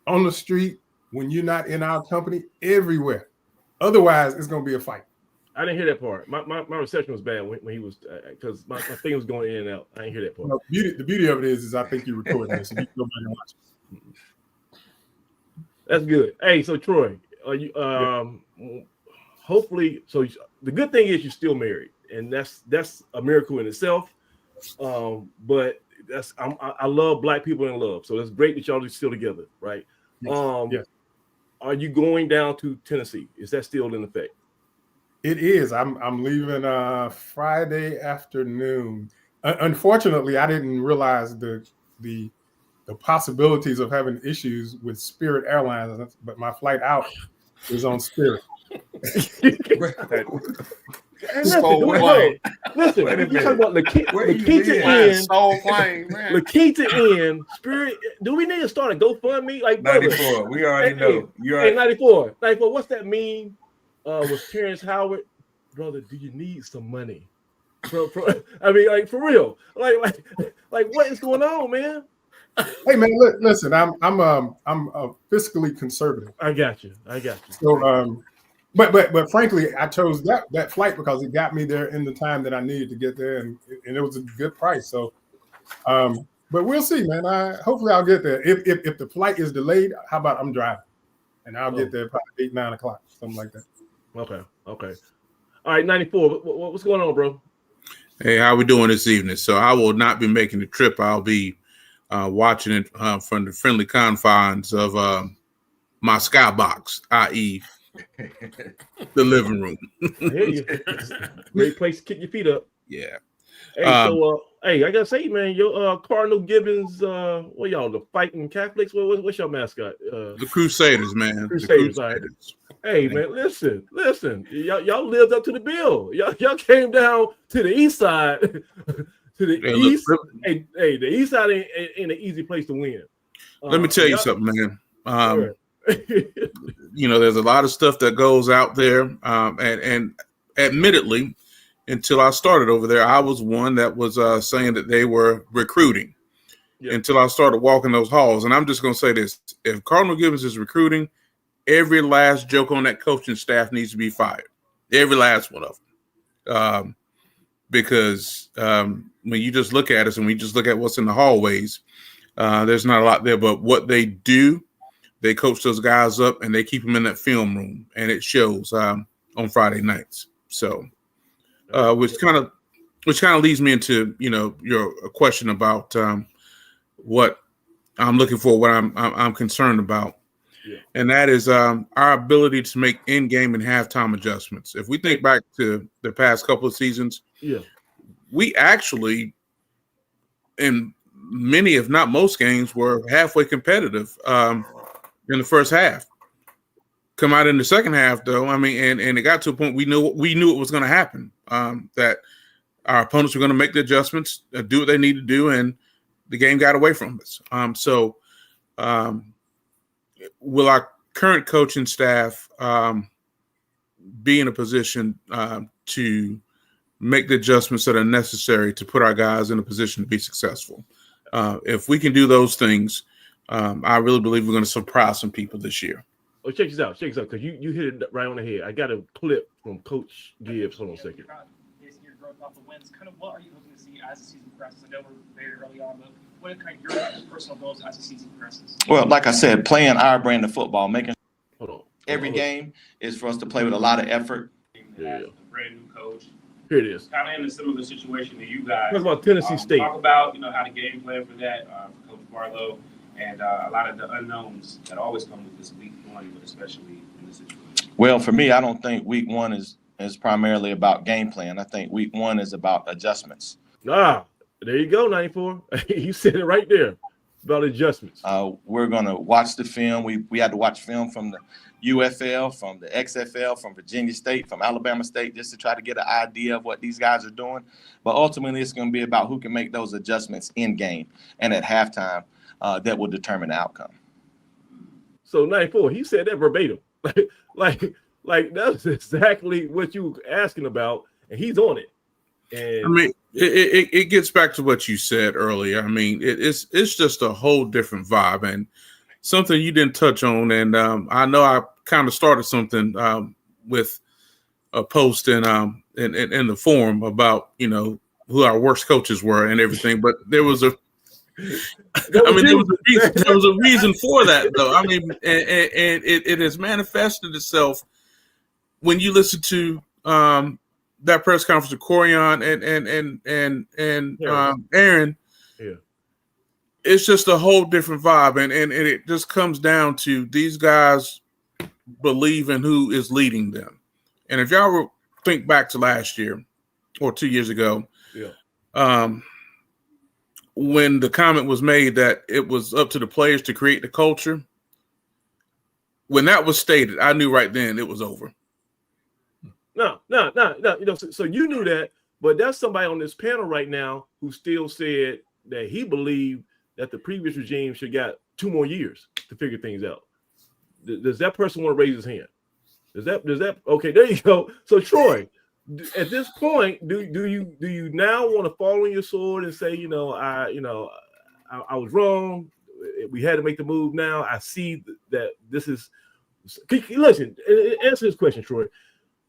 [SPEAKER 8] on the street, when you're not in our company, everywhere. Otherwise, it's going to be a fight.
[SPEAKER 1] I didn't hear that part. My reception was bad when he was because my thing was going in and out. I didn't hear that part.
[SPEAKER 8] No, the beauty of it is I think you're recording this, so you can go back and watch it.
[SPEAKER 1] That's good. Hey, so Troy, are you hopefully? So the good thing is you're still married, and that's a miracle in itself. But I love Black people in love, so it's great that y'all are still together, right?
[SPEAKER 8] Yes. Yes.
[SPEAKER 1] Are you going down to Tennessee? Is that still in effect?
[SPEAKER 8] It is. I'm leaving Friday afternoon. Unfortunately, I didn't realize the possibilities of having issues with Spirit Airlines, but my flight out is on Spirit.
[SPEAKER 3] Soul plane.
[SPEAKER 1] Listen,
[SPEAKER 2] Wait a
[SPEAKER 1] you talking about
[SPEAKER 2] Where you
[SPEAKER 1] Lakita
[SPEAKER 2] been?
[SPEAKER 1] Inn,
[SPEAKER 3] Soul plane, man.
[SPEAKER 1] Lakita Inn, Spirit. Do we need to start a GoFundMe? Like, brother,
[SPEAKER 2] 94. We already know. You
[SPEAKER 1] hey,
[SPEAKER 2] already
[SPEAKER 1] 94. What's that mean? With Terrence Howard, brother, do you need some money? I mean, like for real. Like what is going on, man?
[SPEAKER 8] Hey man, listen, I'm fiscally conservative.
[SPEAKER 1] I got you.
[SPEAKER 8] So but frankly, I chose that flight because it got me there in the time that I needed to get there, and it was a good price. So but we'll see, man. Hopefully I'll get there. If the flight is delayed, how about I'm driving? And I'll get there probably 8-9 o'clock, something like that.
[SPEAKER 1] Okay. All right, 94. What's going on, bro?
[SPEAKER 9] Hey, how we doing this evening? So I will not be making the trip. I'll be watching it from the friendly confines of my skybox, i.e. the living room.
[SPEAKER 1] I hear you. Great place to kick your feet up.
[SPEAKER 9] Yeah.
[SPEAKER 1] Hey, hey, I gotta say, man, your Cardinal Gibbons, what y'all, the Fighting Catholics? What's your mascot?
[SPEAKER 9] The Crusaders, man.
[SPEAKER 1] Crusaders, all right. Hey, man, listen. Y'all lived up to the bill. Y'all came down to the east side, to the east. Hey, the east side ain't an easy place to win.
[SPEAKER 9] Let me tell you something, man. There's a lot of stuff that goes out there, and admittedly, until I started over there, I was one that was saying that they were recruiting. Yeah. Until I started walking those halls, and I'm just going to say this: if Cardinal Gibbons is recruiting, every last joke on that coaching staff needs to be fired. Every last one of them. Because when you just look at us and we just look at what's in the hallways, there's not a lot there. But what they do, they coach those guys up and they keep them in that film room, and it shows on Friday nights. So, which kind of leads me into your question about what I'm looking for, what I'm concerned about. Yeah. And that is our ability to make in-game and halftime adjustments. If we think back to the past couple of seasons, we actually in many, if not most games, were halfway competitive in the first half. Come out in the second half, though, I mean, and it got to a point we knew it was going to happen, that our opponents were going to make the adjustments, do what they need to do, and the game got away from us. Will our current coaching staff be in a position to make the adjustments that are necessary to put our guys in a position to be successful? If we can do those things, I really believe we're going to surprise some people this year.
[SPEAKER 1] Oh, check this out, because you hit it right on the head. I got a clip from Coach Gibbs. Hold on a second.
[SPEAKER 10] This year growth off the wins. Kind of what are you looking to see as the season progresses? I know we're very early on, but what are kind of your personal goals as the season progresses?
[SPEAKER 4] Well, like I said, playing our brand of football, making
[SPEAKER 1] Hold on.
[SPEAKER 4] every game is for us to play with a lot of effort.
[SPEAKER 1] Yeah.
[SPEAKER 10] A brand new coach.
[SPEAKER 1] Here it is.
[SPEAKER 10] Kind of in a similar situation to you guys.
[SPEAKER 1] Talk about Tennessee State.
[SPEAKER 10] Talk about how the game plan for that, for Coach Barlow, and a lot of the unknowns that always come with this week one, but especially in this situation.
[SPEAKER 4] Well, for me, I don't think week one is primarily about game plan. I think week one is about adjustments.
[SPEAKER 1] There you go, 94. You said it right there about adjustments.
[SPEAKER 4] We're going to watch the film. We had to watch film from the UFL, from the XFL, from Virginia State, from Alabama State, just to try to get an idea of what these guys are doing. But ultimately, it's going to be about who can make those adjustments in game and at halftime that will determine the outcome.
[SPEAKER 1] So 94, he said that verbatim. like that's exactly what you were asking about, and he's on it. And
[SPEAKER 9] I mean, it gets back to what you said earlier. I mean, it's just a whole different vibe, and something you didn't touch on. And I know I kind of started something with a post in the forum about who our worst coaches were and everything, but there was a there was a reason for that, though. I mean, and it has manifested itself when you listen to that press conference with Corian and Aaron. Yeah. It's just a whole different vibe, and it just comes down to these guys believe in who is leading them. And if y'all think back to last year or 2 years ago, when the comment was made that it was up to the players to create the culture, when that was stated, I knew right then it was over.
[SPEAKER 1] No. So you knew that, but there's somebody on this panel right now who still said that he believed that the previous regime should got 2 more years to figure things out. Does that person want to raise his hand? Does that? Okay, there you go. So Troy, at this point, do you now want to fall on your sword and say, I was wrong. We had to make the move now. I see that this is. Listen, answer this question, Troy.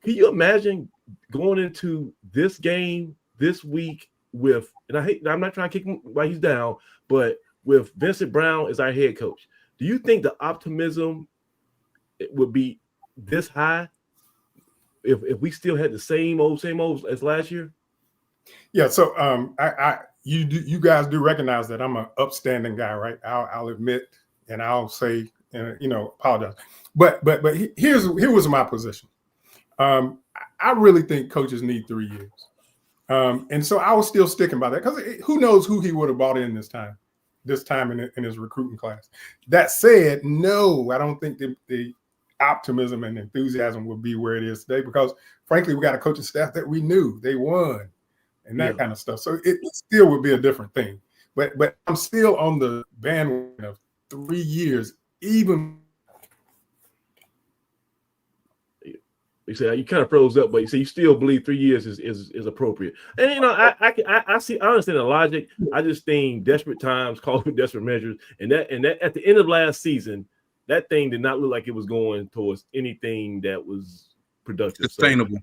[SPEAKER 1] Can you imagine going into this game this week with, and I'm not trying to kick him while he's down, but with Vincent Brown as our head coach, do you think the optimism would be this high if we still had the same old as last year?
[SPEAKER 8] Yeah. So you guys do recognize that I'm an upstanding guy, right? I'll admit, and I'll say, apologize. But here was my position. I really think coaches need 3 years. And so I was still sticking by that because who knows who he would have brought in this time in his recruiting class. That said, no, I don't think the optimism and enthusiasm will be where it is today because, frankly, we got a coaching staff that we knew they won and that kind of stuff. So it still would be a different thing. But I'm still on the bandwagon of 3 years, even.
[SPEAKER 1] You say you kind of froze up, but you say you still believe 3 years is appropriate. And I see, I understand the logic. I just think desperate times call for desperate measures, and that at the end of last season, that thing did not look like it was going towards anything that was productive,
[SPEAKER 9] sustainable.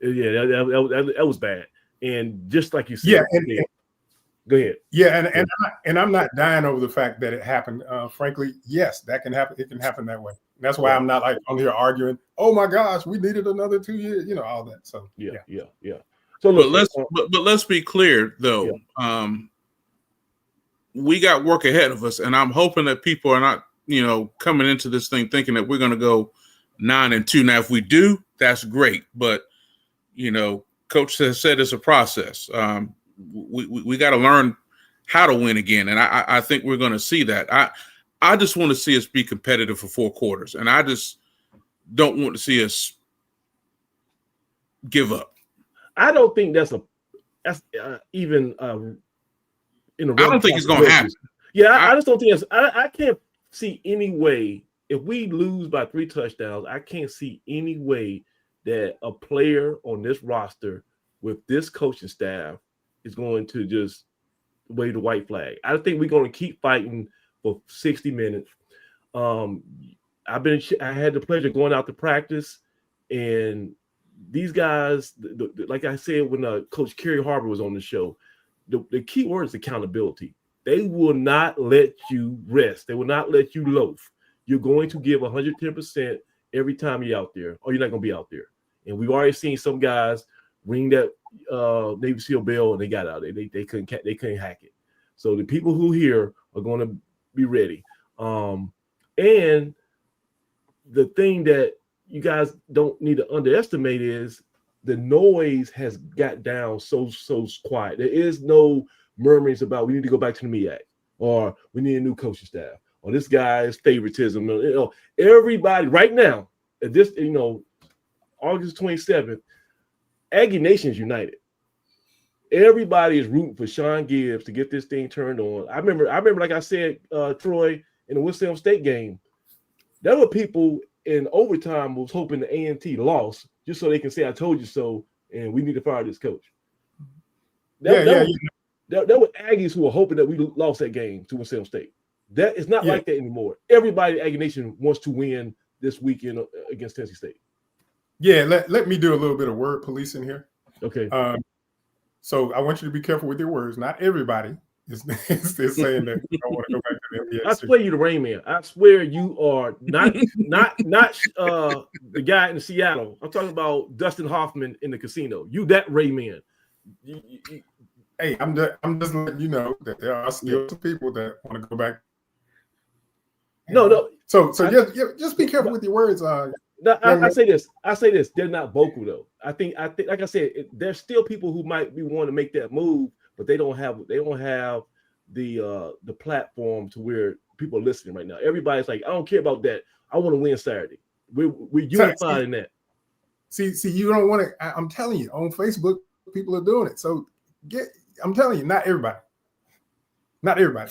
[SPEAKER 1] So, yeah, that was bad. And just like you said, go ahead.
[SPEAKER 8] Yeah, and I'm not dying over the fact that it happened. Frankly, yes, that can happen. It can happen that way. And that's why I'm not like on here arguing. Oh my gosh, we needed another 2 years. All that. So yeah.
[SPEAKER 9] So look, but let's be clear though. Yeah. We got work ahead of us, and I'm hoping that people are not, coming into this thing thinking that we're going to go 9-2. Now, if we do, that's great. But Coach has said it's a process. We got to learn how to win again. And I think we're going to see that. I just want to see us be competitive for 4 quarters, and I just don't want to see us give up.
[SPEAKER 1] I don't think that's even in the.
[SPEAKER 9] I don't think it's going to happen.
[SPEAKER 1] Yeah, I just don't think it's. I can't see any way if we lose by 3 touchdowns. I can't see any way that a player on this roster with this coaching staff is going to just wave the white flag. I think we're going to keep fighting for 60 minutes. I had the pleasure of going out to practice, and these guys, like I said when Coach Kerry Harbor was on the show, the key word is accountability. They will not let you rest. They will not let you loaf. You're going to give 110% every time you're out there, or you're not going to be out there. And we've already seen some guys ring that Navy SEAL bell, and they got out there. They couldn't hack it. So the people who here are going to be ready. And the thing that you guys don't need to underestimate is the noise has got down so quiet. There is no murmurings about we need to go back to the MEAC, or we need a new coaching staff, or this guy's favoritism. Everybody right now at this, August 27th, Aggie Nation is united. Everybody is rooting for Sean Gibbs to get this thing turned on. I remember, like I said, Troy, in the Winston State game, there were people in overtime was hoping the A&T lost just so they can say, I told you so, and we need to fire this coach. There were Aggies who were hoping that we lost that game to Winston State. That is not like that anymore. Everybody at Aggie Nation wants to win this weekend against Tennessee State.
[SPEAKER 8] Yeah, let me do a little bit of word policing here.
[SPEAKER 1] Okay.
[SPEAKER 8] So I want you to be careful with your words. Not everybody is saying that you don't want to go back to the NBA.
[SPEAKER 1] I swear you the Rain Man. I swear you are not the guy in Seattle. I'm talking about Dustin Hoffman in the casino. You that Rain Man.
[SPEAKER 8] Hey, I'm just letting you know that there are still some people that want to go back.
[SPEAKER 1] No.
[SPEAKER 8] So just be careful with your words.
[SPEAKER 1] No, I say this. They're not vocal though. I think, like I said, there's still people who might be wanting to make that move, but they don't have the platform to where people are listening right now. Everybody's like, I don't care about that. I want to win Saturday. We're unified in that.
[SPEAKER 8] See, you don't want to. I'm telling you, on Facebook, people are doing it. So I'm telling you, not everybody. Not everybody.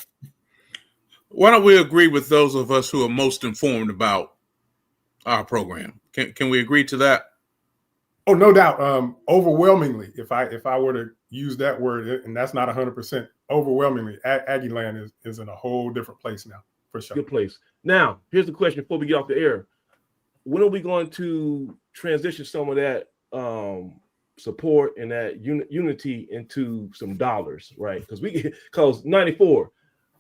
[SPEAKER 9] Why don't we agree with those of us who are most informed about our program? Can we agree to that?
[SPEAKER 8] Oh, no doubt. Overwhelmingly, if I were to use that word, and that's not 100%, overwhelmingly, Aggie Land is in a whole different place now, for sure.
[SPEAKER 1] Good place. Now, here's the question before we get off the air. When are we going to transition some of that support and that unity into some dollars, right? Because 94,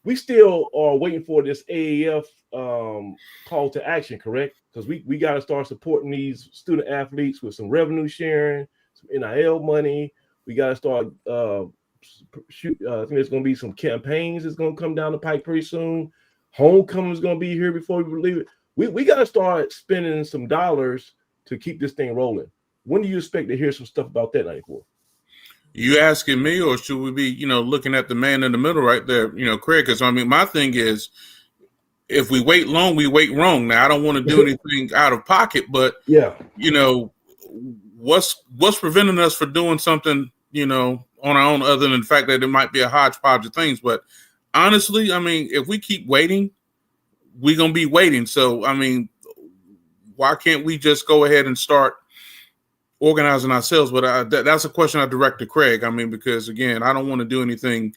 [SPEAKER 1] we still are waiting for this AAF call to action, correct? Because we got to start supporting these student athletes with some revenue sharing, some NIL money. We got to start I think there's going to be some campaigns that's going to come down the pike pretty soon. Homecoming is going to be here before we leave it. We got to start spending some dollars to keep this thing rolling. When do you expect to hear some stuff about that, 94?
[SPEAKER 9] You asking me, or should we be, looking at the man in the middle right there, Craig? Because my thing is, if we wait long, we wait wrong. Now, I don't want to do anything out of pocket, but what's preventing us from doing something, on our own, other than the fact that it might be a hodgepodge of things? But honestly, if we keep waiting, we're gonna be waiting. So, why can't we just go ahead and start organizing ourselves? But that's a question I direct to Craig. Because again, I don't want to do anything,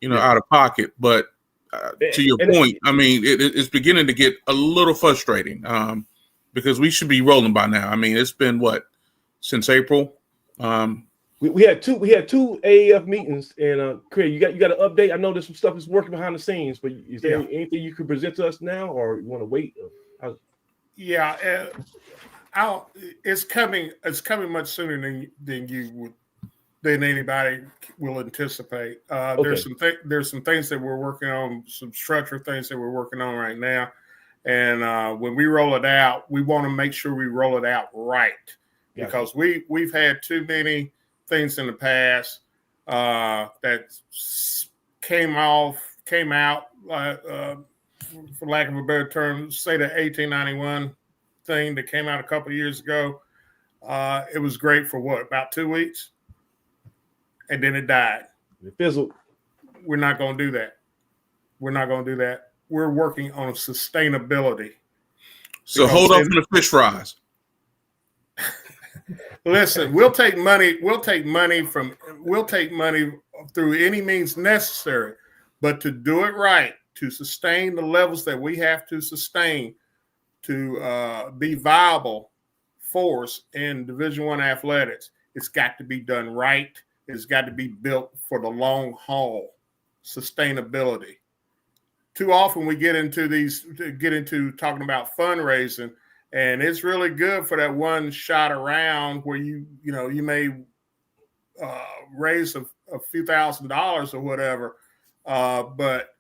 [SPEAKER 9] out of pocket. But to your point, it's beginning to get a little frustrating because we should be rolling by now. It's been since April.
[SPEAKER 1] We had two AAF meetings, and Craig, you got an update. I know there's some stuff that's working behind the scenes, but is there anything you could present to us now, or you want to wait?
[SPEAKER 3] It's coming much sooner than anybody will anticipate. There's some things that we're working on, some structure things that we're working on right now, and when we roll it out, we want to make sure we roll it out right, because we've had too many things in the past that came out, for lack of a better term, say the 1891 thing that came out a couple of years ago. It was great for what, about 2 weeks? And then it died.
[SPEAKER 1] It fizzled.
[SPEAKER 3] We're not going to do that. We're not going to do that. We're working on sustainability.
[SPEAKER 9] So hold on for the fish fries.
[SPEAKER 3] Listen, we'll take money through any means necessary, but to do it right, to sustain the levels that we have to sustain, to be viable force in Division I athletics, it's got to be done right. It's got to be built for the long haul. Sustainability. Too often we get into talking about fundraising, and it's really good for that one shot around where you may raise a few $1,000s or whatever, but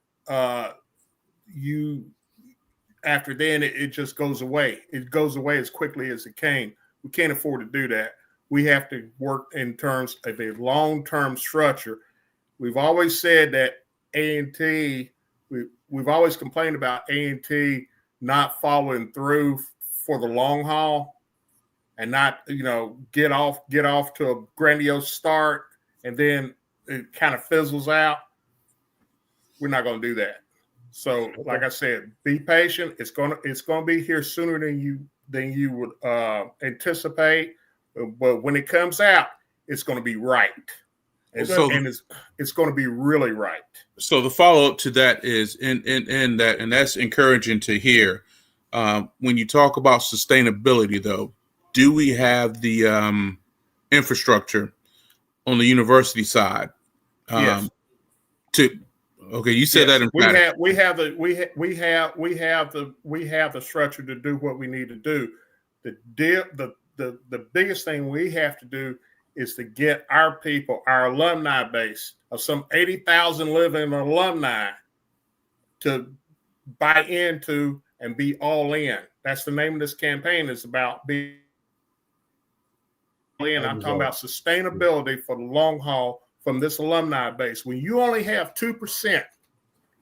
[SPEAKER 3] after then it just goes away. It goes away as quickly as it came. We can't afford to do that. We have to work in terms of a long-term structure. We've always said that A&T, we've always complained about A&T not following through for the long haul and not, get off to a grandiose start and then it kind of fizzles out. We're not going to do that. So, like I said, be patient. It's going to be here sooner than you would anticipate. But when it comes out, it's going to be right. And it's going to be really right.
[SPEAKER 9] So the follow-up to that is in that, and that's encouraging to hear. When you talk about sustainability, though, do we have the infrastructure on the university side?
[SPEAKER 3] Yes.
[SPEAKER 9] You said that
[SPEAKER 3] we have the structure to do what we need to do. The biggest thing we have to do is to get our people, our alumni base of some 80,000 living alumni to buy into and be all in. That's the name of this campaign. It's about being all in. I'm talking about sustainability for the long haul from this alumni base. When you only have 2%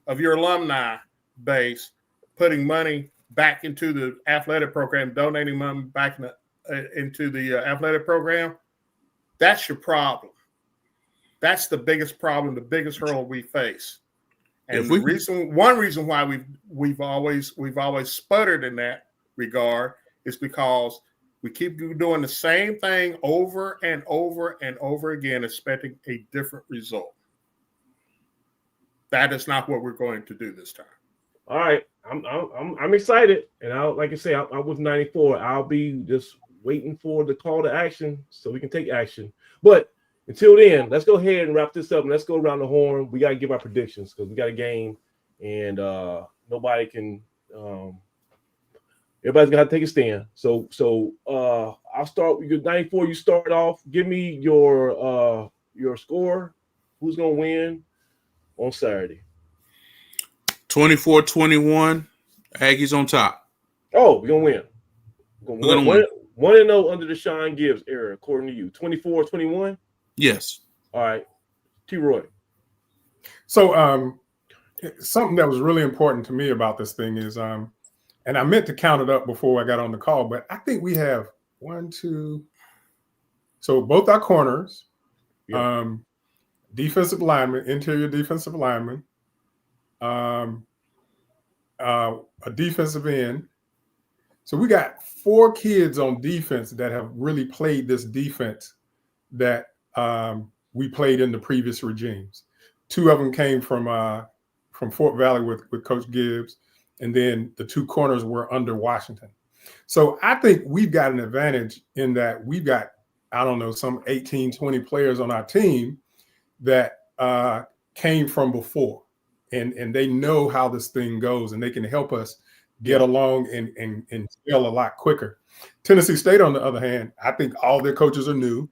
[SPEAKER 3] of your alumni base putting money back into the athletic program, donating money back into the athletic program, that's your problem. That's the biggest problem, the biggest hurdle we face. And one reason why we've always sputtered in that regard is because we keep doing the same thing over and over and over again, expecting a different result. That is not what we're going to do this time.
[SPEAKER 1] All right, I'm excited, and like I say, I was 94. I'll be just waiting for the call to action so we can take action. But until then, let's go ahead and wrap this up, and let's go around the horn. We got to give our predictions because we got a game, and nobody can. Everybody's got to take a stand. So I'll start with your 94. You start off. Give me your score. Who's gonna win on Saturday?
[SPEAKER 9] 24-21. Aggies on top.
[SPEAKER 1] Oh, we're gonna win. We're gonna win. 1-0 under the Sean Gibbs era, according to you. 24-21.
[SPEAKER 9] Yes.
[SPEAKER 1] All right. T-Roy.
[SPEAKER 8] So something that was really important to me about this thing is and I meant to count it up before I got on the call, but I think we have 1, 2. So both our corners, defensive lineman, interior defensive lineman, a defensive end. So we got 4 kids on defense that have really played this defense that we played in the previous regimes. 2 of them came from Fort Valley with Coach Gibbs, and then the 2 corners were under Washington. So I think we've got an advantage in that we've got, I don't know, some 18, 20 players on our team that came from before, and they know how this thing goes, and they can help us get along and scale a lot quicker. Tennessee State, on the other hand, I think all their coaches are new,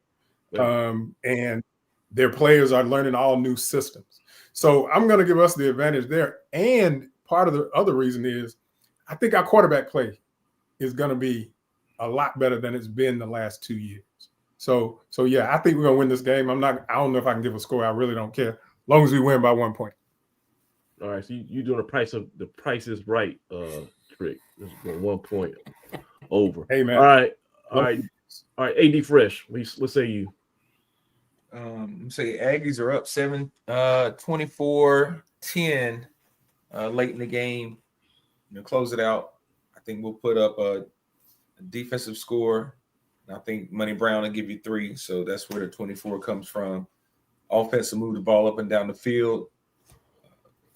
[SPEAKER 8] and their players are learning all new systems. So I'm going to give us the advantage there. And part of the other reason is I think our quarterback play is going to be a lot better than it's been the last 2 years. So yeah, I think we're going to win this game. I don't know if I can give a score. I really don't care. As long as we win by 1 point.
[SPEAKER 1] All right, so you doing the price is right trick. This is 1 point over.
[SPEAKER 8] Hey, man.
[SPEAKER 1] All right. AD Fresh. Let's say you.
[SPEAKER 2] Say Aggies are up 24-10 late in the game. Close it out. I think we'll put up a defensive score. I think Money Brown will give you 3, so that's where the 24 comes from. Offense will move the ball up and down the field.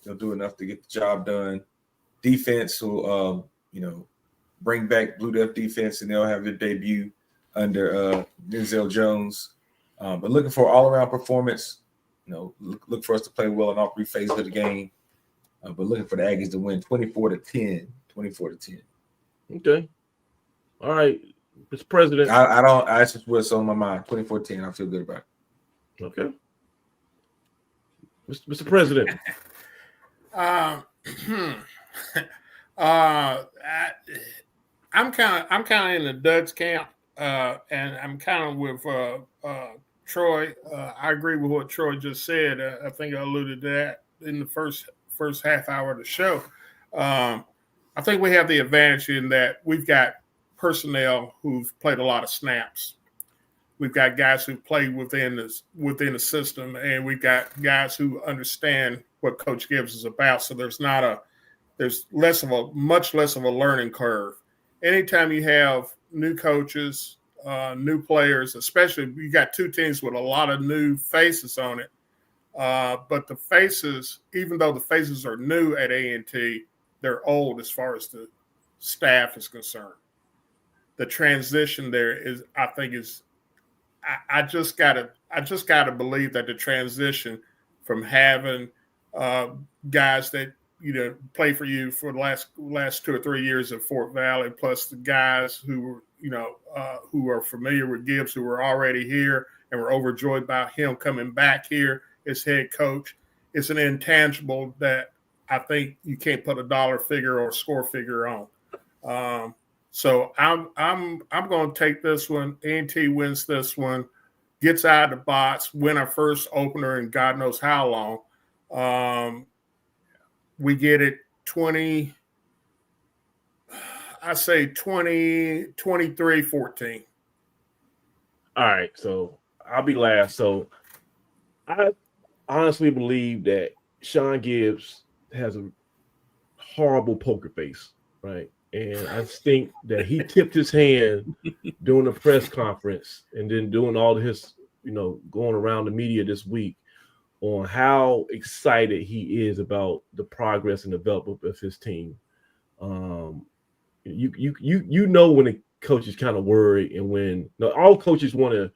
[SPEAKER 2] They'll do enough to get the job done. Defense will, bring back Blue Death defense, and they'll have their debut under Denzel Jones. But looking for all-around performance. Look for us to play well in all 3 phases of the game. But looking for the Aggies to win 24-10. 24-10.
[SPEAKER 1] Okay. All right, Mr. President.
[SPEAKER 2] I just what's on my mind. 24-10. I feel good about it.
[SPEAKER 1] Okay. Mr. President.
[SPEAKER 3] I'm kind of in the Dutch camp, and I'm kind of with Troy. I agree with what Troy just said. I think I alluded to that in the first half hour of the show. I think we have the advantage in that we've got personnel who've played a lot of snaps. We've got guys who play within the system, and we've got guys who understand what Coach Gibbs is about. So there's much less of a learning curve. Anytime you have new coaches, new players, especially you got 2 teams with a lot of new faces on it. But the faces, even though the faces are new at A&T, they're old as far as the staff is concerned. The transition there is, I think, is. I just gotta believe that the transition from having guys that play for you for the last 2 or 3 years at Fort Valley, plus the guys who who are familiar with Gibbs, who were already here and were overjoyed about him coming back here as head coach. It's an intangible that I think you can't put a dollar figure or a score figure on. So I'm going to take this one. A&T wins this one, gets out of the box, win our first opener in God knows how long. We get it 23-14.
[SPEAKER 1] All right, so I'll be last. So I honestly believe that Sean Gibbs has a horrible poker face, right? And I think that he tipped his hand during the press conference and then doing all of his, going around the media this week on how excited he is about the progress and development of his team. You know when the coach is kind of worried, and when all coaches want to,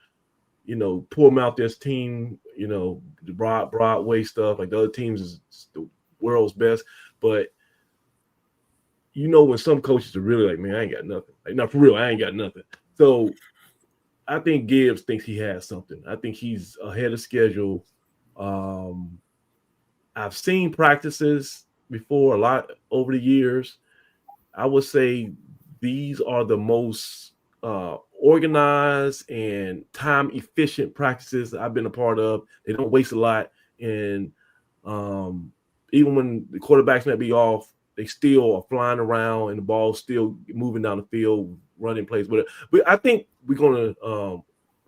[SPEAKER 1] pull them out this team, the Broadway stuff, like the other teams is the world's best, but when some coaches are really like, man, I ain't got nothing. Like, not for real, I ain't got nothing. So I think Gibbs thinks he has something. I think he's ahead of schedule. I've seen practices before a lot over the years. I would say these are the most organized and time-efficient practices I've been a part of. They don't waste a lot. And even when the quarterbacks might be off, they still are flying around and the ball's still moving down the field, running plays. But I think we're gonna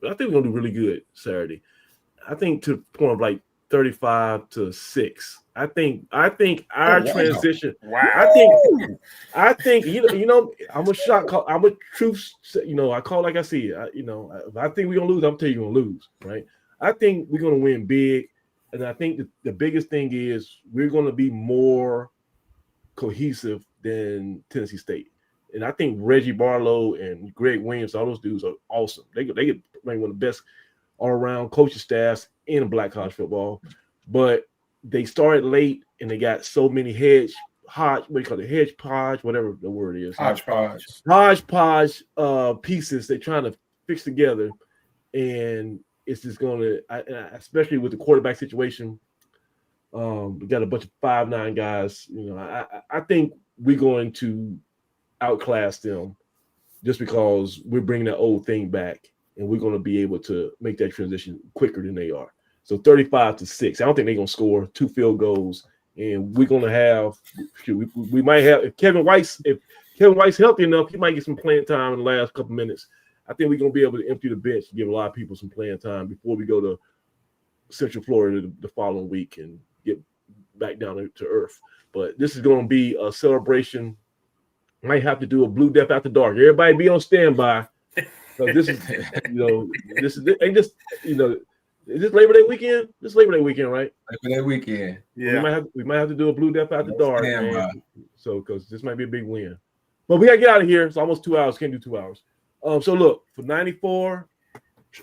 [SPEAKER 1] do really good Saturday. I think to the point of like 35-6. I think our transition.
[SPEAKER 3] Wow.
[SPEAKER 1] I think I'm a shot call. I'm a truth. I call like I see it. If I think we're gonna lose, I'm telling you we're gonna lose, right? I think we're gonna win big, and I think the biggest thing is we're gonna be more cohesive than Tennessee State. And I think Reggie Barlow and Greg Williams, all those dudes are awesome. They could rank one of the best all-around coaching staffs in black college football. But they started late and they got so many hodgepodge, whatever the word is. Hodgepodge pieces they're trying to fix together. And it's just going to, especially with the quarterback situation, we got a bunch of 5'9" guys. I think we're going to outclass them just because we're bringing that old thing back, and we're going to be able to make that transition quicker than they are. So 35-6. I don't think they're going to score 2 field goals and we're gonna have. We might have if Kevin White's healthy enough, he might get some playing time in the last couple minutes. I think we're gonna be able to empty the bench and give a lot of people some playing time before we go to Central Florida the following week and get back down to earth. But this is gonna be a celebration. Might have to do a Blue Death After Dark. Everybody be on standby. So this is, ain't just, is this Labor Day weekend? This Labor Day weekend, right?
[SPEAKER 2] Labor Day weekend.
[SPEAKER 3] Yeah.
[SPEAKER 1] We might have to do a Blue Death After Dark,
[SPEAKER 2] Standby.
[SPEAKER 1] man. So because this might be a big win. But we gotta get out of here. It's almost 2 hours. Can't do 2 hours. So look, for 94,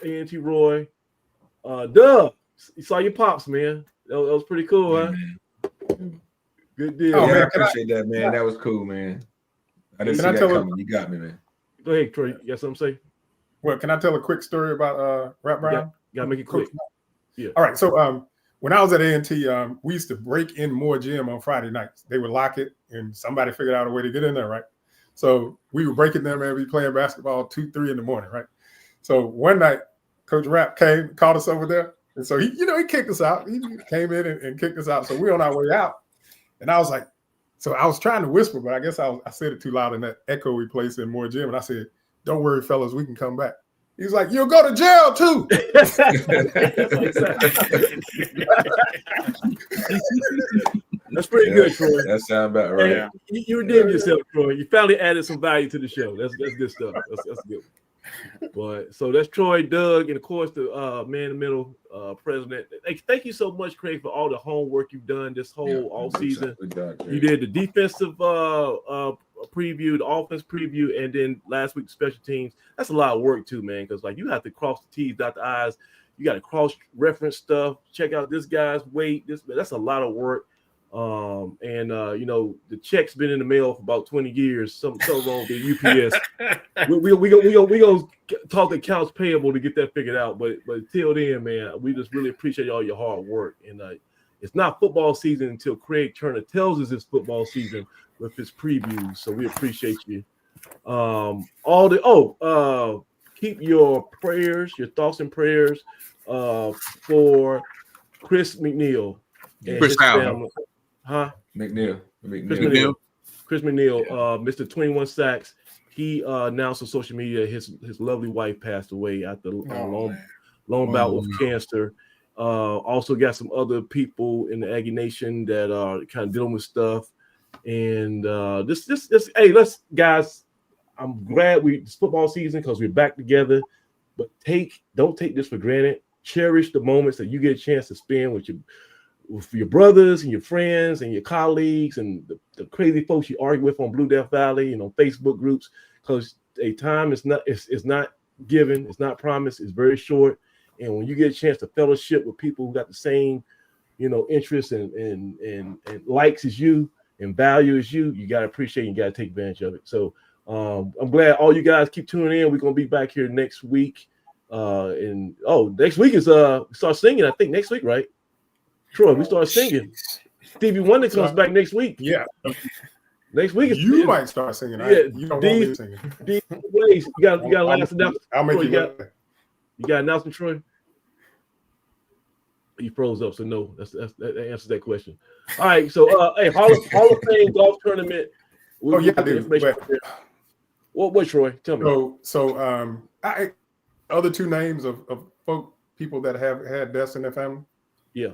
[SPEAKER 1] A&T Roy, Doug, you saw your pops, man. That was pretty cool, huh? Good deal.
[SPEAKER 2] Oh,
[SPEAKER 8] man,
[SPEAKER 2] man, I appreciate that, man. That was cool, man. I didn't see that coming. You got me, man.
[SPEAKER 1] Go ahead, Troy. You got something to say?
[SPEAKER 8] Well, can I tell a quick story about Rap Brown?
[SPEAKER 1] You gotta make it quick. Yeah.
[SPEAKER 8] All right. So when I was at A&T, we used to break in Moore Gym on Friday nights. They would lock it, and somebody figured out a way to get in there, right? So we were breaking them and we playing basketball 2, 3 in the morning, right? So one night, Coach Rap came, called us over there, and so he kicked us out. He came in and kicked us out. So we're on our way out, and I was like, so I was trying to whisper, but I guess I said it too loud in that echoey place in Moore Gym, and I said, "Don't worry, fellas, we can come back." He's like, "You'll go to jail too."
[SPEAKER 1] That's pretty good, Troy.
[SPEAKER 2] That sounds about right.
[SPEAKER 3] Yeah.
[SPEAKER 1] You redeemed yourself, Troy. You finally added some value to the show. That's good stuff. That's good. But so that's Troy, Doug, and of course the man in the middle president. Hey, thank you so much, Craig, for all the homework you've done this whole all season. You did the defensive preview, the offense preview, and then last week special teams. That's a lot of work too, man. Because like you have to cross the T's, dot the I's. You got to cross-reference stuff. Check out this guy's weight. That's a lot of work. The check's been in the mail for about 20 years. Something so wrong with UPS. we gonna talk accounts payable to get that figured out. But till then, man, we just really appreciate all your hard work. And it's not football season until Craig Turner tells us it's football season with his previews. So we appreciate you. Keep your prayers, your thoughts and prayers for Chris McNeil.
[SPEAKER 9] Chris Allen.
[SPEAKER 1] Huh?
[SPEAKER 2] McNeil.
[SPEAKER 1] Chris McNeil, Mr. 21 Sacks. He announced on social media his lovely wife passed away after a long bout with cancer. Also got some other people in the Aggie Nation that are kind of dealing with stuff. And let's guys. I'm glad it's football season because we're back together. But don't take this for granted. Cherish the moments that you get a chance to spend with your brothers and your friends and your colleagues and the crazy folks you argue with on Blue Death Valley and on Facebook groups, because a time is not given, it's not promised, it's very short. And when you get a chance to fellowship with people who got the same, interests and likes as you and value as you got to appreciate and you got to take advantage of it. So I'm glad all you guys keep tuning in. We're gonna be back here next week. Next week is we start singing, I think next week, right? Troy, we start singing. Stevie Wonder comes back next week.
[SPEAKER 8] Yeah.
[SPEAKER 1] Next week is
[SPEAKER 8] you might start singing.
[SPEAKER 1] Yeah,
[SPEAKER 8] you don't want me singing.
[SPEAKER 1] You got last announcement.
[SPEAKER 8] I'll make
[SPEAKER 1] Troy,
[SPEAKER 8] you
[SPEAKER 1] got announcement, Troy? You froze up, so no. That answers that question. All right, so hey, Hall of Fame golf tournament. What Troy? Tell me.
[SPEAKER 8] So other two names of people that have had deaths in their family.
[SPEAKER 1] Yeah.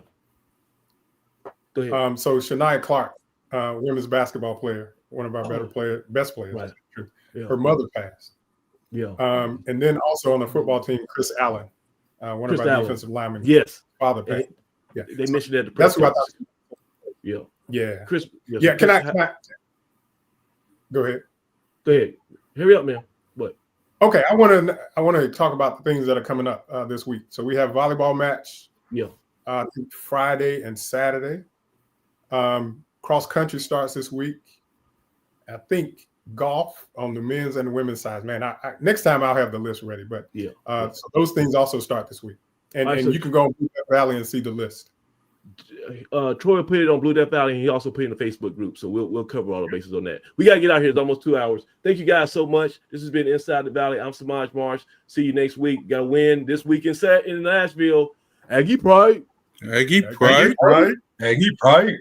[SPEAKER 1] Go ahead.
[SPEAKER 8] So Shania Clark, women's basketball player, one of our best players.
[SPEAKER 1] Right. Yeah.
[SPEAKER 8] Her mother passed.
[SPEAKER 1] Yeah.
[SPEAKER 8] And then also on the football team, Chris Allen, one of our defensive linemen.
[SPEAKER 1] Yes.
[SPEAKER 8] Father passed. Yeah.
[SPEAKER 1] They mentioned that.
[SPEAKER 8] That's what I thought.
[SPEAKER 1] Yeah.
[SPEAKER 8] Yeah.
[SPEAKER 1] Chris.
[SPEAKER 8] Yeah. Can I go ahead?
[SPEAKER 1] Go ahead. Hurry up, man. What?
[SPEAKER 8] Okay. I want to talk about the things that are coming up this week. So we have volleyball match.
[SPEAKER 1] Yeah.
[SPEAKER 8] I think Friday and Saturday. Cross country starts this week. I think golf on the men's and the women's side. Man, I next time I'll have the list ready. But so those things also start this week, and you can go on Blue Death Valley and see the list.
[SPEAKER 1] Troy put it on Blue Death Valley, and he also put it in the Facebook group. So we'll cover all the bases on that. We gotta get out here. It's almost 2 hours. Thank you guys so much. This has been Inside the Valley. I'm Samaj Marsh. See you next week. Got to win this weekend set in Nashville. Aggie Pride.
[SPEAKER 9] Aggie Pride.
[SPEAKER 2] Aggie Pride.